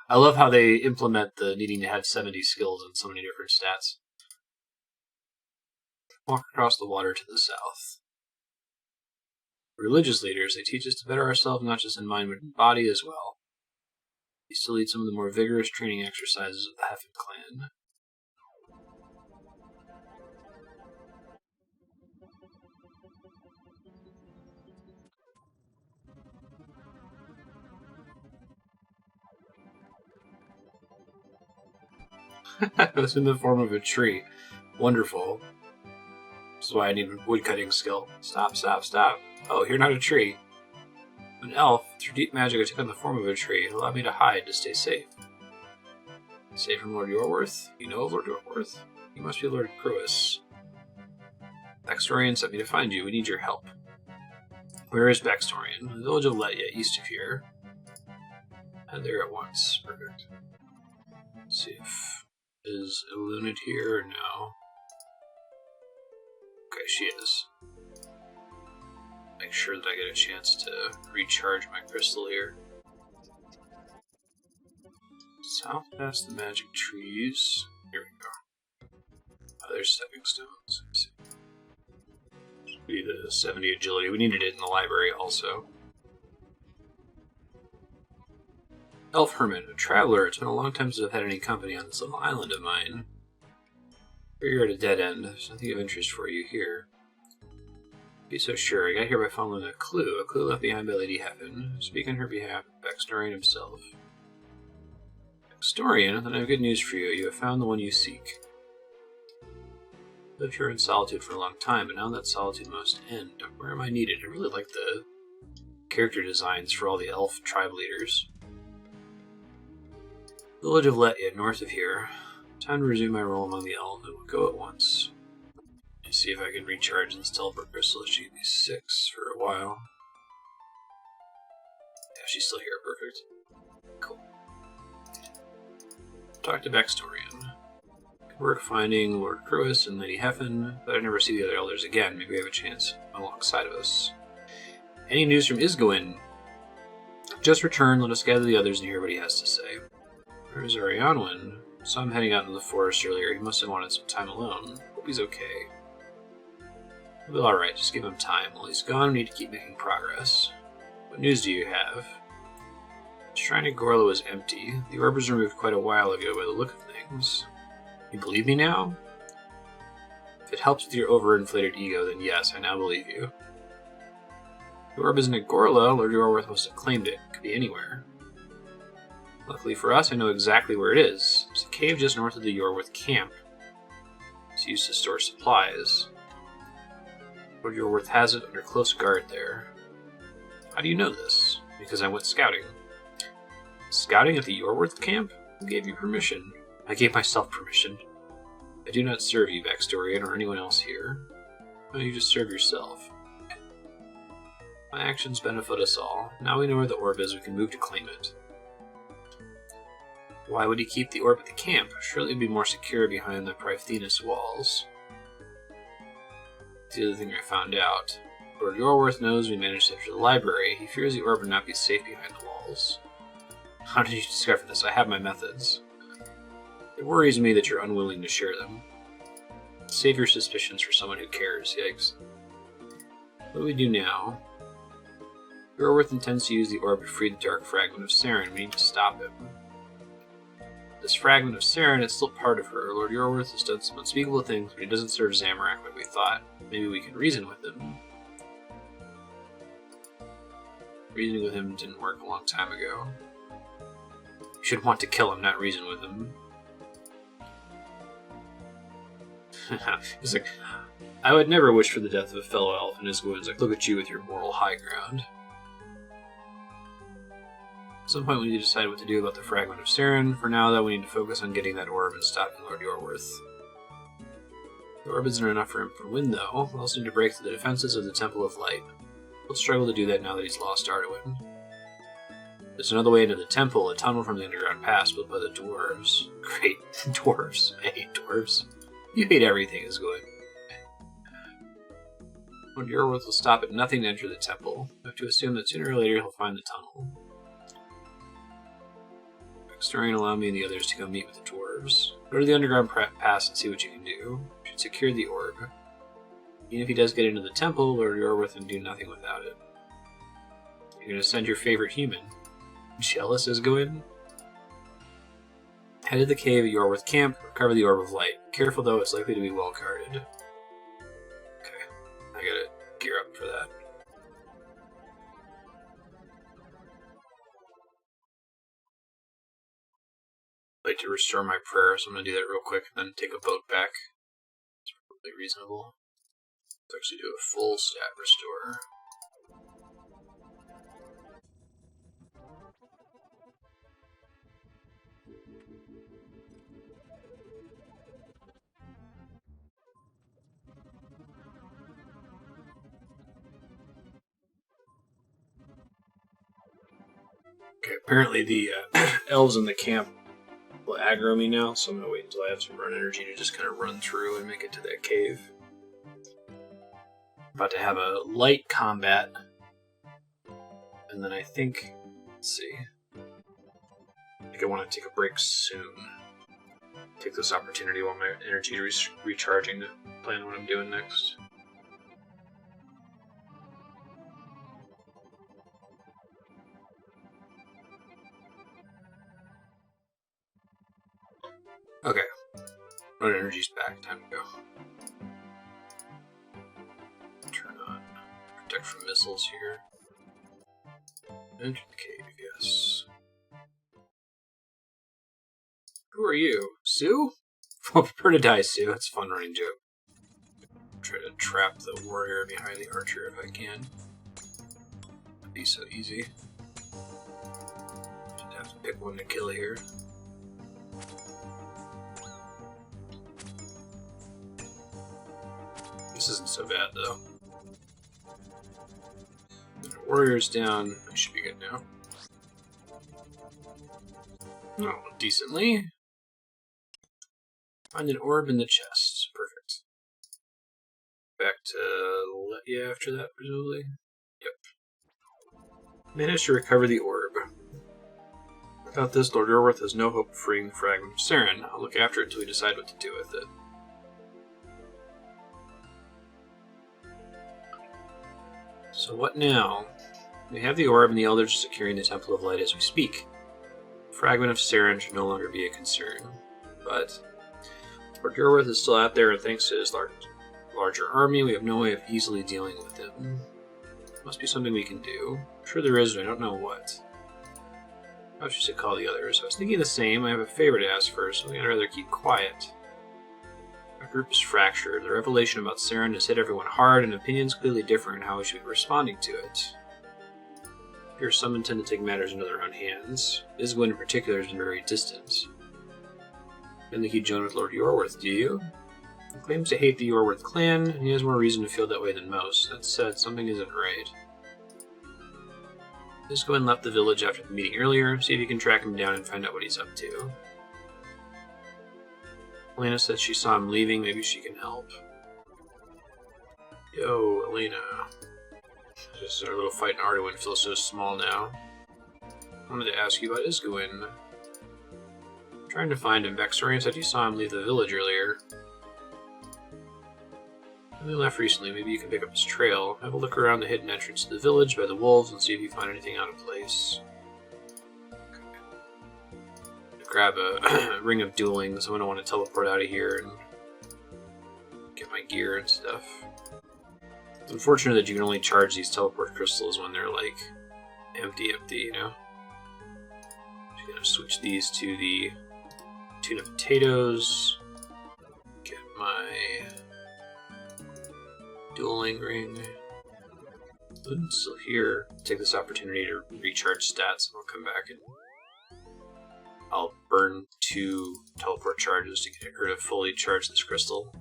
I love how they implement the needing to have 70 skills and so many different stats. Walk across the water to the south. Religious leaders, they teach us to better ourselves not just in mind but in body as well. They still lead some of the more vigorous training exercises of the Heffen clan. It was in the form of a tree. Wonderful. This is why I need woodcutting skill. Stop, stop, stop. Oh, you're not a tree. An elf. Through deep magic I took on the form of a tree. It allowed me to hide, to stay safe. Safe from Lord Yorworth? You know of Lord Yorworth? You must be Lord Cruis. Backstorian sent me to find you. We need your help. Where is Backstorian? The village of Letya, east of here. And there at once. Perfect. Let's see if... Is Illumined here or no? Okay, she is. Make sure that I get a chance to recharge my crystal here. South past the magic trees. Here we go. Oh, there's stepping stones. Let's see. Should be the 70 agility. We needed it in the library also. Elf Hermit, a traveler. It's been a long time since I've had any company on this little island of mine. You're at a dead end. There's nothing of interest for you here. Be so sure. I got here by following a clue left behind by Lady Heffen. Speak on her behalf, Backstorian himself. Backstorian, then I have good news for you. You have found the one you seek. Lived here in solitude for a long time, but now that solitude must end. Where am I needed? I really like the character designs for all the elf tribe leaders. Village of Letya, north of here. Time to resume my role among the elves, and we'll go at once. Let's see if I can recharge this teleport crystal. She can be 6 for a while. Yeah, she's still here. Perfect. Cool. Talk to Backstorian. Good work finding Lord Cruis and Lady Heffen, but I never see the other elders again. Maybe we have a chance alongside of us. Any news from Isgwin? Just return. Let us gather the others and hear what he has to say. Where's Arianwen? Saw him heading out into the forest earlier. He must have wanted some time alone. Hope he's okay. He'll be alright, just give him time. While he's gone, we need to keep making progress. What news do you have? The shrine at Gorlo is empty. The orb was removed quite a while ago by the look of things. You believe me now? If it helps with your overinflated ego, then yes, I now believe you. The orb isn't at Gorlo. Lord Yorworth must have claimed it. It could be anywhere. Luckily for us, I know exactly where it is. It's a cave just north of the Yorworth camp. It's used to store supplies. Lord Yorworth has it under close guard there. How do you know this? Because I went scouting. Scouting at the Yorworth camp? Who gave you permission? I gave myself permission. I do not serve you, Backstorian, or anyone else here. No, you just serve yourself. My actions benefit us all. Now we know where the orb is, we can move to claim it. Why would he keep the orb at the camp? Surely it would be more secure behind the Prythenus walls. That's the other thing I found out. Lord Yorworth knows we managed to enter the library. He fears the orb would not be safe behind the walls. How did you discover this? I have my methods. It worries me that you're unwilling to share them. Save your suspicions for someone who cares, yikes. What do we do now? Yorworth intends to use the orb to free the dark fragment of Saren. We need to stop him. This fragment of Saren is still part of her. Lord Yorworth has done some unspeakable things, but he doesn't serve Zamorak like we thought. Maybe we can reason with him. Reasoning with him didn't work a long time ago. You should want to kill him, not reason with him. He's like, I would never wish for the death of a fellow elf, and his wounds. Like, look at you with your moral high ground. At some point we need to decide what to do about the fragment of Saren. For now, though, we need to focus on getting that orb and stopping Lord Yorworth. The orb isn't enough for him to win, though. We'll also need to break through the defenses of the Temple of Light. We'll struggle to do that now that he's lost Arduin. There's another way into the temple, a tunnel from the underground pass built by the dwarves. Great. Dwarves. I hate dwarves. You hate everything is good. Lord Yorworth will stop at nothing to enter the temple. We have to assume that sooner or later he'll find the tunnel. Backstorian, allow me and the others to go meet with the dwarves. Go to the underground pass and see what you can do. You should secure the orb. Even if he does get into the temple, Lord Yorworth can do nothing without it. You're going to send your favorite human. Jealous as go in? Head to the cave at Yorworth Camp, recover the Orb of Light. Careful though, it's likely to be well guarded. Okay, I gotta gear up for that. I'd like to restore my prayer, so I'm gonna do that real quick and then take a boat back. It's probably reasonable. Let's actually do a full stat restore. Okay, apparently the elves in the camp will aggro me now, so I'm going to wait until I have some run energy to just kind of run through and make it to that cave. I'm about to have a light combat, and then I think, let's see, I think I want to take a break soon. Take this opportunity while my energy is recharging to plan what I'm doing next. Okay, run energy's back, time to go. Turn on protect from missiles here. Enter the cave, yes. Who are you? Sue? Well, prepare to die, Sue. It's a fun running joke. Try to trap the warrior behind the archer if I can. It'd be so easy. Just have to pick one to kill here. This isn't so bad, though. The warrior's down. I should be good now. Oh, decently. Find an orb in the chest. Perfect. Back to Letya after that, presumably. Yep. Managed to recover the orb. Without this, Lord Yorworth has no hope of freeing the fragment of Saren. I'll look after it until we decide what to do with it. So what now? We have the orb and the elders are securing the Temple of Light as we speak. The fragment of Saren should no longer be a concern. But Lord Yorworth is still out there, and thanks to his larger army, we have no way of easily dealing with him. Must be something we can do. I'm sure there is, but I don't know what. I should say call the others. I was thinking the same. I have a favor to ask first, something I'd rather keep quiet. Our group is fractured. The revelation about Saren has hit everyone hard, and opinions clearly differ in how we should be responding to it. Here, some intend to take matters into their own hands. Isgwyn in particular has been very distant. I don't think he'd join with Lord Yorworth, do you? He claims to hate the Yorworth clan, and he has more reason to feel that way than most. That said, something isn't right. Isgwyn left the village after the meeting earlier. See if you can track him down and find out what he's up to. Elena said she saw him leaving. Maybe she can help. Yo, Elena. Just our little fight in Arduin feels so small now. I wanted to ask you about Isgwyn. I'm trying to find him. Vexorian said you saw him leave the village earlier. He left recently. Maybe you can pick up his trail. Have a look around the hidden entrance to the village by the wolves and see if you find anything out of place. Grab a ring of dueling, so I don't want to teleport out of here and get my gear and stuff. It's unfortunate that you can only charge these teleport crystals when they're like empty, you know? Just gonna switch these to the tuna potatoes. Get my dueling ring. I'm still here. Take this opportunity to recharge stats, and I'll come back and I'll burn 2 teleport charges to get her to fully charge this crystal.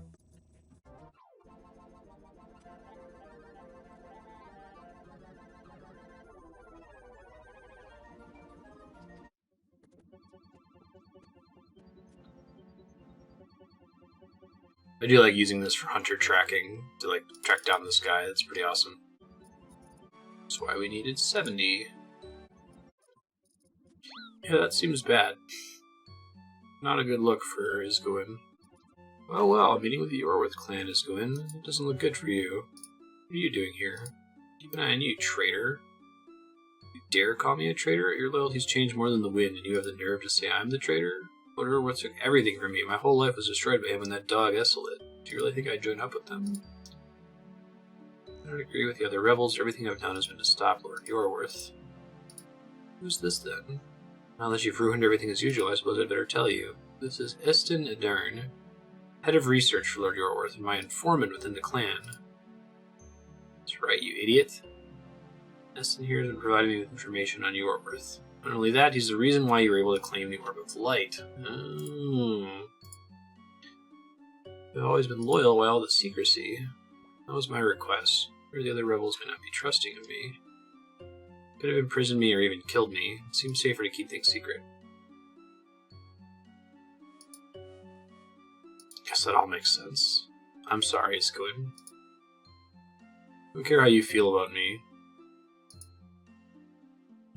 I do like using this for hunter tracking, to like track down this guy. That's pretty awesome. That's why we needed 70. Yeah, that seems bad. Not a good look for Isgwyn. Oh well, a meeting with the Yorworth clan, Isgwyn. It doesn't look good for you. What are you doing here? Keep an eye on you, traitor. You dare call me a traitor? Your loyalty's changed more than the wind, and you have the nerve to say I'm the traitor? Lord Yorworth took everything from me. My whole life was destroyed by him and that dog Esselit. Do you really think I'd join up with them? I don't agree with the other rebels. Everything I've done has been to stop Lord Yorworth. Who's this then? Now that you've ruined everything as usual, I suppose I'd better tell you. This is Eston Adern, head of research for Lord Yorworth, and my informant within the clan. That's right, you idiot. Eston here has been providing me with information on Yorworth. Not only that, he's the reason why you were able to claim the Orb of Light. Oh. I've always been loyal by all the secrecy. That was my request. Or the other rebels may not be trusting of me. Could have imprisoned me or even killed me. It seems safer to keep things secret. Guess that all makes sense. I'm sorry, Isgwyn. I don't care how you feel about me.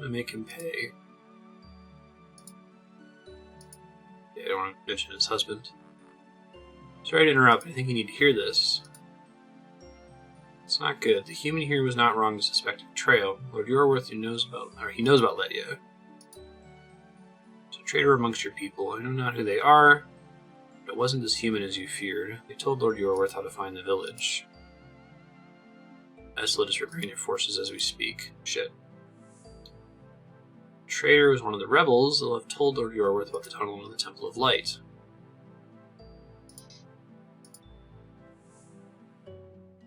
I make him pay. Yeah, I don't want to mention his husband. Sorry to interrupt, I think you need to hear this. It's not good. The human here was not wrong to suspect a betrayal. Lord Yorworth, he knows about Ledia. It's a traitor amongst your people. I know not who they are, but it wasn't as human as you feared. They told Lord Yorworth how to find the village. Esselit is preparing your forces as we speak. Shit. Traitor was one of the rebels. They'll have told Lord Yorworth about the tunnel in the Temple of Light.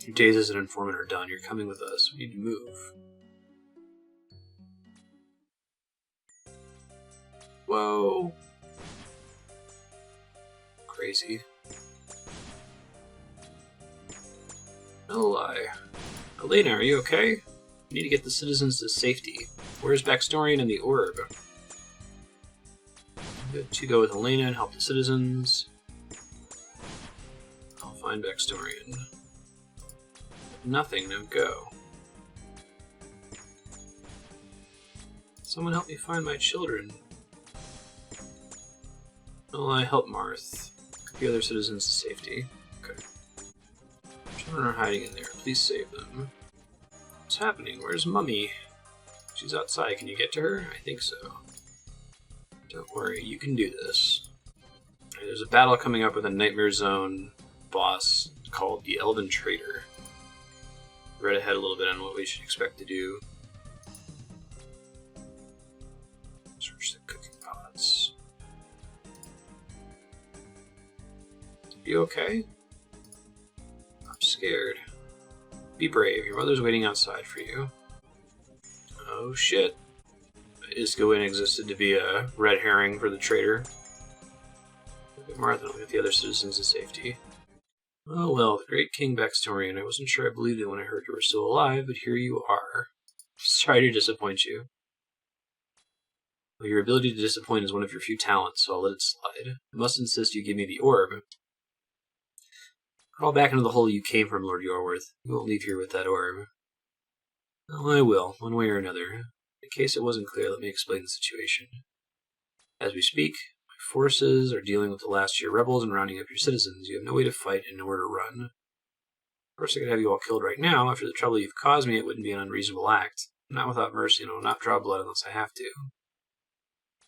Your days as an informant are done. You're coming with us. We need to move. Whoa. Crazy. No lie. Elena, are you okay? We need to get the citizens to safety. Where's Baxtorian and the Orb? I'm good to go with Elena and help the citizens. I'll find Baxtorian. Nothing, now go. Someone help me find my children. Well, I help Marth. The other citizens to safety. Okay. Children are hiding in there. Please save them. What's happening? Where's Mummy? She's outside. Can you get to her? I think so. Don't worry, you can do this. Right, there's a battle coming up with a Nightmare Zone boss called the Elven Trader. Read ahead a little bit on what we should expect to do. Search the cooking pots. You okay? I'm scared. Be brave. Your mother's waiting outside for you. Oh shit. Iscoin existed to be a red herring for the traitor. Look at Martha, look at the other citizens of safety. Oh well, the great King Baxtorian. I wasn't sure I believed it when I heard you were still alive, but here you are. Sorry to disappoint you. Well, your ability to disappoint is one of your few talents, so I'll let it slide. I must insist you give me the orb. Crawl back into the hole you came from, Lord Yorworth. You won't leave here with that orb. Oh, I will, one way or another. In case it wasn't clear, let me explain the situation. As we speak, my forces are dealing with the last year rebels and rounding up your citizens. You have no way to fight and nowhere to run. Of course, I could have you all killed right now. After the trouble you've caused me, it wouldn't be an unreasonable act. Not without mercy, and I will not draw blood unless I have to.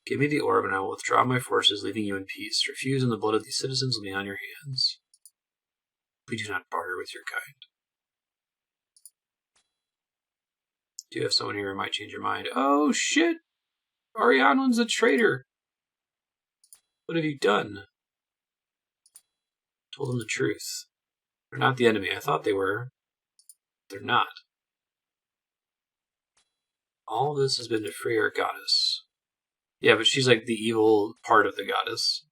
Give me the orb, and I will withdraw my forces, leaving you in peace. Refuse, and the blood of these citizens will be on your hands. We do not barter with your kind. Do you have someone here who might change your mind? Oh, shit! Arianon's a traitor! What have you done? Told them the truth. They're not the enemy. I thought they were. They're not. All this has been to free our goddess. Yeah, but she's like the evil part of the goddess.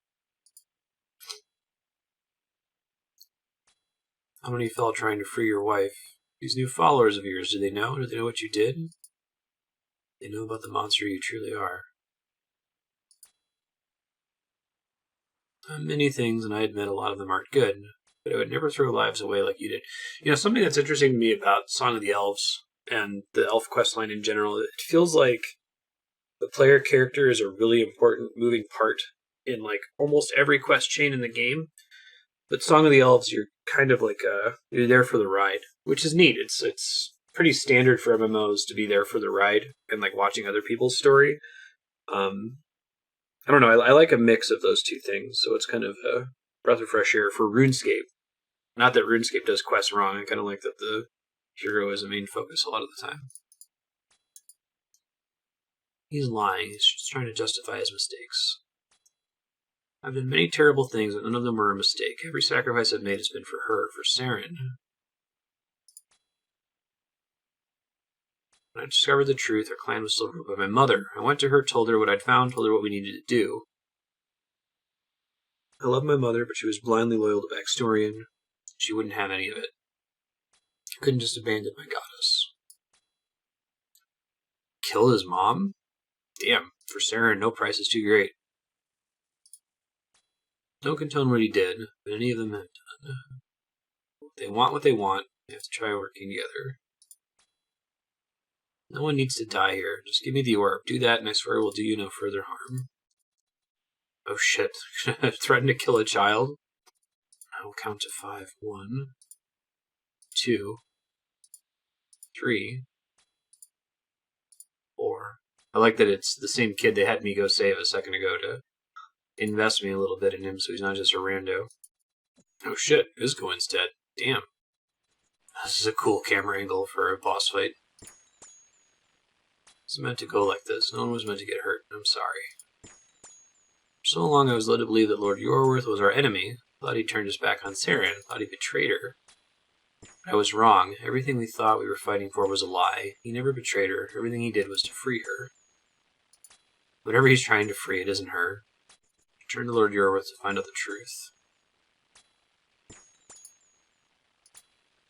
How many fell trying to free your wife? These new followers of yours, do they know? Do they know what you did? They know about the monster you truly are. Many things, and I admit a lot of them aren't good, but I would never throw lives away like you did. You know, something that's interesting to me about Song of the Elves and the elf questline in general, it feels like the player character is a really important moving part in like almost every quest chain in the game. But Song of the Elves, you're kind of like you're there for the ride, which is neat. It's pretty standard for MMOs to be there for the ride and like watching other people's story. I don't know. I like a mix of those two things, so it's kind of a breath of fresh air for RuneScape. Not that RuneScape does quests wrong. I kind of like that the hero is the main focus a lot of the time. He's lying. He's just trying to justify his mistakes. I've done many terrible things, but none of them were a mistake. Every sacrifice I've made has been for her, for Saren. When I discovered the truth, our clan was still ruled by my mother. I went to her, told her what I'd found, told her what we needed to do. I loved my mother, but she was blindly loyal to Baxtorian. She wouldn't have any of it. I couldn't just abandon my goddess. Kill his mom? Damn, for Saren, no price is too great. No condone what he did, but any of them have done. They want what they want. They have to try working together. No one needs to die here. Just give me the orb. Do that, and I swear it will do you no further harm. Oh shit. Threaten to kill a child? I will count to 5. 1, 2, 3, 4. I like that it's the same kid they had me go save a second ago to invest me a little bit in him so he's not just a rando. Oh shit, Iscoin's dead. Damn. This is a cool camera angle for a boss fight. It's meant to go like this. No one was meant to get hurt. I'm sorry. For so long I was led to believe that Lord Yorworth was our enemy. Thought he turned his back on Saren. Thought he betrayed her. But I was wrong. Everything we thought we were fighting for was a lie. He never betrayed her. Everything he did was to free her. Whatever he's trying to free, it isn't her. Return to Lord Yorworth to find out the truth.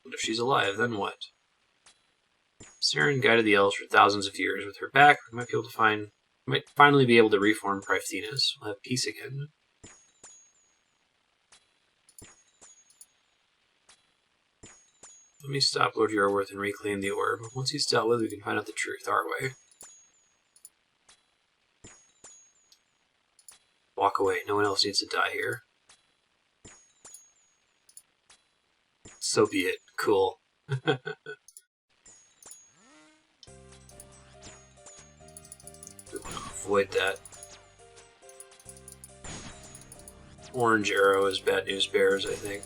But if she's alive, then what? Saren guided the elves for thousands of years. With her back, we might finally be able to reform Prythinus. We'll have peace again. Let me stop Lord Yorworth and reclaim the orb. Once he's dealt with, we can find out the truth our way. Walk away. No one else needs to die here. So be it. Cool. Avoid that. Orange arrow is bad news bears, I think.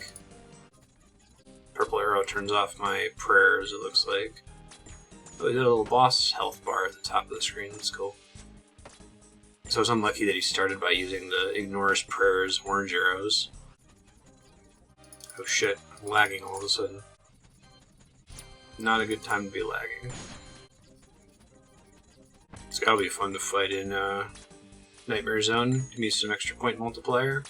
Purple arrow turns off my prayers, it looks like. Oh, we got a little boss health bar at the top of the screen. That's cool. So I was unlucky that he started by using the ignores prayers orange arrows. Oh shit, I'm lagging all of a sudden. Not a good time to be lagging. It's gotta be fun to fight in Nightmare Zone. Give me some extra point multiplier.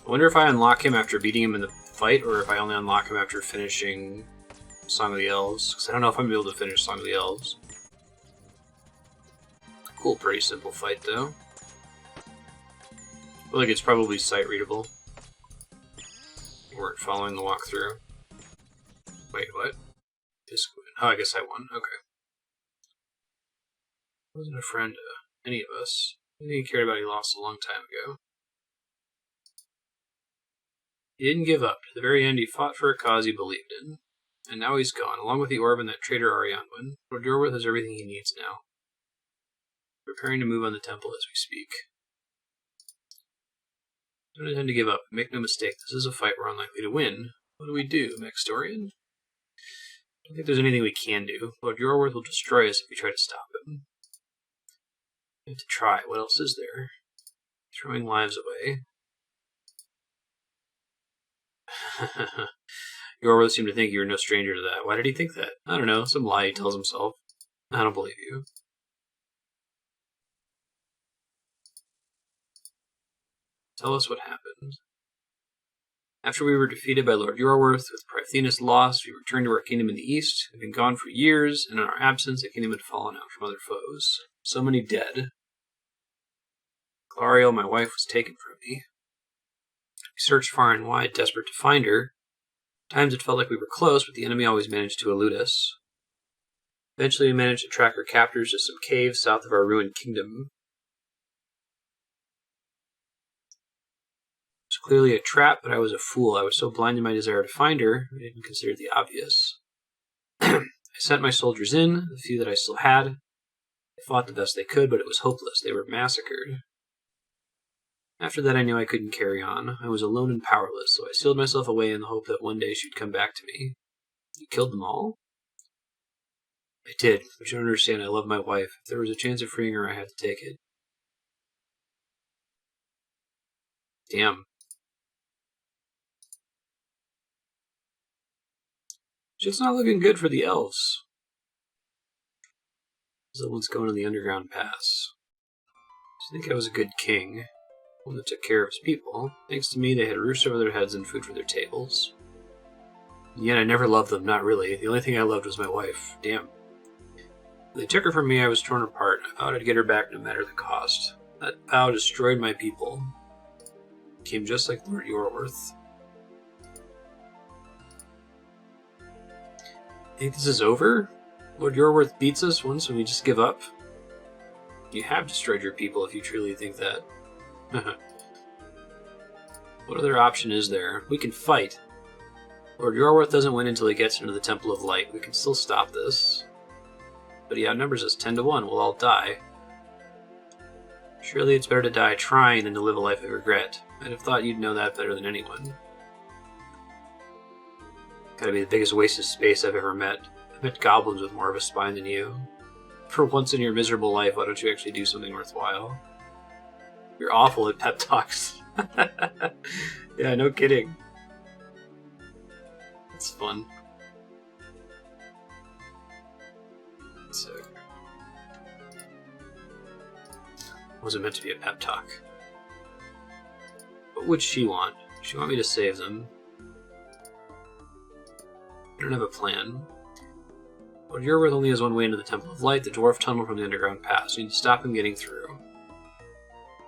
I wonder if I unlock him after beating him in the fight, or if I only unlock him after finishing Song of the Elves. Because I don't know if I'm going to be able to finish Song of the Elves. Cool, pretty simple fight, though. I feel like it's probably sight-readable. You weren't following the walkthrough. Wait, what? Oh, I guess I won. Okay. Wasn't a friend to any of us. Anything he cared about, he lost a long time ago. He didn't give up. To the very end, he fought for a cause he believed in. And now he's gone, along with the orb and that traitor Arianwin. Lord Yorwith has everything he needs now. Preparing to move on the temple as we speak. Don't intend to give up. Make no mistake, this is a fight we're unlikely to win. What do we do, Maxtorian? I don't think there's anything we can do. Lord Yorwith will destroy us if we try to stop him. We have to try. What else is there? Throwing lives away. Yorwith seemed to think you were no stranger to that. Why did he think that? I don't know. Some lie he tells himself. I don't believe you. Tell us what happened. After we were defeated by Lord Yorwith, with Parthenis lost, we returned to our kingdom in the east. We've been gone for years, and in our absence, the kingdom had fallen out from other foes. So many dead. Clariel, my wife, was taken from me. We searched far and wide, desperate to find her. At times it felt like we were close, but the enemy always managed to elude us. Eventually we managed to track our captors to some caves south of our ruined kingdom. It was clearly a trap, but I was a fool. I was so blind in my desire to find her, I didn't consider the obvious. I sent my soldiers in, the few that I still had. They fought the best they could, but it was hopeless. They were massacred. After that, I knew I couldn't carry on. I was alone and powerless, so I sealed myself away in the hope that one day she'd come back to me. You killed them all? I did, but you don't understand, I love my wife. If there was a chance of freeing her, I had to take it. Damn. Shit's not looking good for the elves. Someone's going to the underground pass. I think I was a good king. One that took care of his people. Thanks to me, they had roofs over their heads and food for their tables. And yet I never loved them, not really. The only thing I loved was my wife. Damn. When they took her from me, I was torn apart. I vowed I'd get her back no matter the cost. That vow destroyed my people. Became just like Lord Yorwith. Think this is over? Lord Yorwith beats us once and we just give up? You have destroyed your people if you truly think that. What other option is there? We can fight. Lord Yorwith doesn't win until he gets into the Temple of Light. We can still stop this. But he outnumbers us 10 to 1. We'll all die. Surely it's better to die trying than to live a life of regret. I'd have thought you'd know that better than anyone. Gotta be the biggest waste of space I've ever met. I've met goblins with more of a spine than you. For once in your miserable life, why don't you actually do something worthwhile? You're awful at pep talks. Yeah, no kidding. It's fun. So, wasn't meant to be a pep talk. What would she want? She want me to save them. I don't have a plan. Lord Yorwith only has one way into the Temple of Light, the dwarf tunnel from the underground pass. We need to stop him getting through.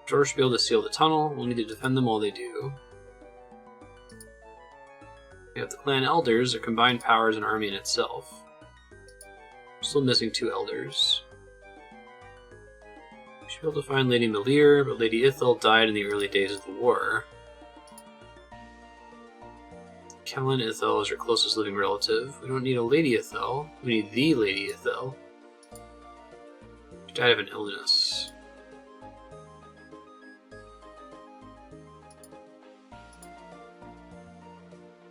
Dwarves should be able to seal the tunnel. We'll need to defend them while they do. We have the clan elders, their combined powers, an army in itself. Still missing 2 elders. We Should be able to find Lady Melir, but Lady Ithel died in the early days of the war. Kellen Ithel is her closest living relative. We don't need a Lady Ithel. We need the Lady Ithel. She died of an illness.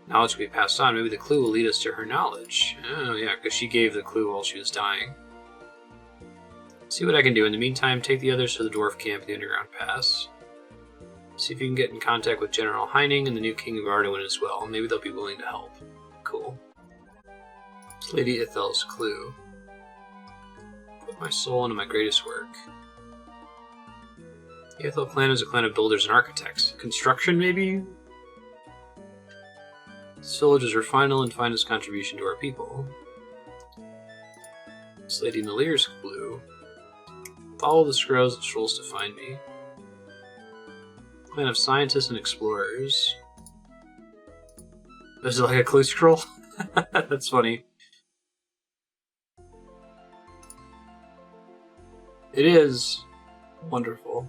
Knowledge can be passed on. Maybe the clue will lead us to her knowledge. Oh, yeah, because she gave the clue while she was dying. See what I can do. In the meantime, take the others to the dwarf camp at the Underground Pass. See if you can get in contact with General Heining and the new King of Arduin as well. Maybe they'll be willing to help. Cool. It's Lady Ithel's clue. Put my soul into my greatest work. The Ithel clan is a clan of builders and architects. Construction, maybe? This village is her final and finest contribution to our people. It's Lady Melir's clue. Follow the scrolls to find me. Clan of scientists and explorers. Is it like a clue scroll? That's funny. It is wonderful.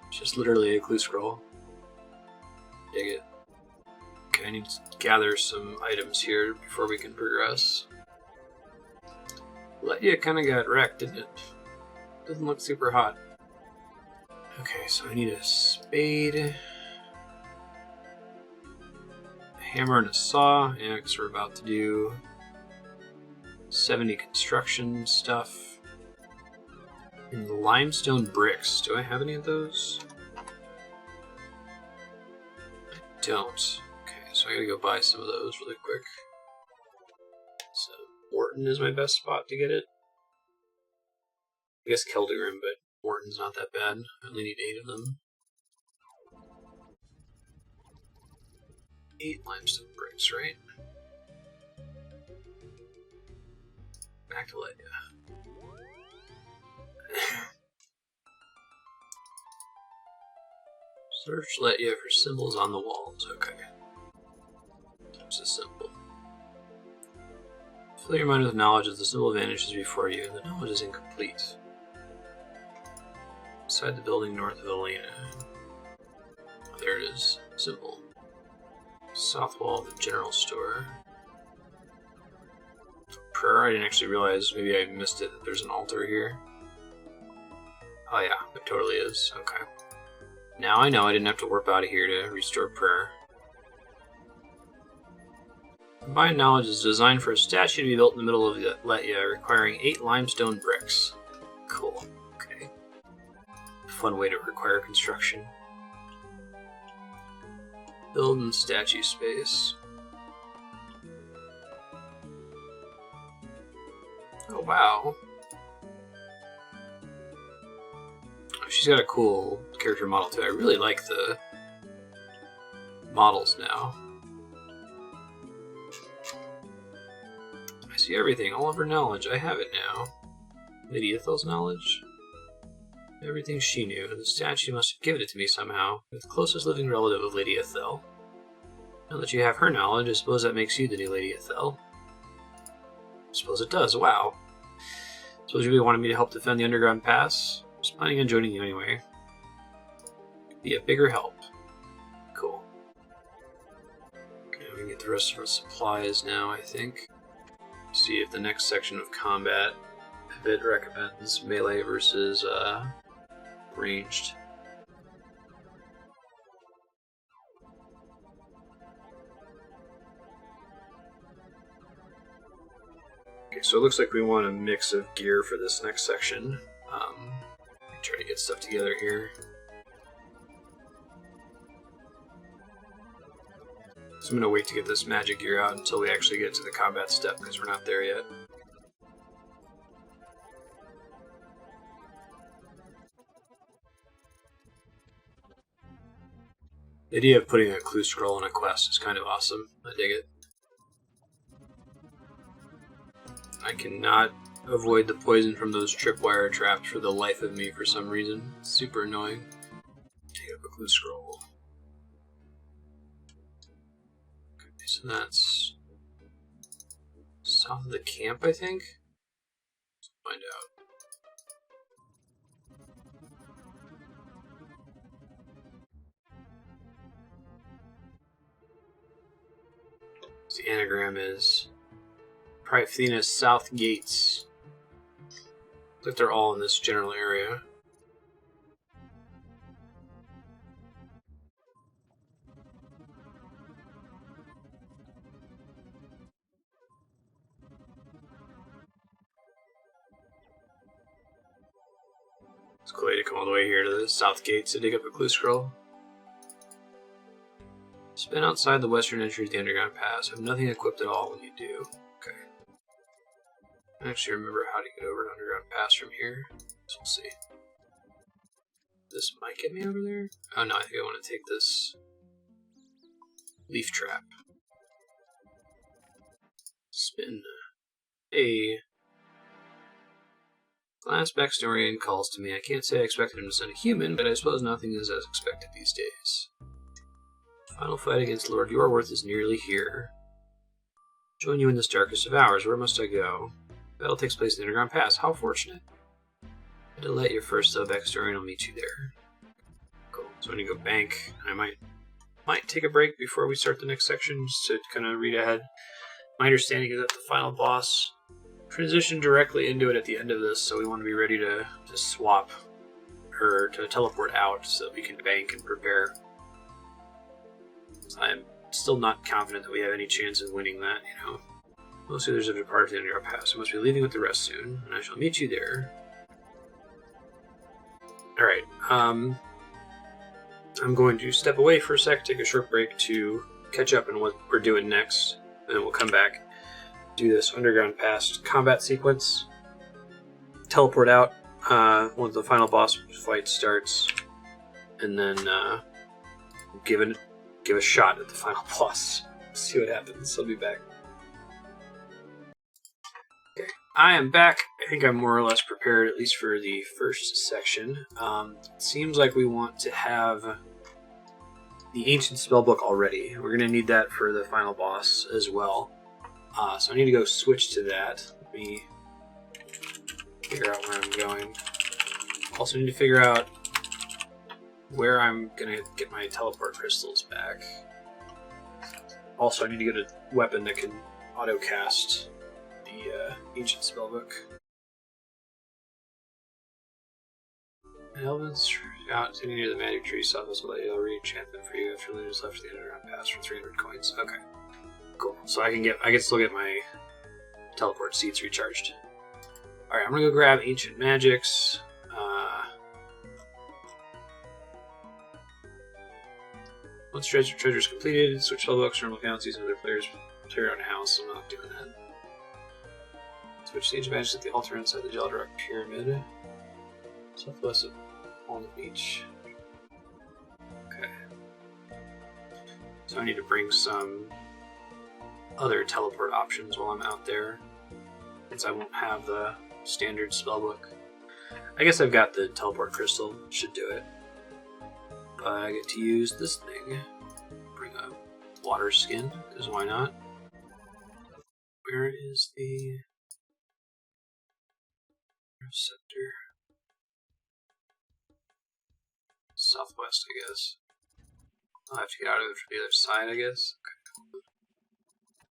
It's just literally a clue scroll. Dig it. Okay, I need to gather some items here before we can progress. Yeah, kind of got wrecked, didn't it? Doesn't look super hot. Okay, so I need a spade, a hammer and a saw, yeah, because we're about to do 70 construction stuff. And limestone bricks. Do I have any of those? I don't. Okay, so I gotta go buy some of those really quick. So, Morton is my best spot to get it. I guess Keldegrim, but Morton's not that bad. I only need 8 of them. 8 limestone bricks, right? Back to Leia. Search Leia for symbols on the walls. Okay. There's a symbol. Fill your mind with knowledge as the symbol vanishes before you, and the knowledge is incomplete. Inside the building north of Elena. Oh, there it is. Symbol. South wall of the general store. Prayer? I didn't actually realize. Maybe I missed it that there's an altar here. Oh yeah, it totally is. Okay. Now I know I didn't have to warp out of here to restore prayer. Combined knowledge is designed for a statue to be built in the middle of Leia, requiring 8 limestone bricks. Cool. Okay. Fun way to require construction. Build in statue space. Oh wow. She's got a cool character model too. I really like the models now. I see everything, all of her knowledge. I have it now. Lady Ithel's knowledge? Everything she knew. The statue must have given it to me somehow. You're the closest living relative of Lady Ithel. Now that you have her knowledge, I suppose that makes you the new Lady Ithel. I suppose it does, wow. Suppose you really wanted me to help defend the Underground Pass? I was planning on joining you anyway. Could be a bigger help. Cool. Okay, we can get the rest of our supplies now, I think. See if the next section of combat, if it recommends melee versus ranged. Okay, so it looks like we want a mix of gear for this next section. Try to get stuff together here. So I'm going to wait to get this magic gear out until we actually get to the combat step, because we're not there yet. The idea of putting a clue scroll on a quest is kind of awesome. I dig it. I cannot avoid the poison from those tripwire traps for the life of me for some reason. It's super annoying. Take up a clue scroll. Okay, so that's south of the camp, I think? Let's find out. The anagram is Prythena's South Gates. Looks like they're all in this general area. It's cool to come all the way here to the South Gates to dig up a clue scroll. Spin outside the western entry of the underground pass. Have nothing equipped at all when you do. Okay. I actually remember how to get over an underground pass from here. So we'll see. This might get me over there? Oh no, I think I want to take this leaf trap. Spin. Hey. Glass backstory calls to me. I can't say I expected him to send a human, but I suppose nothing is as expected these days. Final fight against Lord Yorworth is nearly here. Join you in this darkest of hours. Where must I go? Battle takes place in the Underground Pass. How fortunate. I had to let your first backstory and I'll meet you there. Cool. So when you go bank, I might take a break before we start the next section just to kind of read ahead. My understanding is that the final boss transitioned directly into it at the end of this, so we want to be ready to swap or to teleport out so that we can bank and prepare. I'm still not confident that we have any chance of winning that, you know. Most others have departed for the Underground Pass. I must be leaving with the rest soon, and I shall meet you there. Alright, I'm going to step away for a sec, take a short break to catch up on what we're doing next, and then we'll come back, do this Underground Pass combat sequence, teleport out once the final boss fight starts, and then give a shot at the final boss. See what happens. I'll be back. Okay, I am back. I think I'm more or less prepared, at least for the first section. It seems like we want to have the Ancient Spellbook already. We're going to need that for the final boss as well. So I need to go switch to that. Let me figure out where I'm going. Also need to figure out where I'm going to get my teleport crystals back. Also, I need to get a weapon that can auto-cast the Ancient Spellbook. Elves out sitting near the magic tree, Sophos will let you re-enchantment for you after Luna's left the Underground Pass for 300 coins. Okay. Cool. So I can still get my teleport seats recharged. Alright, I'm gonna go grab Ancient Magics. Once treasure is completed, switch spellbooks, normal accounts, use other players clear your own house. I'm not doing that. Switch the Ancient Magics at the altar inside the Gelderock Pyramid. Southwest of Walnut Beach. Okay. So I need to bring some other teleport options while I'm out there, since I won't have the standard spellbook. I guess I've got the teleport crystal, should do it. But I get to use this thing. Bring a water skin, because why not? Where is the receptor? Southwest, I guess. I'll have to get out of it from the other side, I guess. Okay.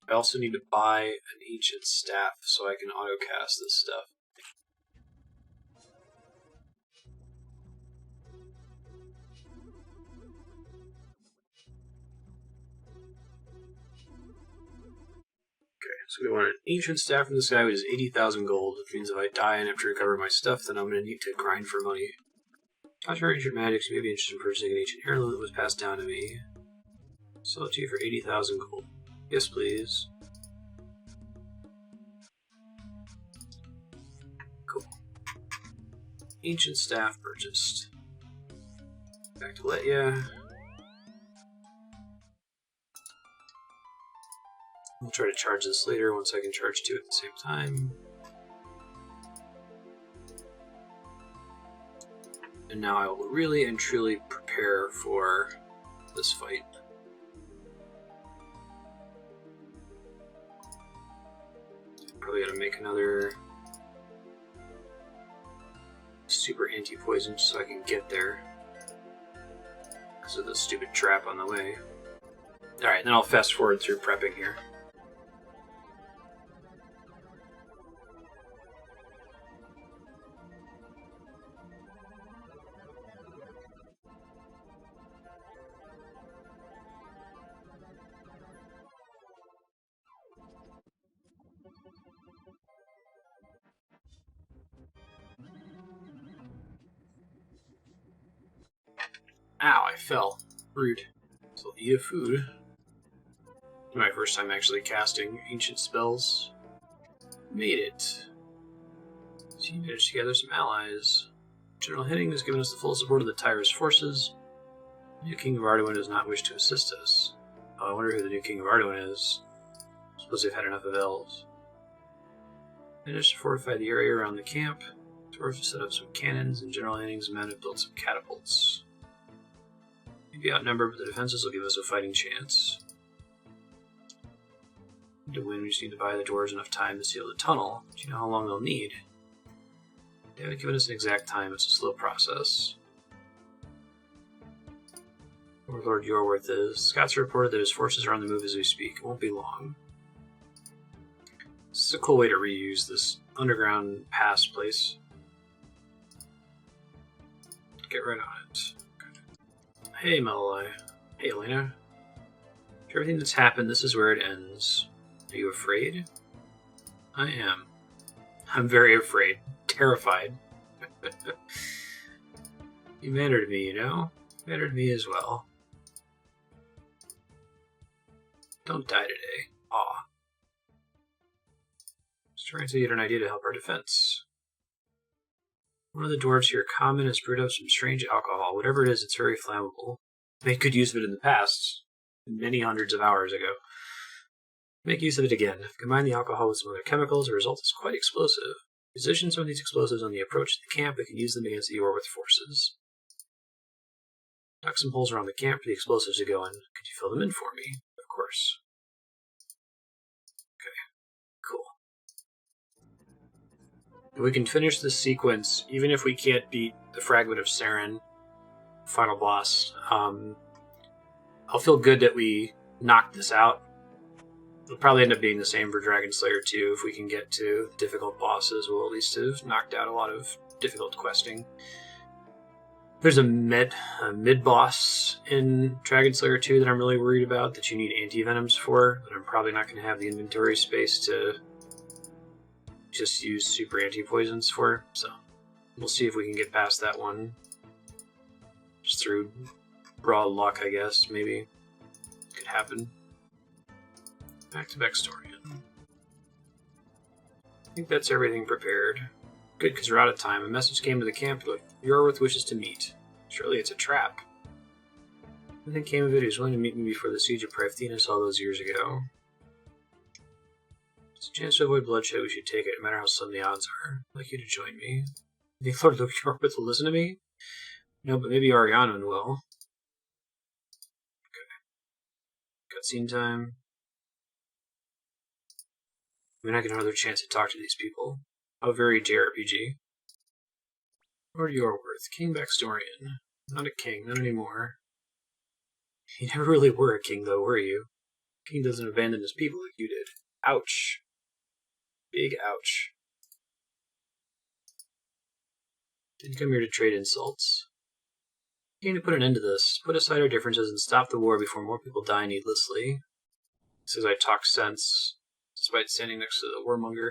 I also need to buy an ancient staff so I can auto-cast this stuff. Okay, so we want an ancient staff from this guy, which is 80,000 gold, which means if I die and have to recover my stuff, then I'm going to need to grind for money. After your ancient magics, you may be interested in purchasing an ancient heirloom that was passed down to me. Sell it to you for 80,000 gold. Yes, please. Cool. Ancient staff purchased. Back to Letya. I'll try to charge this later once I can charge two at the same time. And now I will really and truly prepare for this fight. Probably gotta make another super anti-poison so I can get there because of the stupid trap on the way. Alright, then I'll fast forward through prepping here. Ow, I fell. Rude. So I'll eat a food. My first time actually casting ancient spells. Made it. So you managed to gather some allies. General Henning has given us the full support of the Tyrus forces. The new King of Arduin does not wish to assist us. Oh, I wonder who the new King of Arduin is. I suppose they've had enough of elves. Managed to fortify the area around the camp. Dwarves have set up some cannons, and General Henning's men have built some catapults. Maybe outnumbered, but the defenses will give us a fighting chance. To win, we just need to buy the dwarves enough time to seal the tunnel. Do you know how long they'll need? They haven't given us an exact time, it's a slow process. Overlord Yorworth is. Scots reported that his forces are on the move as we speak. It won't be long. This is a cool way to reuse this underground pass place. Get right on it. Good. Hey, Malaloy. Hey, Elena. For everything that's happened, this is where it ends. Are you afraid? I am. I'm very afraid. Terrified. You matter to me, you know? You matter to me as well. Don't die today. Aw. Just trying to get an idea to help our defense. One of the dwarves here, Common, has brewed up some strange alcohol. Whatever it is, it's very flammable. Made good use of it in the past. Many hundreds of hours ago. Make use of it again. Combine the alcohol with some other chemicals, the result is quite explosive. Position some of these explosives on the approach to the camp, we can use them against the Yorworth forces. Dug some holes around the camp for the explosives to go in. Could you fill them in for me? Of course. Okay, cool. We can finish this sequence, even if we can't beat the Fragment of Saren, final boss. I'll feel good that we knocked this out. It'll probably end up being the same for Dragon Slayer 2. If we can get to difficult bosses, we'll at least have knocked out a lot of difficult questing. There's a mid-boss in Dragon Slayer 2 that I'm really worried about, that you need anti-venoms for, but I'm probably not going to have the inventory space to just use super anti-poisons for, so we'll see if we can get past that one. Just through raw luck, I guess, maybe. Could happen. Back to Vextorian. I think that's everything prepared. Good, because we're out of time. A message came to the camp that Yorworth wishes to meet. Surely it's a trap. Nothing came of it. He was willing to meet me before the siege of Praeftinus all those years ago. It's a chance to avoid bloodshed. We should take it, no matter how slim the odds are. I'd like you to join me. You think Lord Yorworth will listen to me? No, but maybe Arianon will. Okay. Cutscene time. We're not getting another chance to talk to these people. How very JRPG. Lord Yorworth, King Vextorian. Not a king, not anymore. You never really were a king, though, were you? King doesn't abandon his people like you did. Ouch. Big ouch. Didn't come here to trade insults. Came to put an end to this, put aside our differences and stop the war before more people die needlessly. Says I talk sense, despite standing next to the warmonger.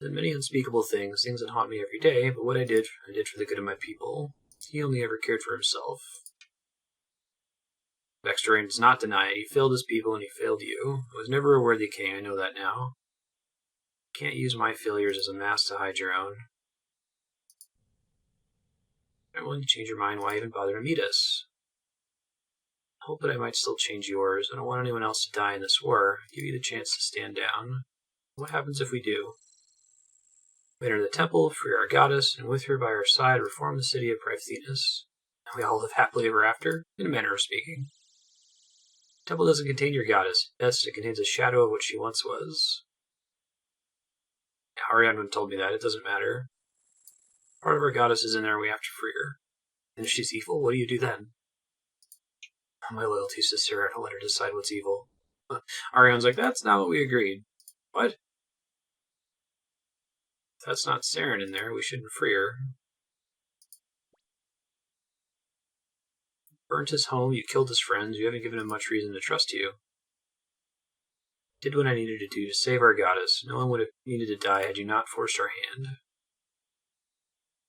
Did many unspeakable things that haunt me every day, but what I did for the good of my people. He only ever cared for himself. Vextorian does not deny it. He failed his people and he failed you. I was never a worthy king, I know that now. You can't use my failures as a mask to hide your own. I'm willing to change your mind, why even bother to meet us? I hope that I might still change yours. I don't want anyone else to die in this war. I'll give you the chance to stand down. What happens if we do? We enter the temple, free our goddess, and with her by our side, reform the city of Praeftinus. And we all live happily ever after, in a manner of speaking. The temple doesn't contain your goddess. Yes, it contains a shadow of what she once was. Ariadne told me that. It doesn't matter. Part of our goddess is in there, and we have to free her. And if she's evil, what do you do then? My loyalty to Sarah, to let her decide what's evil. Ariane's like, that's not what we agreed. What? If that's not Saren in there, we shouldn't free her. Burnt his home, you killed his friends, you haven't given him much reason to trust you. Did what I needed to do to save our goddess. No one would have needed to die had you not forced our hand.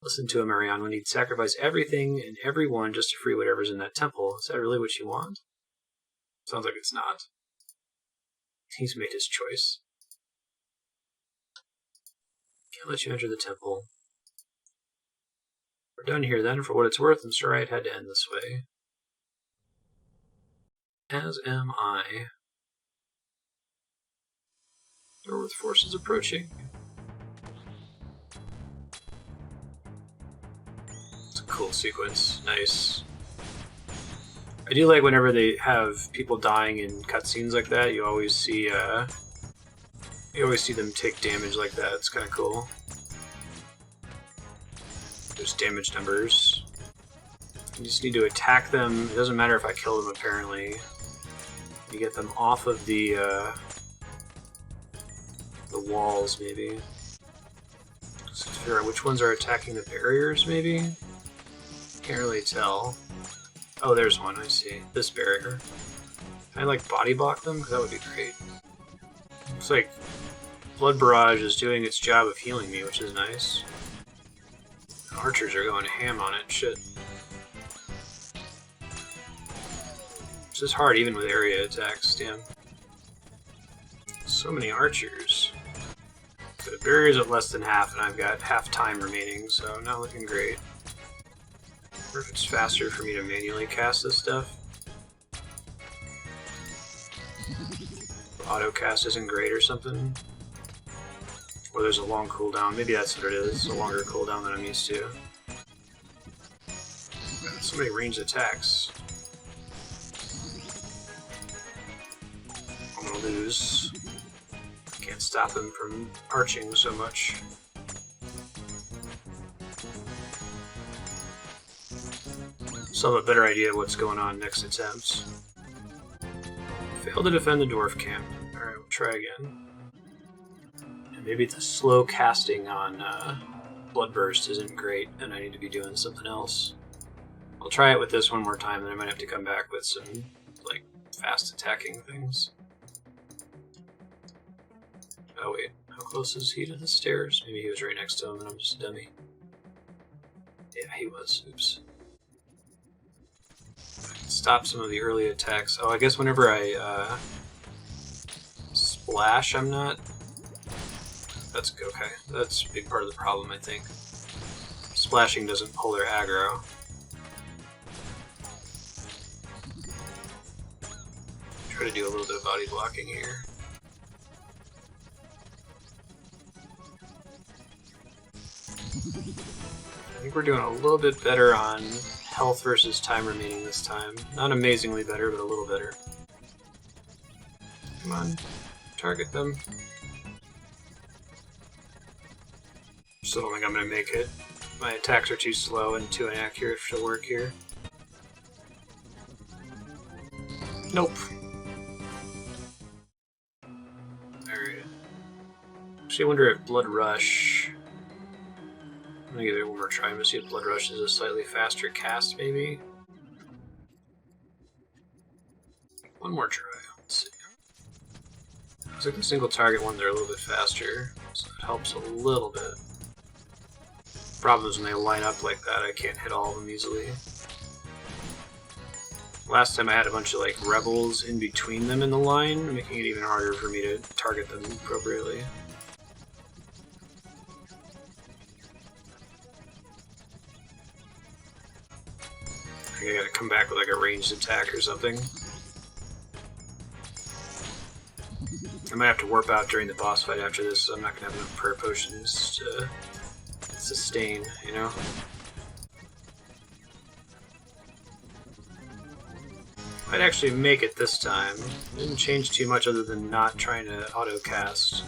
Listen to him, Ariane. We need to sacrifice everything and everyone just to free whatever's in that temple. Is that really what you want? Sounds like it's not. He's made his choice. Can't let you enter the temple. We're done here then. For what it's worth, I'm sorry it had to end this way. As am I. Door with forces approaching. It's a cool sequence. Nice. I do like whenever they have people dying in cutscenes like that. You always see them take damage like that. It's kind of cool. There's damage numbers. You just need to attack them. It doesn't matter if I kill them. Apparently, you get them off of the walls. Maybe. Just figure out which ones are attacking the barriers. Maybe. Can't really tell. Oh, there's one, I see. This barrier. Can I, like, body block them? Because that would be great. Looks like Blood Barrage is doing its job of healing me, which is nice. Archers are going ham on it, shit. This is hard even with area attacks, damn. So many archers. So the barrier's at less than half, and I've got half time remaining, so not looking great. I wonder if it's faster for me to manually cast this stuff. Auto cast isn't great or something. Or there's a long cooldown. Maybe that's what it is. A longer cooldown than I'm used to. Got so many ranged attacks. I'm gonna lose. Can't stop him from arching so much. So I have a better idea of what's going on next attempt. Failed to defend the dwarf camp. Alright, we'll try again. And maybe the slow casting on Bloodburst isn't great, and I need to be doing something else. I'll try it with this one more time, then I might have to come back with some, like, fast attacking things. Oh wait, how close is he to the stairs? Maybe he was right next to him and I'm just a dummy. Yeah, he was. Oops. Stop some of the early attacks. Oh, I guess whenever I splash, I'm not... That's okay. That's a big part of the problem, I think. Splashing doesn't pull their aggro. Try to do a little bit of body blocking here. I think we're doing a little bit better on health versus time remaining this time. Not amazingly better, but a little better. Come on, target them. Still don't think I'm going to make it. My attacks are too slow and too inaccurate to work here. Nope. Alright. Actually, I wonder if Blood Rush... I'm gonna give it one more try. I'm gonna see if Blood Rush is a slightly faster cast, maybe. One more try. Let's see. Looks like the single target ones are a little bit faster, so it helps a little bit. Problem is when they line up like that, I can't hit all of them easily. Last time I had a bunch of like rebels in between them in the line, making it even harder for me to target them appropriately. I gotta come back with like a ranged attack or something. I might have to warp out during the boss fight after this, so I'm not gonna have enough prayer potions to sustain, you know? Might actually make it this time. Didn't change too much other than not trying to auto-cast.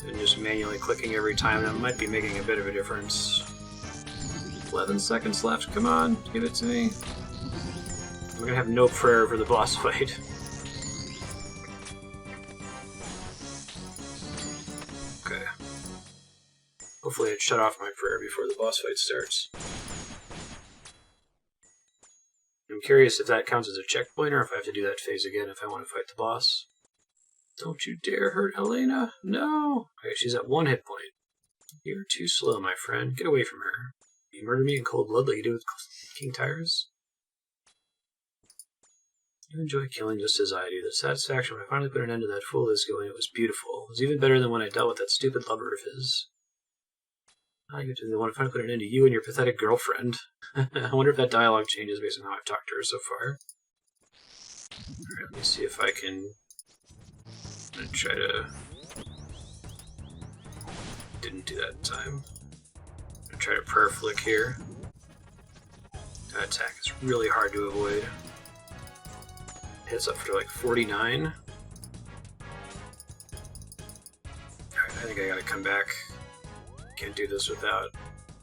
And just manually clicking every time. That might be making a bit of a difference. 11 seconds left, come on, give it to me. I'm gonna have no prayer for the boss fight. Okay. Hopefully it shut off my prayer before the boss fight starts. I'm curious if that counts as a checkpoint or if I have to do that phase again if I want to fight the boss. Don't you dare hurt Helena! No! Okay, she's at 1 hit point. You're too slow, my friend. Get away from her. You murdered me in cold blood like you did with King Tyrus? You enjoy killing just as I do. The satisfaction when I finally put an end to that fool is going, it was beautiful. It was even better than when I dealt with that stupid lover of his. I get to the one to finally put an end to you and your pathetic girlfriend. I wonder if that dialogue changes based on how I've talked to her so far. Alright, let me see if I can try to... Didn't do that in time. I'm gonna try to prayer flick here. That attack is really hard to avoid. Hits up for like 49. Alright, I think I gotta come back. Can't do this without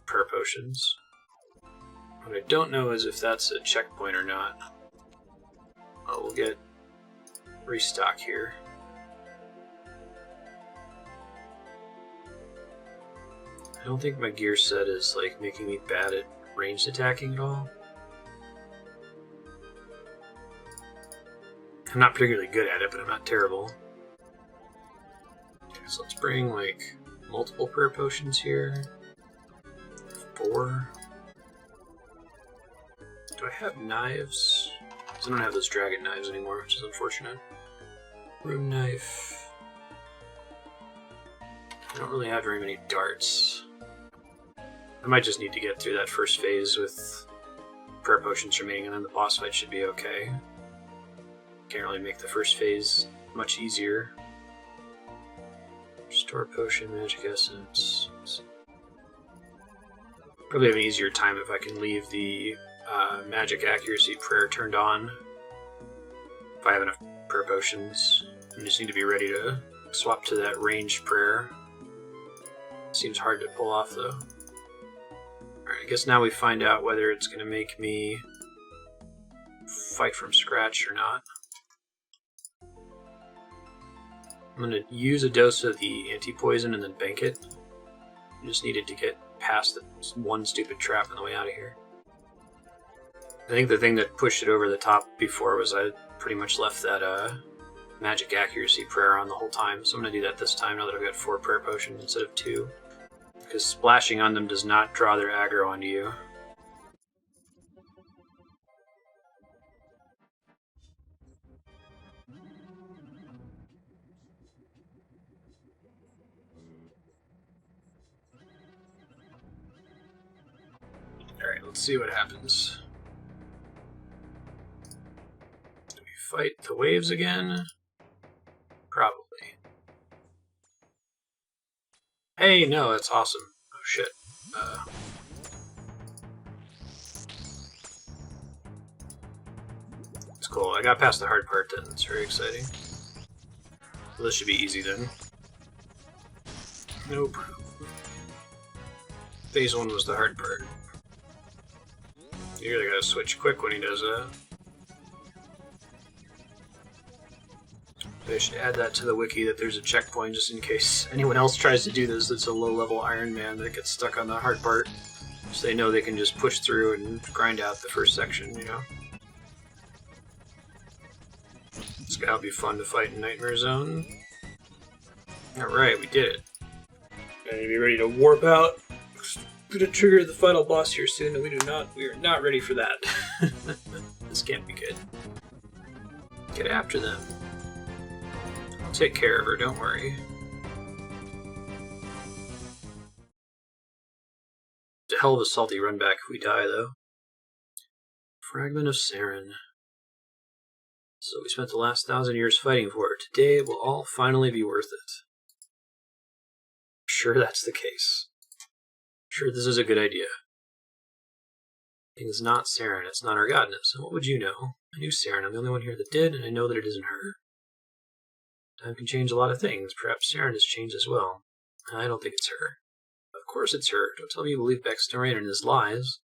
prayer potions. What I don't know is if that's a checkpoint or not. Oh, we'll get restock here. I don't think my gear set is like making me bad at ranged attacking at all. I'm not particularly good at it, but I'm not terrible. Okay, so let's bring like multiple prayer potions here. 4. Do I have knives? Because I don't have those dragon knives anymore, which is unfortunate. Rune knife. I don't really have very many darts. I might just need to get through that first phase with prayer potions remaining, and then the boss fight should be okay. Can't really make the first phase much easier. Restore potion, magic essence. Probably have an easier time if I can leave the magic accuracy prayer turned on. If I have enough prayer potions. I just need to be ready to swap to that ranged prayer. Seems hard to pull off though. Alright, I guess now we find out whether it's going to make me fight from scratch or not. I'm going to use a dose of the anti-poison and then bank it. I just needed to get past the one stupid trap on the way out of here. I think the thing that pushed it over the top before was I pretty much left that magic accuracy prayer on the whole time, so I'm going to do that this time now that I've got 4 prayer potions instead of 2. Because splashing on them does not draw their aggro onto you. Alright, let's see what happens. Do we fight the waves again? Probably. Hey, no, that's awesome. Oh shit. It's cool. I got past the hard part then. It's very exciting. Well, this should be easy then. Nope. Phase 1 was the hard part. You really gotta switch quick when he does that. I should add that to the wiki that there's a checkpoint just in case anyone else tries to do this that's a low-level Iron Man that gets stuck on the hard part. So they know they can just push through and grind out the first section, you know? This guy'll be fun to fight in Nightmare Zone. Alright, we did it. Gonna be ready to warp out. Gonna trigger the final boss here soon, and we are not ready for that. This can't be good. Get after them. I'll take care of her, don't worry. It's a hell of a salty run back if we die, though. Fragment of Saren. So we spent the last 1,000 years fighting for it. Today it will all finally be worth it. Sure that's the case. Sure this is a good idea. It's not Saren, it's not our goddess. And what would you know? I knew Saren, I'm the only one here that did, and I know that it isn't her. Time can change a lot of things. Perhaps Saren has changed as well. I don't think it's her. Of course it's her. Don't tell me you believe Baxterian and his lies.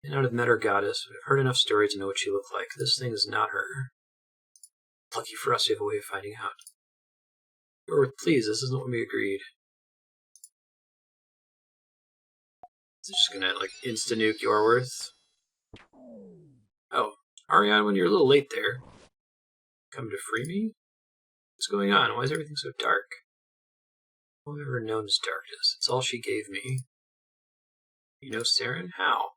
I may not have met our goddess, but I've heard enough stories to know what she looked like. This thing is not her. Lucky for us, we have a way of finding out. Yorworth, please, this isn't what we agreed. Is it just gonna, like, insta-nuke Yorworth? Oh, Ariane, you're a little late there. Come to free me? What's going on? Why is everything so dark? All I've ever known is darkness. It's all she gave me. You know Saren? How?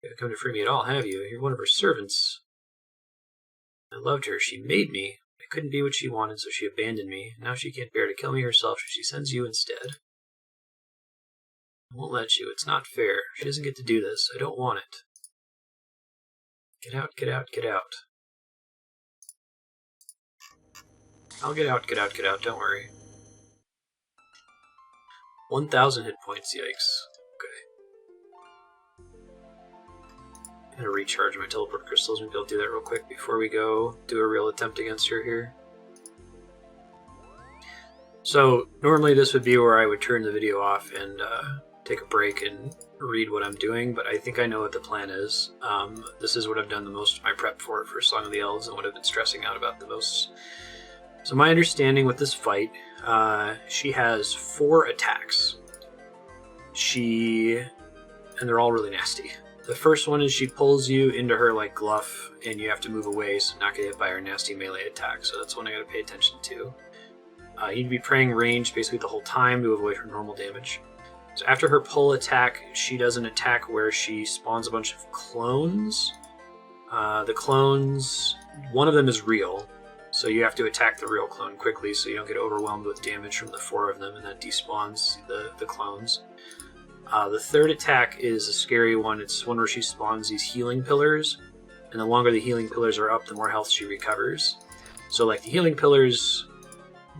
You haven't come to free me at all, have you? You're one of her servants. I loved her. She made me. I couldn't be what she wanted, so she abandoned me. Now she can't bear to kill me herself, so she sends you instead. I won't let you. It's not fair. She doesn't get to do this. I don't want it. Get out, get out, get out. I'll get out, get out, get out. Don't worry. 1,000 hit points. Yikes. I'm gonna recharge my teleport crystals. Maybe I'll do that real quick before we go do a real attempt against her here. So normally this would be where I would turn the video off and take a break and read what I'm doing, but I think I know what the plan is. This is what I've done the most of my prep for Song of the Elves and what I've been stressing out about the most. So my understanding with this fight, she has 4 attacks. And they're all really nasty. The first one is she pulls you into her like gluff, and you have to move away so not get hit by her nasty melee attack. So that's one I gotta pay attention to. You need to be praying range basically the whole time to avoid her normal damage. So after her pull attack, she does an attack where she spawns a bunch of clones. The clones, one of them is real, so you have to attack the real clone quickly so you don't get overwhelmed with damage from the 4 of them, and that despawns the clones. The third attack is a scary one. It's one where she spawns these healing pillars, and the longer the healing pillars are up, the more health she recovers. So like the healing pillars,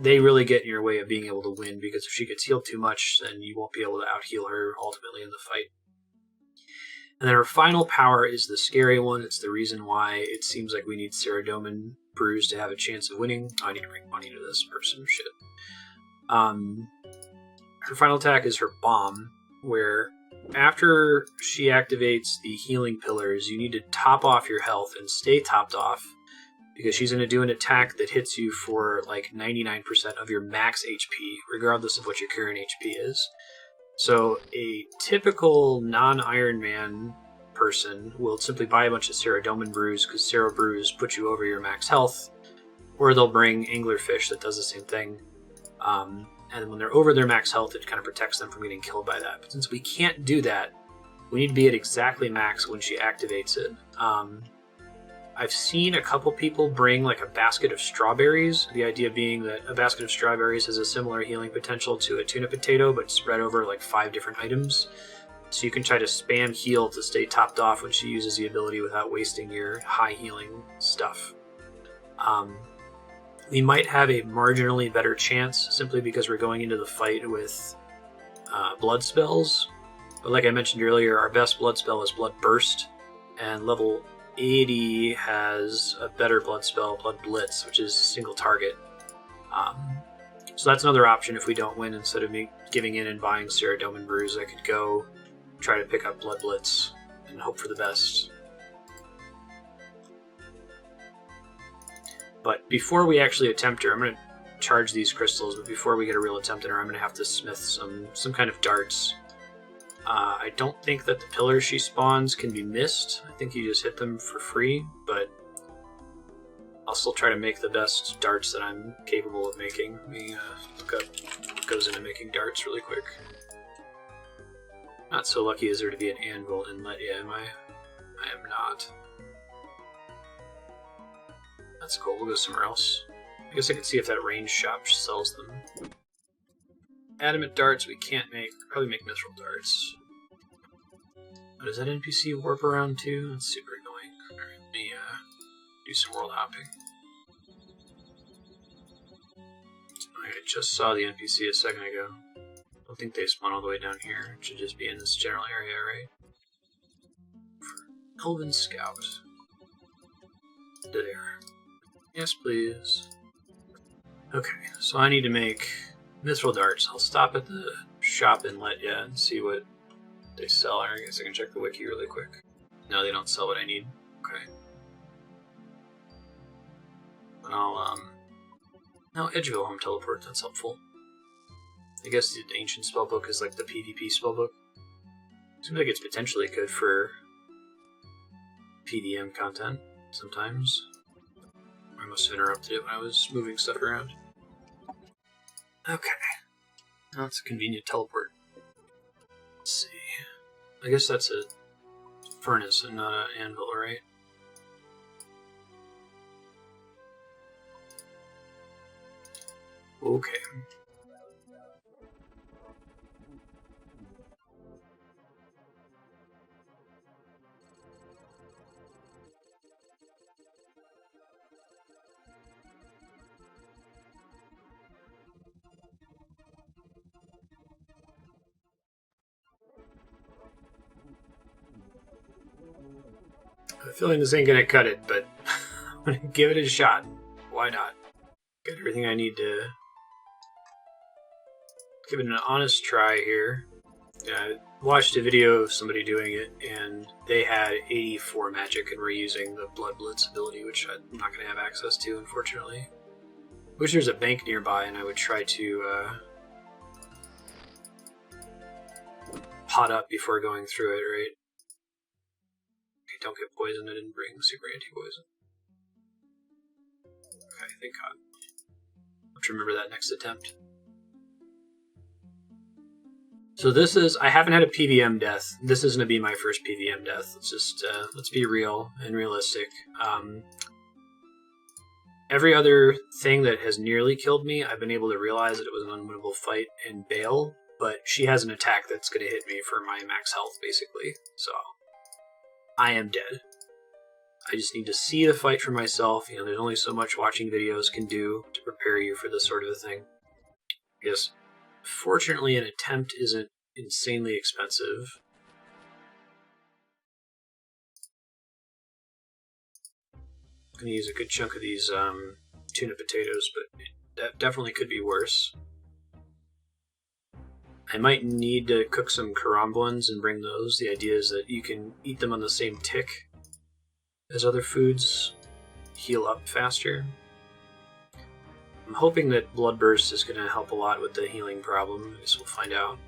they really get in your way of being able to win, because if she gets healed too much, then you won't be able to out-heal her ultimately in the fight. And then her final power is the scary one. It's the reason why it seems like we need Saradomin Brews to have a chance of winning. Oh, I need to bring money to this person. Shit. Her final attack is her bomb, where after she activates the healing pillars, you need to top off your health and stay topped off, because she's going to do an attack that hits you for like 99% of your max HP, regardless of what your current HP is. So a typical non-Iron Man person will simply buy a bunch of Saradomin Brews, because Sara Brews put you over your max health, or they'll bring Anglerfish that does the same thing. And when they're over their max health, it kind of protects them from getting killed by that. But since we can't do that, we need to be at exactly max when she activates it. I've seen a couple people bring like a basket of strawberries, the idea being that a basket of strawberries has a similar healing potential to a tuna potato, but spread over like 5 different items. So you can try to spam heal to stay topped off when she uses the ability without wasting your high healing stuff. We might have a marginally better chance simply because we're going into the fight with blood spells. But like I mentioned earlier, our best blood spell is Blood Burst, and level 80 has a better blood spell, Blood Blitz, which is single target. So that's another option if we don't win. Instead of me giving in and buying Saradomin Brews, I could go try to pick up Blood Blitz and hope for the best. But before we actually attempt her, I'm going to charge these crystals, but before we get a real attempt at her, I'm going to have to smith some kind of darts. I don't think that the pillars she spawns can be missed. I think you just hit them for free, but I'll still try to make the best darts that I'm capable of making. Let me look up what goes into making darts really quick. Not so lucky is there to be an anvil inlet, yeah, am I? I am not. That's cool, we'll go somewhere else. I guess I could see if that range shop sells them. Adamant darts we can't make. Probably make mithril darts. But does that NPC warp around too? That's super annoying. Alright, let me do some world hopping. I just saw the NPC a second ago. I don't think they spawn all the way down here. It should just be in this general area, right? Elven Scout. There. Yes, please. Okay, so I need to make mithril darts. I'll stop at the shop inlet, yeah, and see what they sell. I guess I can check the wiki really quick. No, they don't sell what I need. Okay. I'll, no, Edgeville Home Teleport, that's helpful. I guess the Ancient Spellbook is like the PvP spellbook. Seems like it's potentially good for PDM content sometimes. I must have interrupted it when I was moving stuff around. Okay. That's a convenient teleport. Let's see. I guess that's a furnace and not an anvil, right? Okay. I have a feeling this ain't gonna cut it, but I'm gonna give it a shot. Why not? Got everything I need to give it an honest try here. I watched a video of somebody doing it, and they had 84 magic and were using the Blood Blitz ability, which I'm not going to have access to, unfortunately. Wish there's a bank nearby, and I would try to pot up before going through it, right? Okay, don't get poisoned. I didn't bring super anti-poison. Okay, thank God. I'll have to remember that next attempt. So this is, I haven't had a PVM death. This is going to be my first PVM death. Let's just, let's be real and realistic. Every other thing that has nearly killed me, I've been able to realize that it was an unwinnable fight and bail, but she has an attack that's going to hit me for my max health, basically. So, I am dead. I just need to see the fight for myself. You know, there's only so much watching videos can do to prepare you for this sort of a thing. Yes. Fortunately, an attempt isn't insanely expensive. I'm going to use a good chunk of these tuna potatoes, but that definitely could be worse. I might need to cook some karamblins and bring those. The idea is that you can eat them on the same tick as other foods, heal up faster. I'm hoping that Bloodburst is going to help a lot with the healing problem. I guess we'll find out.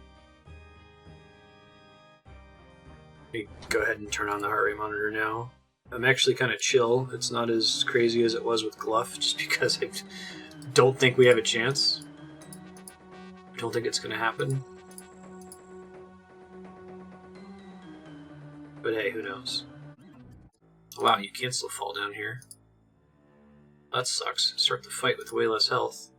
Let me go ahead and turn on the heart rate monitor now. I'm actually kind of chill. It's not as crazy as it was with Gluff, just because I don't think we have a chance. I don't think it's going to happen. But hey, who knows? Wow, you can still fall down here. That sucks. Start the fight with way less health.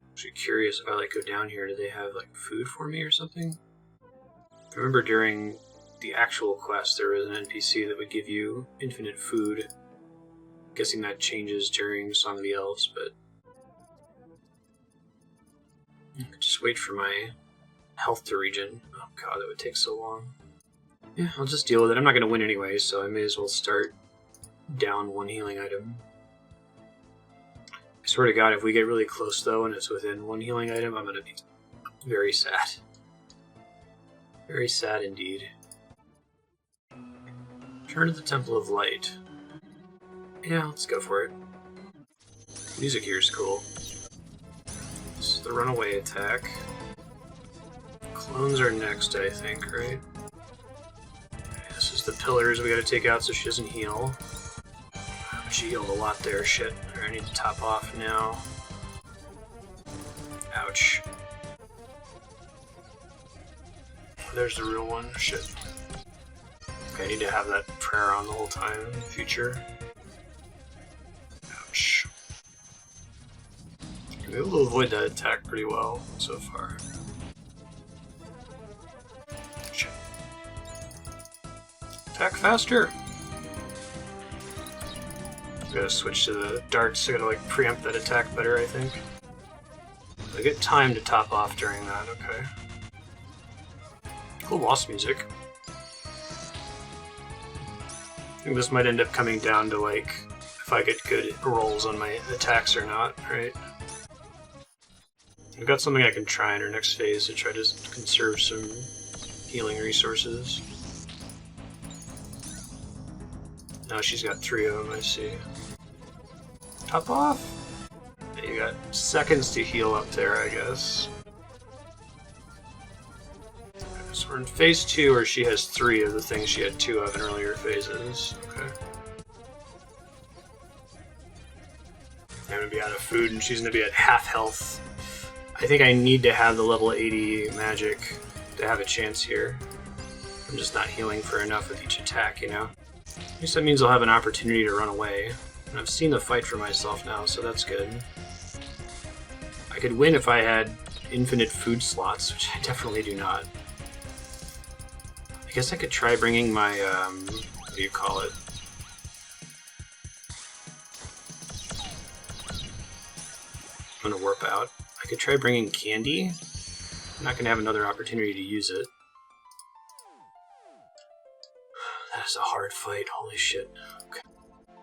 I'm actually curious if I like go down here. Do they have like food for me or something? I remember during the actual quest there was an NPC that would give you infinite food. I'm guessing that changes during Song of the Elves, but I could just wait for my health to regen. Oh god, that would take so long. Yeah, I'll just deal with it. I'm not going to win anyway, so I may as well start down one healing item. I swear to God, if we get really close, though, and it's within one healing item, I'm going to be very sad. Very sad indeed. Turn to the Temple of Light. Yeah, let's go for it. Music here is cool. This is the runaway attack. Clones are next, I think, right? Okay, this is the pillars we gotta take out so she doesn't heal. She healed a lot there, shit. I need to top off now. Ouch. There's the real one, shit. Okay, I need to have that prayer on the whole time in the future. Ouch. I've been able to avoid that attack pretty well so far. Shit. Attack faster! I gotta switch to the darts, I gotta like preempt that attack better, I think. I get time to top off during that, okay. Cool boss music. I think this might end up coming down to like if I get good rolls on my attacks or not, right? I've got something I can try in her next phase to try to conserve some healing resources. Now she's got 3 of them, I see. Top off! You got seconds to heal up there, I guess. Okay, so we're in phase 2 where she has 3 of the things she had 2 of in earlier phases. Okay. I'm gonna be out of food and she's gonna be at half health. I think I need to have the level 80 magic to have a chance here. I'm just not healing for enough with each attack, you know? At least that means I'll have an opportunity to run away. And I've seen the fight for myself now, so that's good. I could win if I had infinite food slots, which I definitely do not. I guess I could try bringing my, what do you call it? I'm gonna warp out. I could try bringing candy. I'm not gonna have another opportunity to use it. That is a hard fight, holy shit. Okay.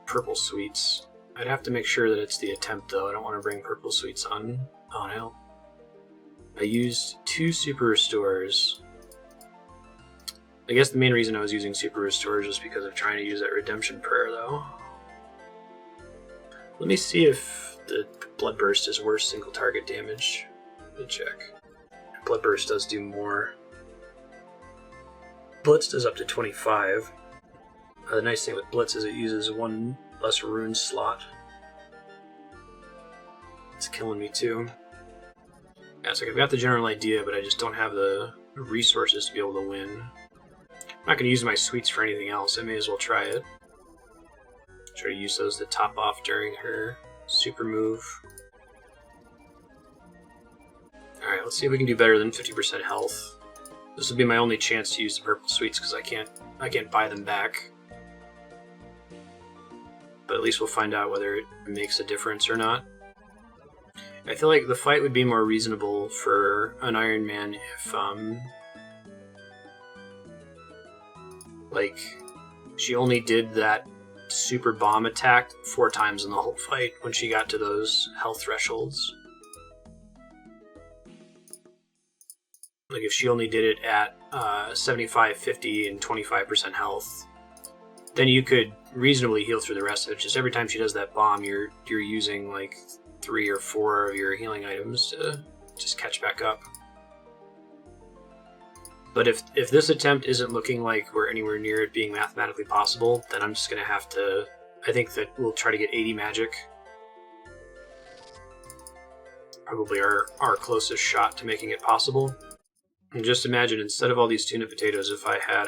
Purple sweets. I'd have to make sure that it's the attempt though. I don't want to bring purple sweets on. Oh no. I used 2 super restores. I guess the main reason I was using super restores is because of trying to use that redemption prayer though. Let me see if the blood burst is worse single target damage. Let me check. Blood burst does do more. Blitz does up to 25. The nice thing with Blitz is it uses 1 less rune slot. It's killing me too. Yeah, it's like I've got the general idea, but I just don't have the resources to be able to win. I'm not going to use my sweets for anything else. I may as well try it. Try to use those to top off during her super move. Alright, let's see if we can do better than 50% health. This will be my only chance to use the purple sweets because I can't buy them back. But at least we'll find out whether it makes a difference or not. I feel like the fight would be more reasonable for an Iron Man if, like, she only did that super bomb attack 4 times in the whole fight when she got to those health thresholds. Like, if she only did it at 75, 50, and 25% health, then you could reasonably heal through the rest of it. Just every time she does that bomb, you're using, like, 3 or 4 of your healing items to just catch back up. But if this attempt isn't looking like we're anywhere near it being mathematically possible, then I'm just going to have to... I think that we'll try to get 80 magic. Probably our closest shot to making it possible. And just imagine, instead of all these tuna potatoes, if I had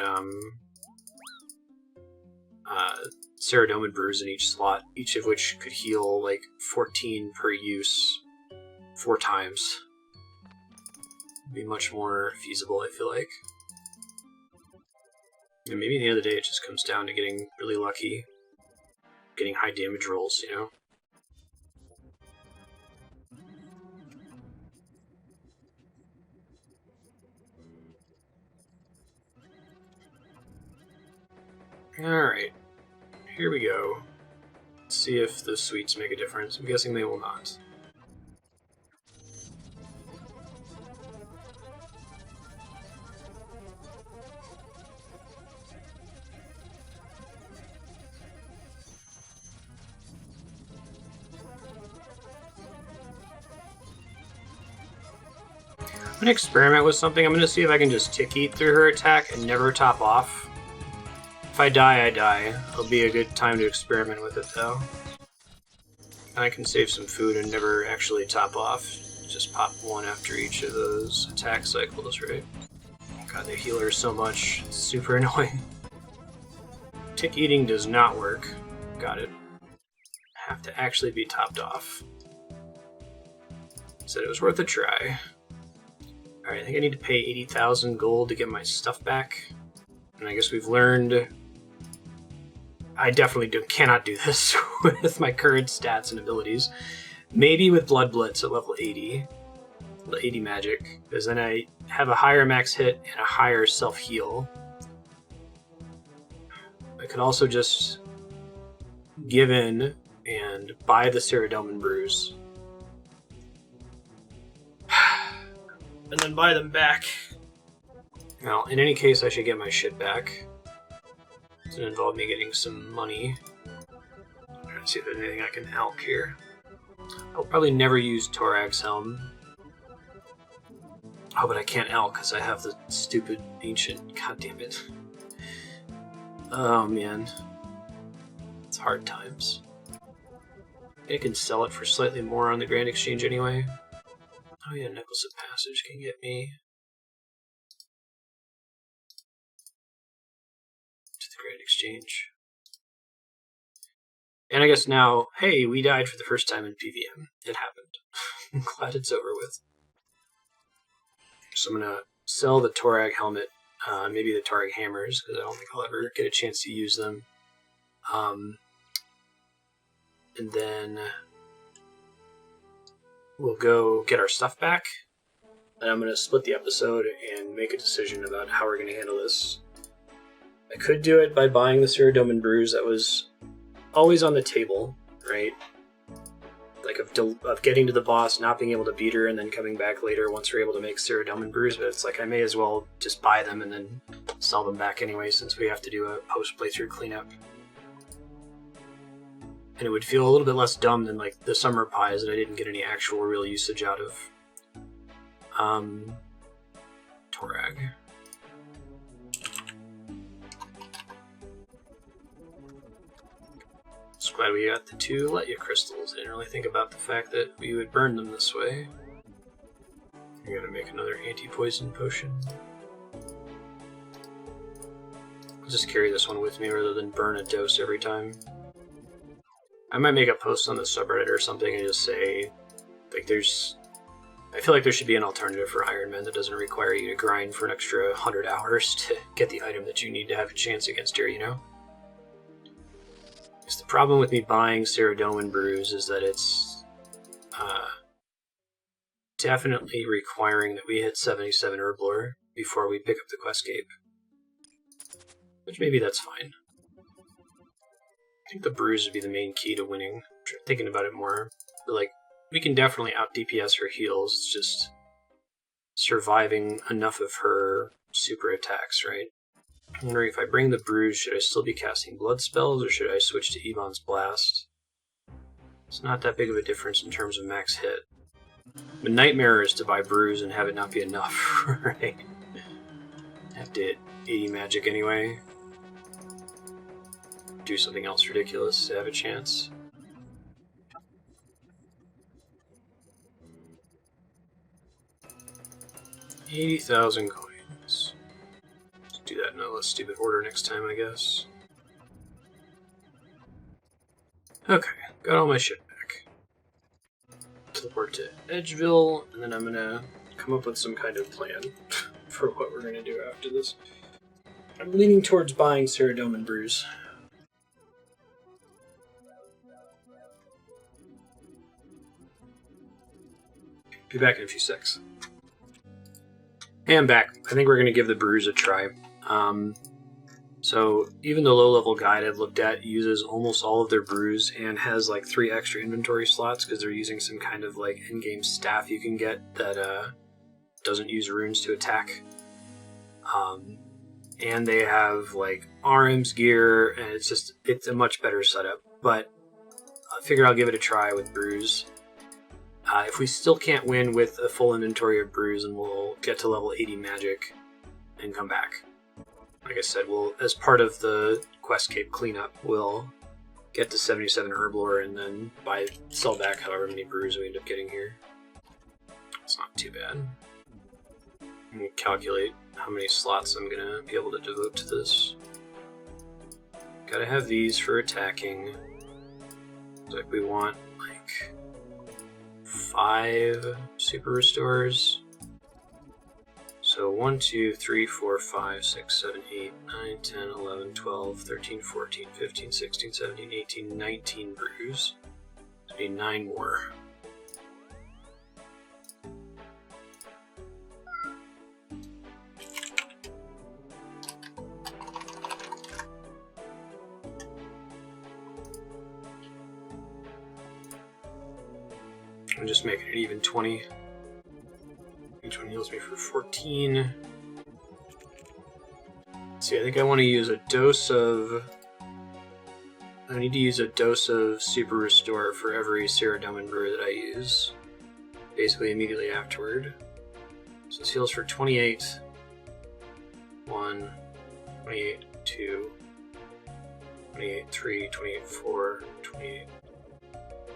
Ceradomin brews in each slot, each of which could heal like 14 per use 4 times. It'd be much more feasible, I feel like. And maybe at the end of the day it just comes down to getting really lucky. Getting high damage rolls, you know? Alright, here we go. Let's see if the sweets make a difference. I'm guessing they will not. I'm gonna experiment with something. I'm gonna see if I can just tick eat through her attack and never top off. If I die, I die. It'll be a good time to experiment with it, though. And I can save some food and never actually top off. Just pop 1 after each of those attack cycles, right? God, they heal her so much. It's super annoying. Tick eating does not work. Got it. Have to actually be topped off. Said it was worth a try. Alright, I think I need to pay 80,000 gold to get my stuff back. And I guess we've learned... I definitely cannot do this with my current stats and abilities. Maybe with Blood Blitz at level 80. 80 magic. Because then I have a higher max hit and a higher self-heal. I could also just give in and buy the Ceradomin brews. And then buy them back. Well, in any case, I should get my shit back. It's gonna involve me getting some money. I'm trying to see if there's anything I can elk here. I'll probably never use Torag's Helm. Oh, but I can't elk because I have the stupid ancient... God damn it. Oh, man. It's hard times. I can sell it for slightly more on the Grand Exchange anyway. Oh yeah, Necklace of Passage can get me to the Grand Exchange. And I guess now, hey, we died for the first time in PVM. It happened. I'm glad it's over with. So I'm going to sell the Torag helmet, maybe the Torag hammers, because I don't think I'll ever get a chance to use them. And then we'll go get our stuff back. And I'm going to split the episode and make a decision about how we're going to handle this. I could do it by buying the Ceradomin Brews that was always on the table, right? Like of getting to the boss, not being able to beat her, and then coming back later once we're able to make Ceradomin Brews. But it's like I may as well just buy them and then sell them back anyway, since we have to do a post-playthrough cleanup. And it would feel a little bit less dumb than like the summer pies that I didn't get any actual real usage out of. Torag. Just glad we got the 2 Letya crystals. I didn't really think about the fact that we would burn them this way. I gotta make another anti-poison potion. I'll just carry this one with me rather than burn a dose every time. I might make a post on the subreddit or something and just say, like, I feel like there should be an alternative for Iron Man that doesn't require you to grind for an extra 100 hours to get the item that you need to have a chance against her, you know? Because the problem with me buying Ceradomin Brews is that it's definitely requiring that we hit 77 Herblore before we pick up the Questcape. Which maybe that's fine. I think the Brews would be the main key to winning. Thinking about it more. But like, we can definitely out DPS her heals. It's just surviving enough of her super attacks, right? I'm wondering if I bring the Brews, should I still be casting blood spells, or should I switch to Yvonne's Blast? It's not that big of a difference in terms of max hit. The nightmare is to buy Brews and have it not be enough, right? Have to hit 80 magic anyway. Do something else ridiculous to have a chance. $80,000 coins. Let's do that in a less stupid order next time, I guess. Okay, got all my shit back. Teleport to Edgeville, and then I'm gonna come up with some kind of plan for what we're gonna do after this. I'm leaning towards buying Ceradomin Brews. Be back in a few secs. Hey, I'm back. I think we're going to give the Brews a try. So, even the low-level guide I've looked at uses almost all of their Brews and has like 3 extra inventory slots because they're using some kind of like in-game staff you can get that doesn't use runes to attack. And they have like RM's gear, and it's a much better setup. But I figure I'll give it a try with Brews. If we still can't win with a full inventory of Brews, then we'll get to level 80 magic and come back. Like I said, as part of the Questcape cleanup, we'll get to 77 Herblore and then sell back however many Brews we end up getting here. It's not too bad. I'm going to calculate how many slots I'm going to be able to devote to this. Gotta have these for attacking. Like we want like 5 super restores. So 1, 2, 3, 4, 5, 6, 7, 8, 9, 10, 11, 12, 13, 14, 15, 16, 17, 18, 19 Brews. That'd be 9 more. I'm just making it even 20. Each one heals me for 14. Let's see, I think I want to use a dose of... I need to use a dose of Super Restore for every Ceradomin brew that I use. Basically immediately afterward. So this heals for 28. 1, 28, 2, 28, 3, 28, 4, 28.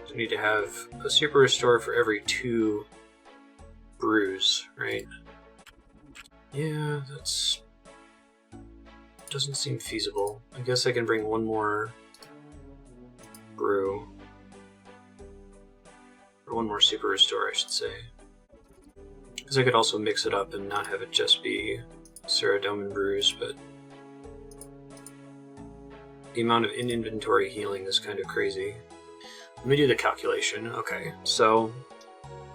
So I need to have a Super Restore for every 2 brews, right? Yeah, that's... doesn't seem feasible. I guess I can bring one more brew. Or one more super restore, I should say. Because I could also mix it up and not have it just be Ceradomin brews, but the amount of in-inventory healing is kind of crazy. Let me do the calculation. Okay, so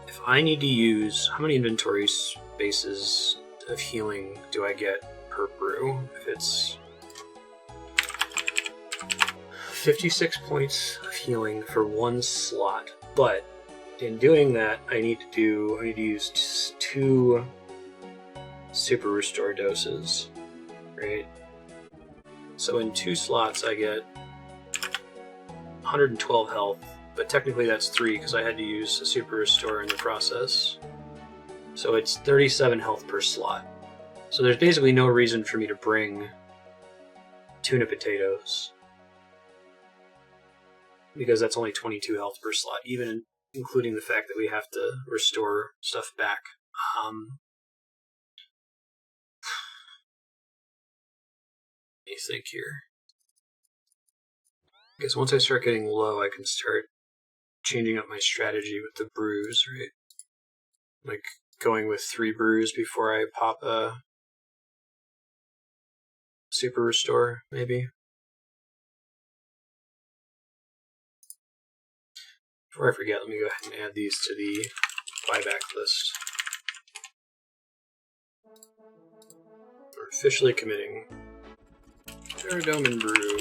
if I need to use... how many inventory spaces of healing do I get per brew? If it's 56 points of healing for one slot, but in doing that, I need to use 2 super restore doses, right? So in 2 slots, I get 112 health, but technically that's 3 because I had to use a super restore in the process. So it's 37 health per slot. So there's basically no reason for me to bring tuna potatoes, because that's only 22 health per slot, even including the fact that we have to restore stuff back. What do you think here? I guess once I start getting low, I can start changing up my strategy with the brews, right? Like going with 3 brews before I pop a super restore, maybe. Before I forget, let me go ahead and add these to the buyback list. We're officially committing. Ceradomin brew.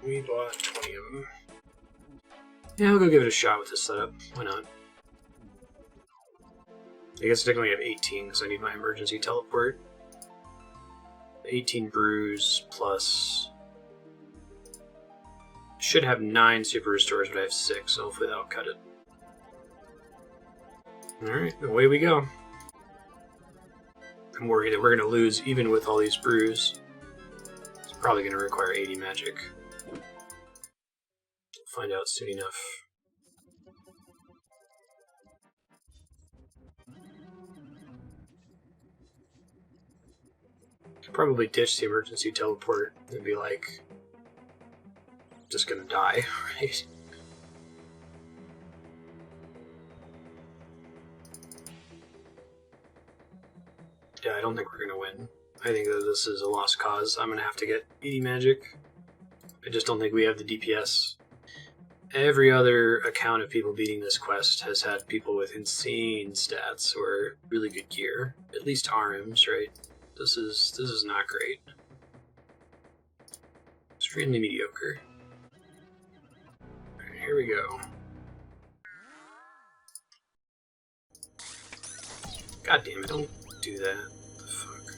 We bought 20 of them. Yeah, I'll go give it a shot with this setup. Why not? I guess I technically have 18 because I need my emergency teleport. 18 brews plus... should have 9 super restores, but I have 6, so hopefully that'll cut it. Alright, away we go. I'm worried that we're going to lose even with all these brews. It's probably going to require 80 magic. We'll find out soon enough. Could probably ditch the emergency teleport and be like, just gonna die, right? Yeah, I don't think we're gonna win. I think that this is a lost cause. I'm gonna have to get 80 magic. I just don't think we have the DPS. Every other account of people beating this quest has had people with insane stats or really good gear. At least RMs, right? This is not great. Extremely mediocre. Alright, here we go. God damn it, don't do that. What the fuck?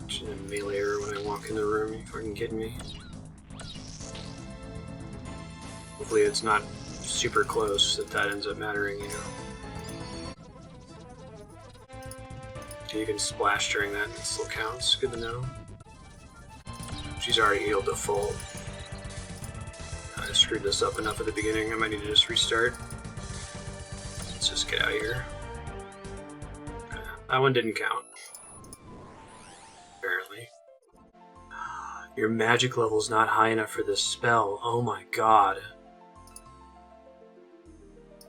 Should have melee her when I walk in the room, are you fucking kidding me? Hopefully it's not super close that ends up mattering, you know. You can splash during that and it still counts. Good to know. She's already healed to full. I screwed this up enough at the beginning. I might need to just restart. Let's just get out of here. That one didn't count. Apparently. Your magic level's not high enough for this spell. Oh my god.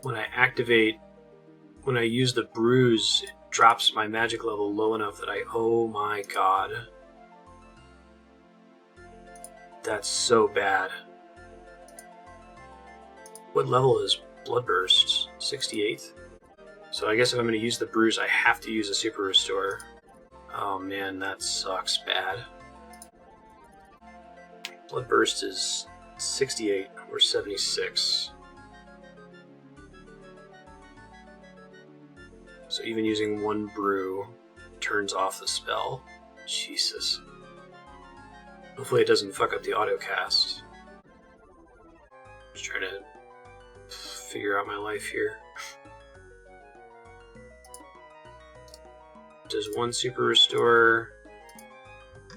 When I use the brews, it drops my magic level low enough that oh my god. That's so bad. What level is Bloodburst? 68th? So I guess if I'm going to use the brews, I have to use a super restore. Oh man, that sucks bad. Bloodburst is 68 or 76. So even using 1 brew turns off the spell. Jesus. Hopefully it doesn't fuck up the autocast. Just trying to figure out my life here. Does 1 super restore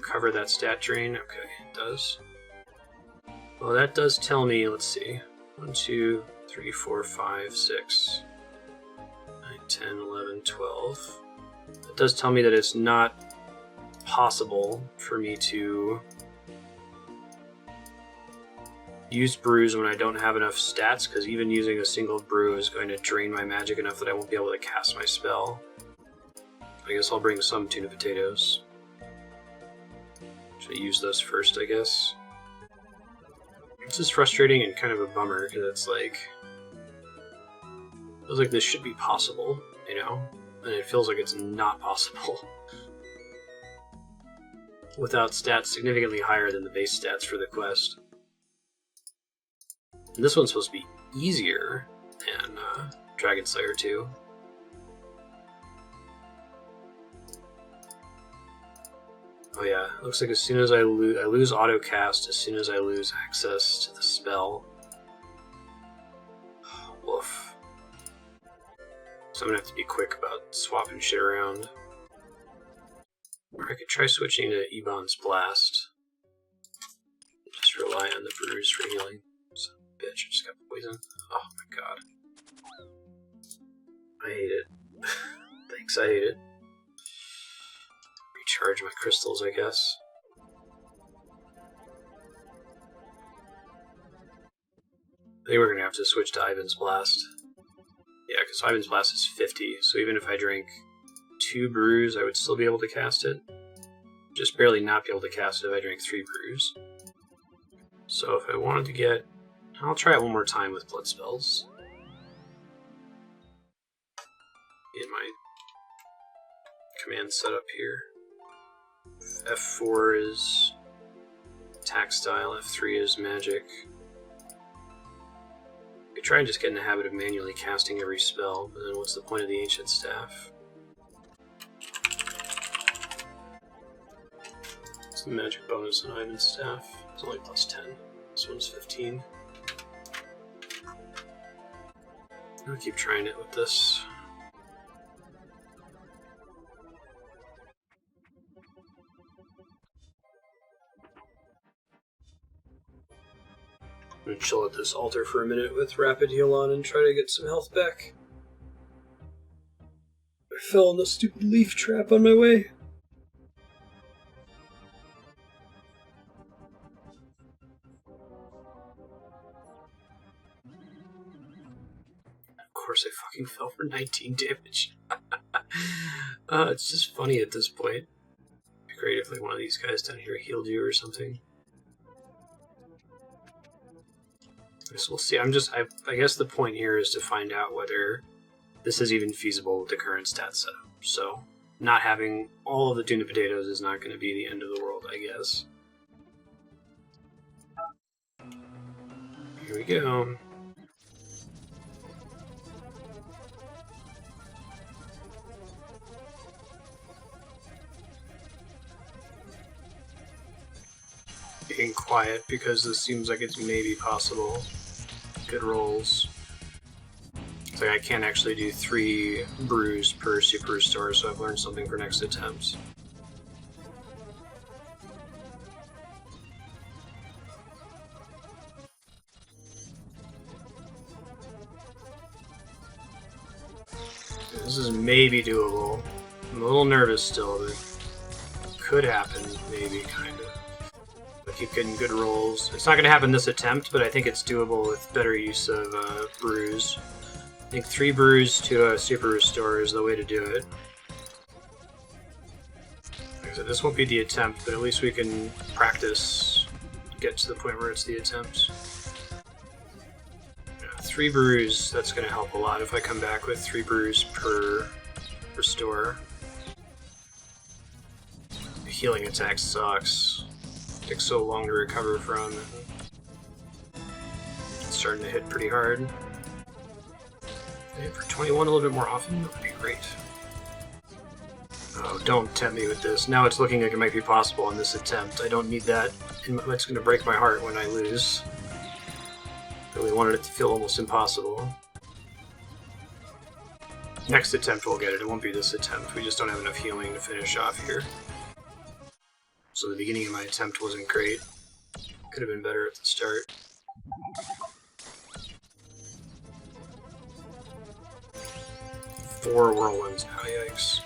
cover that stat drain? Okay, it does. Well, that does tell me, let's see. 1, 2, 3, 4, 5, 6, 9, 10, 11, 12. It does tell me that it's not possible for me to use brews when I don't have enough stats, because even using a single brew is going to drain my magic enough that I won't be able to cast my spell. I guess I'll bring some tuna potatoes. Should I use those first, I guess? This is frustrating and kind of a bummer, because it's like... Feels like this should be possible, you know? And it feels like it's not possible. Without stats significantly higher than the base stats for the quest. And this one's supposed to be easier than Dragon Slayer 2. Oh yeah, looks like as soon as I lose autocast, as soon as I lose access to the spell. Woof. So I'm gonna have to be quick about swapping shit around. Or I could try switching to Ebon's Blast. Just rely on the brews for healing. Son of a bitch, I just got poisoned. Oh my god. I hate it. Thanks, I hate it. Recharge my crystals, I guess. I think we're gonna have to switch to Ivan's Blast. Yeah, because Ivan's Blast is 50, so even if I drank 2 brews, I would still be able to cast it. Just barely not be able to cast it if I drank 3 brews. So if I wanted to get... I'll try it one more time with blood spells. Get my command set up here. F4 is attack style, F3 is magic. I could try and just get in the habit of manually casting every spell, but then what's the point of the Ancient Staff? What's the magic bonus on Ivan's Staff? It's only plus 10. This one's 15. I'll keep trying it with this. I'm gonna chill at this altar for a minute with rapid heal on and try to get some health back. I fell in the stupid leaf trap on my way. Of course I fucking fell for 19 damage. It's just funny at this point. It'd be great if like one of these guys down here healed you or something. So we'll see. I guess the point here is to find out whether this is even feasible with the current stat setup. So, not having all of the tuna potatoes is not going to be the end of the world, I guess. Here we go. Being quiet because this seems like it's maybe possible. Good rolls. It's like I can't actually do 3 brews per super restore, so I've learned something for next attempt. This is maybe doable. I'm a little nervous still, but it could happen, maybe, kind of. I keep getting good rolls. It's not going to happen this attempt, but I think it's doable with better use of brews. I think 3 brews to a super restore is the way to do it. Like I said, this won't be the attempt, but at least we can practice, get to the point where it's the attempt. 3 brews, that's going to help a lot if I come back with 3 brews per restore. The healing attack sucks. It takes so long to recover from. It's starting to hit pretty hard. For 21 a little bit more often, that would be great. Oh, don't tempt me with this. Now it's looking like it might be possible on this attempt. I don't need that. It's going to break my heart when I lose. I really wanted it to feel almost impossible. Next attempt we'll get it. It won't be this attempt. We just don't have enough healing to finish off here. So the beginning of my attempt wasn't great. Could have been better at the start. 4 whirlwinds now, yikes.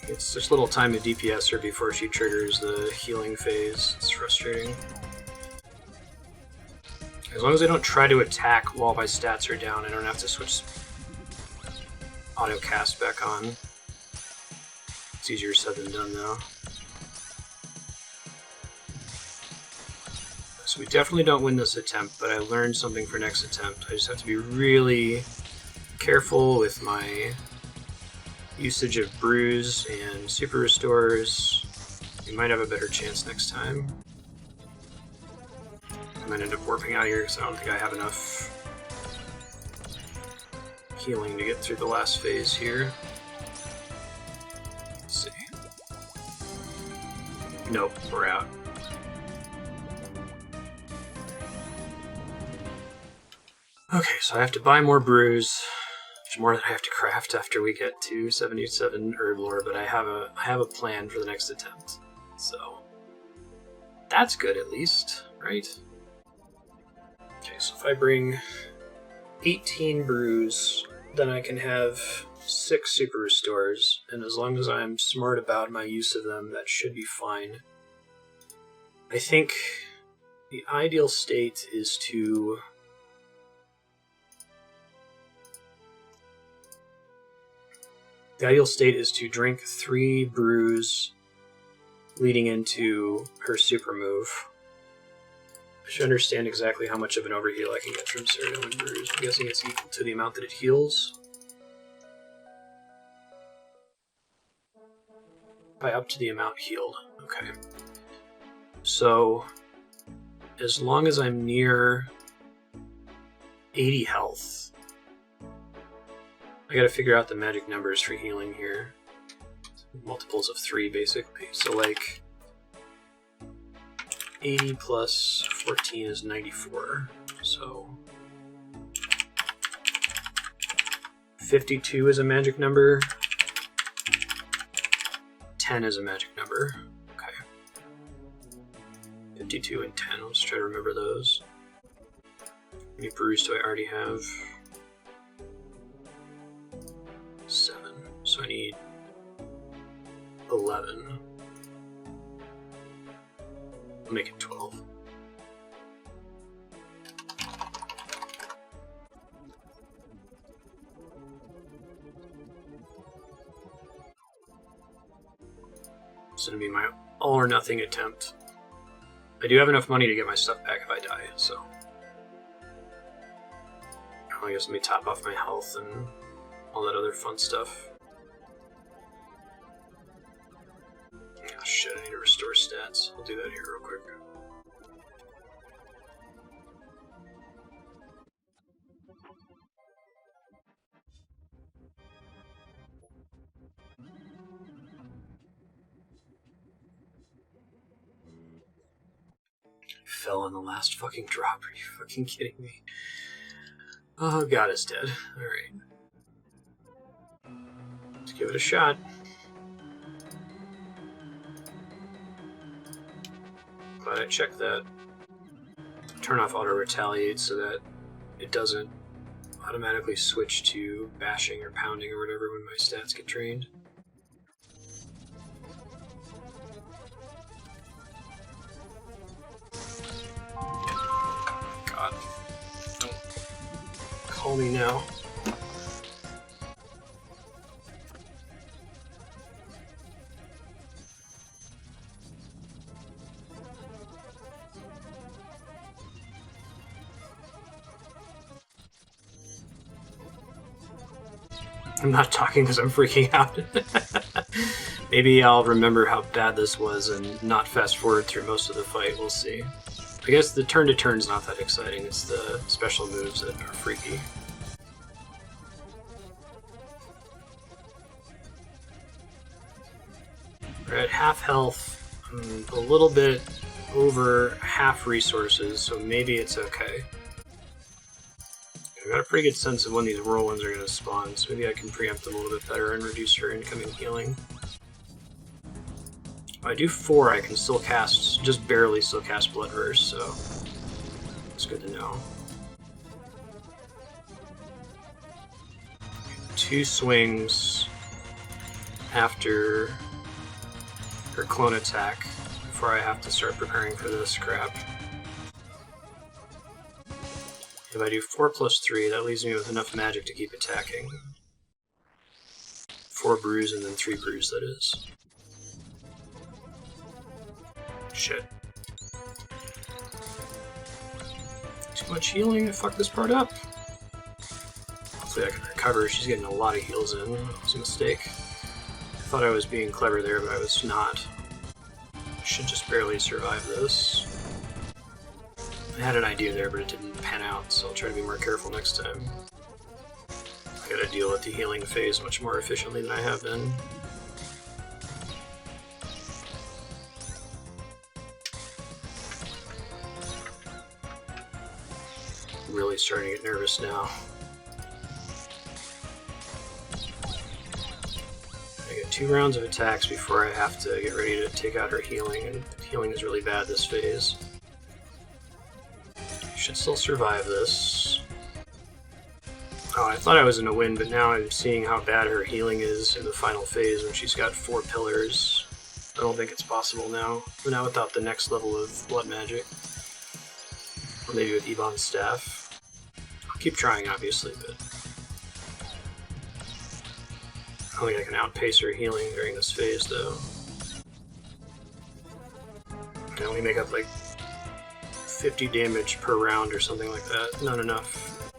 It's just little time to DPS her before she triggers the healing phase. It's frustrating. As long as I don't try to attack while my stats are down, I don't have to switch auto cast back on. It's easier said than done though. So we definitely don't win this attempt, but I learned something for next attempt. I just have to be really careful with my usage of brews and super restores. We might have a better chance next time. I might end up warping out of here because I don't think I have enough healing to get through the last phase here. Let's see. Nope, we're out. Okay, so I have to buy more brews. There's more that I have to craft after we get to 77 herb lore, but I have a plan for the next attempt. So that's good at least, right? Okay, so if I bring 18 brews, then I can have 6 super restores, and as long as I'm smart about my use of them, that should be fine. I think the ideal state is to drink 3 brews leading into her super move. I should understand exactly how much of an overheal I can get from Cyrodiil brews. I'm guessing it's equal to the amount that it heals. By up to the amount healed. Okay. So, as long as I'm near 80 health, I gotta figure out the magic numbers for healing here. Multiples of 3, basically. So, like, 80 plus 14 is 94. So, 52 is a magic number. 10 is a magic number. Okay. 52 and 10. Let's try to remember those. How many brews do I already have? 7. So I need 11. I'll make it 12. It's going to be my all or nothing attempt. I do have enough money to get my stuff back if I die, so I guess let me top off my health and all that other fun stuff. Oh shit, I need to restore stats. I'll do that here real quick. Fell on the last fucking drop. Are you fucking kidding me? Oh, God is dead. Alright. Let's give it a shot. Glad I checked that. Turn off auto retaliate so that it doesn't automatically switch to bashing or pounding or whatever when my stats get drained. God. Don't call me now. I'm not talking because I'm freaking out. Maybe I'll remember how bad this was and not fast forward through most of the fight, we'll see. I guess the turn-to-turn's not that exciting, it's the special moves that are freaky. We're at half health, a little bit over half resources, so maybe it's okay. I've got a pretty good sense of when these whirlwinds are going to spawn, so maybe I can preempt them a little bit better and reduce her incoming healing. If I do 4, I can still cast, just barely still cast Blood Verse, so It's good to know. 2 swings after her clone attack before I have to start preparing for this crap. If I do 4 plus 3, that leaves me with enough magic to keep attacking. 4 brews and then 3 brews, that is. Shit. Too much healing to fuck this part up. Hopefully I can recover. She's getting a lot of heals in. It was a mistake. I thought I was being clever there, but I was not. I should just barely survive this. I had an idea there, but it didn't pan out, so I'll try to be more careful next time. I gotta deal with the healing phase much more efficiently than I have been. Really starting to get nervous now. I get 2 rounds of attacks before I have to get ready to take out her healing, and healing is really bad this phase. I should still survive this. Oh, I thought I was gonna win, but now I'm seeing how bad her healing is in the final phase when she's got 4 pillars. I don't think it's possible now. But now without the next level of blood magic. Or maybe with Ebon's staff. I'll keep trying, obviously, but I don't think I can outpace her healing during this phase, though. I only make up like 50 damage per round or something like that. Not enough.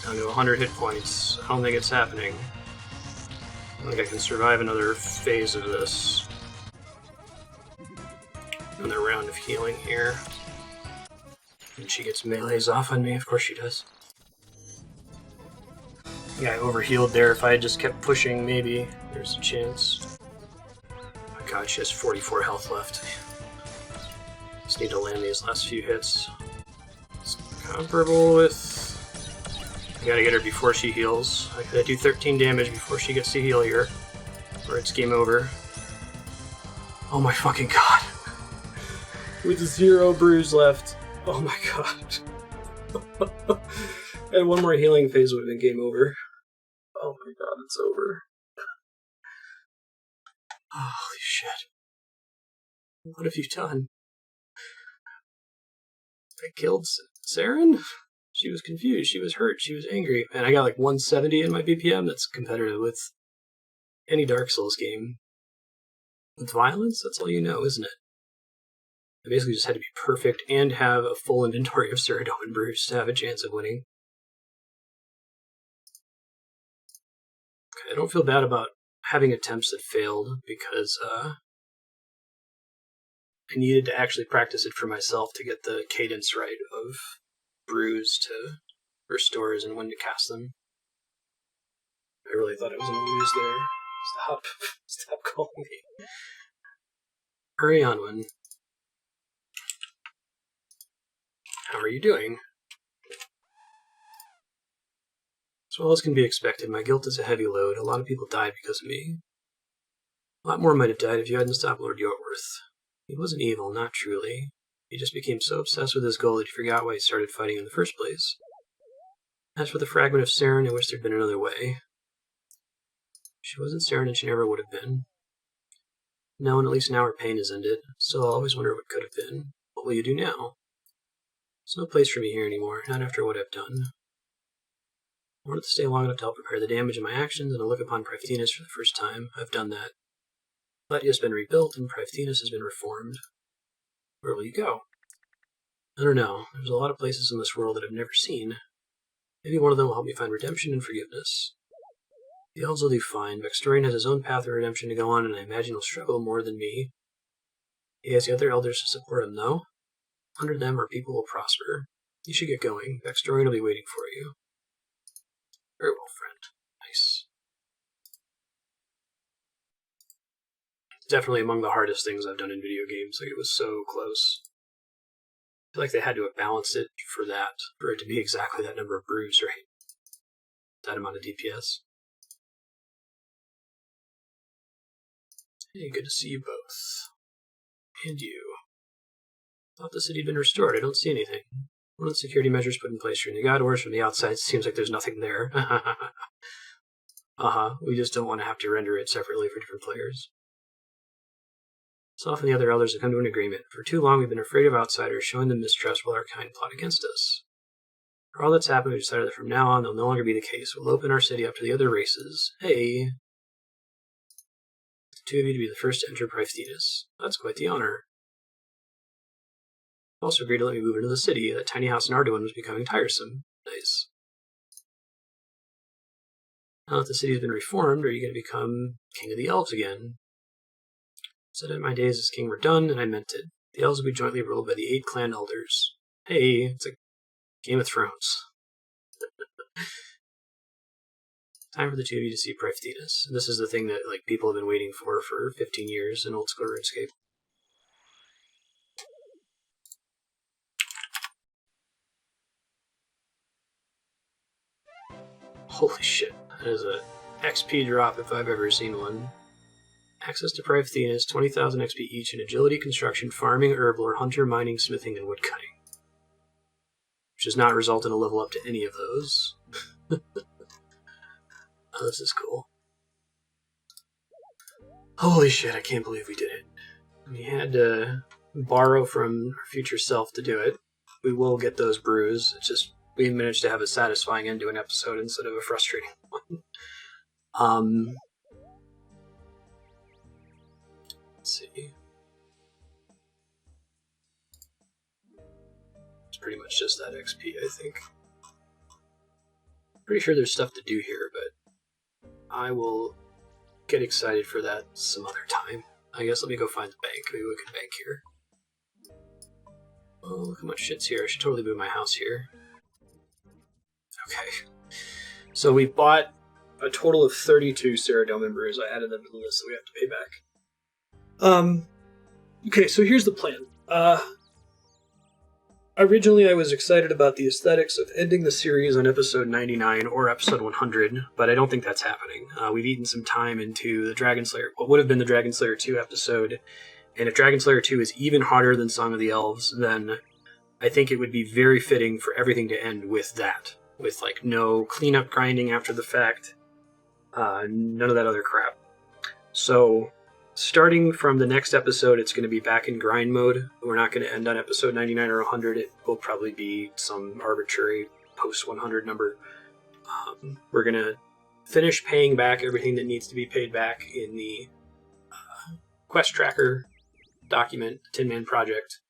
Down to 100 hit points. I don't think it's happening. I don't think I can survive another phase of this. Another round of healing here. And she gets melees off on me, of course she does. Yeah, I overhealed there. If I had just kept pushing, maybe there's a chance. Oh my god, she has 44 health left. Just need to land these last few hits. It's comparable with... I gotta get her before she heals. I gotta do 13 damage before she gets to heal here, or it's game over. Oh my fucking god. With 0 brews left. Oh my god. And 1 more healing phase would have been game over. Oh my god, it's over. Holy shit. What have you done? I killed Saren? She was confused, she was hurt, she was angry. And I got like 170 in my BPM. That's competitive with any Dark Souls game. With violence, that's all you know, isn't it? I basically just had to be perfect and have a full inventory of Ceradomin brews to have a chance of winning. Okay, I don't feel bad about having attempts that failed, because I needed to actually practice it for myself to get the cadence right of brews to restores and when to cast them. I really thought I was going to lose there. Stop. Stop calling me. Hurry on, one. How are you doing? As well as can be expected, my guilt is a heavy load. A lot of people died because of me. A lot more might have died if you hadn't stopped Lord Yorkworth. He wasn't evil, not truly. He just became so obsessed with his goal that he forgot why he started fighting in the first place. As for the fragment of Saren, I wish there'd been another way. She wasn't Saren and she never would have been. No, and at least now her pain is ended. Still, I'll always wonder what could have been. What will you do now? There's no place for me here anymore, not after what I've done. I wanted to stay long enough to help repair the damage of my actions and to look upon Privthinus for the first time. I've done that. Letia has been rebuilt and Privthinus has been reformed. Where will you go? I don't know. There's a lot of places in this world that I've never seen. Maybe one of them will help me find redemption and forgiveness. The Elves will do fine. Vextorian has his own path of redemption to go on, and I imagine he'll struggle more than me. He has the other elders to support him, though. Under them, our people will prosper. You should get going. Vextorian will be waiting for you. Very well, friend. Nice. Definitely among the hardest things I've done in video games. Like, it was so close. I feel like they had to have balanced it for that, for it to be exactly that number of brews, right? That amount of DPS. Hey, good to see you both. And you. Thought the city had been restored. I don't see anything. One of the security measures put in place during the God Wars from the outside seems like there's nothing there. We just don't want to have to render it separately for different players. Self and the other elders have come to an agreement. For too long we've been afraid of outsiders, showing them mistrust while our kind plot against us. For all that's happened, we've decided that from now on, they'll no longer be the case. We'll open our city up to the other races. Hey! The two of you to be the first to enter Prithetis. That's quite the honor. Also agreed to let me move into the city. That tiny house in Arduin was becoming tiresome. Nice. Now that the city has been reformed, are you going to become king of the elves again? Said that my days as king were done, and I meant it. The elves will be jointly ruled by the 8 clan elders. Hey, it's a Game of Thrones. Time for the two of you to see Prithetis. This is the thing that people have been waiting for 15 years in old school RuneScape. Holy shit, that is a XP drop if I've ever seen one. Access to Prithetis, 20,000 XP each in agility, construction, farming, herbal, or hunter, mining, smithing, and woodcutting. Which does not result in a level up to any of those. Oh, this is cool. Holy shit, I can't believe we did it. We had to borrow from our future self to do it. We will get those brews. It's just we managed to have a satisfying end to an episode instead of a frustrating one. Let's see. It's pretty much just that XP, I think. Pretty sure there's stuff to do here, but I will get excited for that some other time. I guess let me go find the bank. Maybe we can bank here. Oh, look how much shit's here. I should totally move my house here. Okay. So we bought a total of 32 Ceradomin brews. I added them to the list that we have to pay back. Okay, so here's the plan. Originally I was excited about the aesthetics of ending the series on episode 99 or episode 100, but I don't think that's happening. We've eaten some time into the Dragon Slayer, what would have been the Dragon Slayer 2 episode, and if Dragon Slayer 2 is even harder than Song of the Elves, then I think it would be very fitting for everything to end with that. With, no cleanup grinding after the fact. None of that other crap. So, starting from the next episode, it's going to be back in grind mode. We're not going to end on episode 99 or 100. It will probably be some arbitrary post-100 number. We're going to finish paying back everything that needs to be paid back in the quest tracker document, Tin Man Project.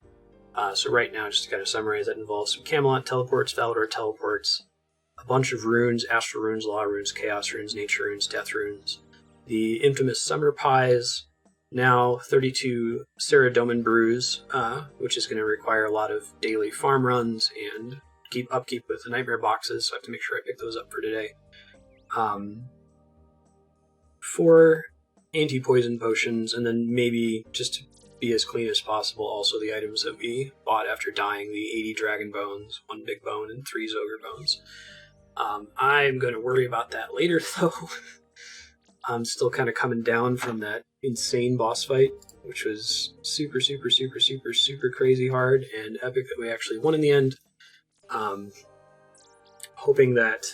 So right now, just to kind of summarize, that involves some Camelot teleports, Valador teleports, a bunch of runes, Astral runes, Law runes, Chaos runes, Nature runes, Death runes, the infamous Summer Pies, now 32 Ceradomin brews, which is going to require a lot of daily farm runs and upkeep with the Nightmare boxes, so I have to make sure I pick those up for today. 4 anti-poison potions, and then maybe, just to be as clean as possible, also the items that we bought after dying, the 80 dragon bones, 1 big bone, and 3 Zogre bones. I'm going to worry about that later, though. I'm still kind of coming down from that insane boss fight, which was super, super, super, super, super crazy hard and epic that we actually won in the end. Hoping that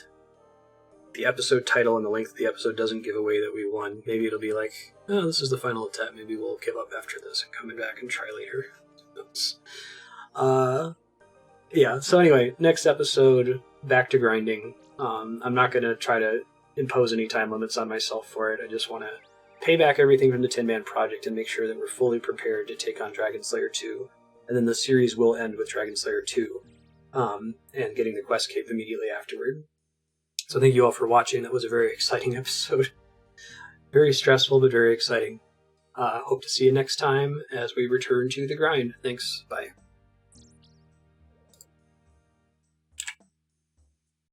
the episode title and the length of the episode doesn't give away that we won. Maybe it'll be like, oh, this is the final attempt. Maybe we'll give up after this and come back and try later. Yeah, so anyway, next episode, back to grinding. I'm not going to try to impose any time limits on myself for it. I just want to pay back everything from the Tin Man Project and make sure that we're fully prepared to take on Dragon Slayer 2. And then the series will end with Dragon Slayer 2, and getting the quest cape immediately afterward. So thank you all for watching. That was a very exciting episode. Very stressful, but very exciting. Hope to see you next time as we return to the grind. Thanks. Bye.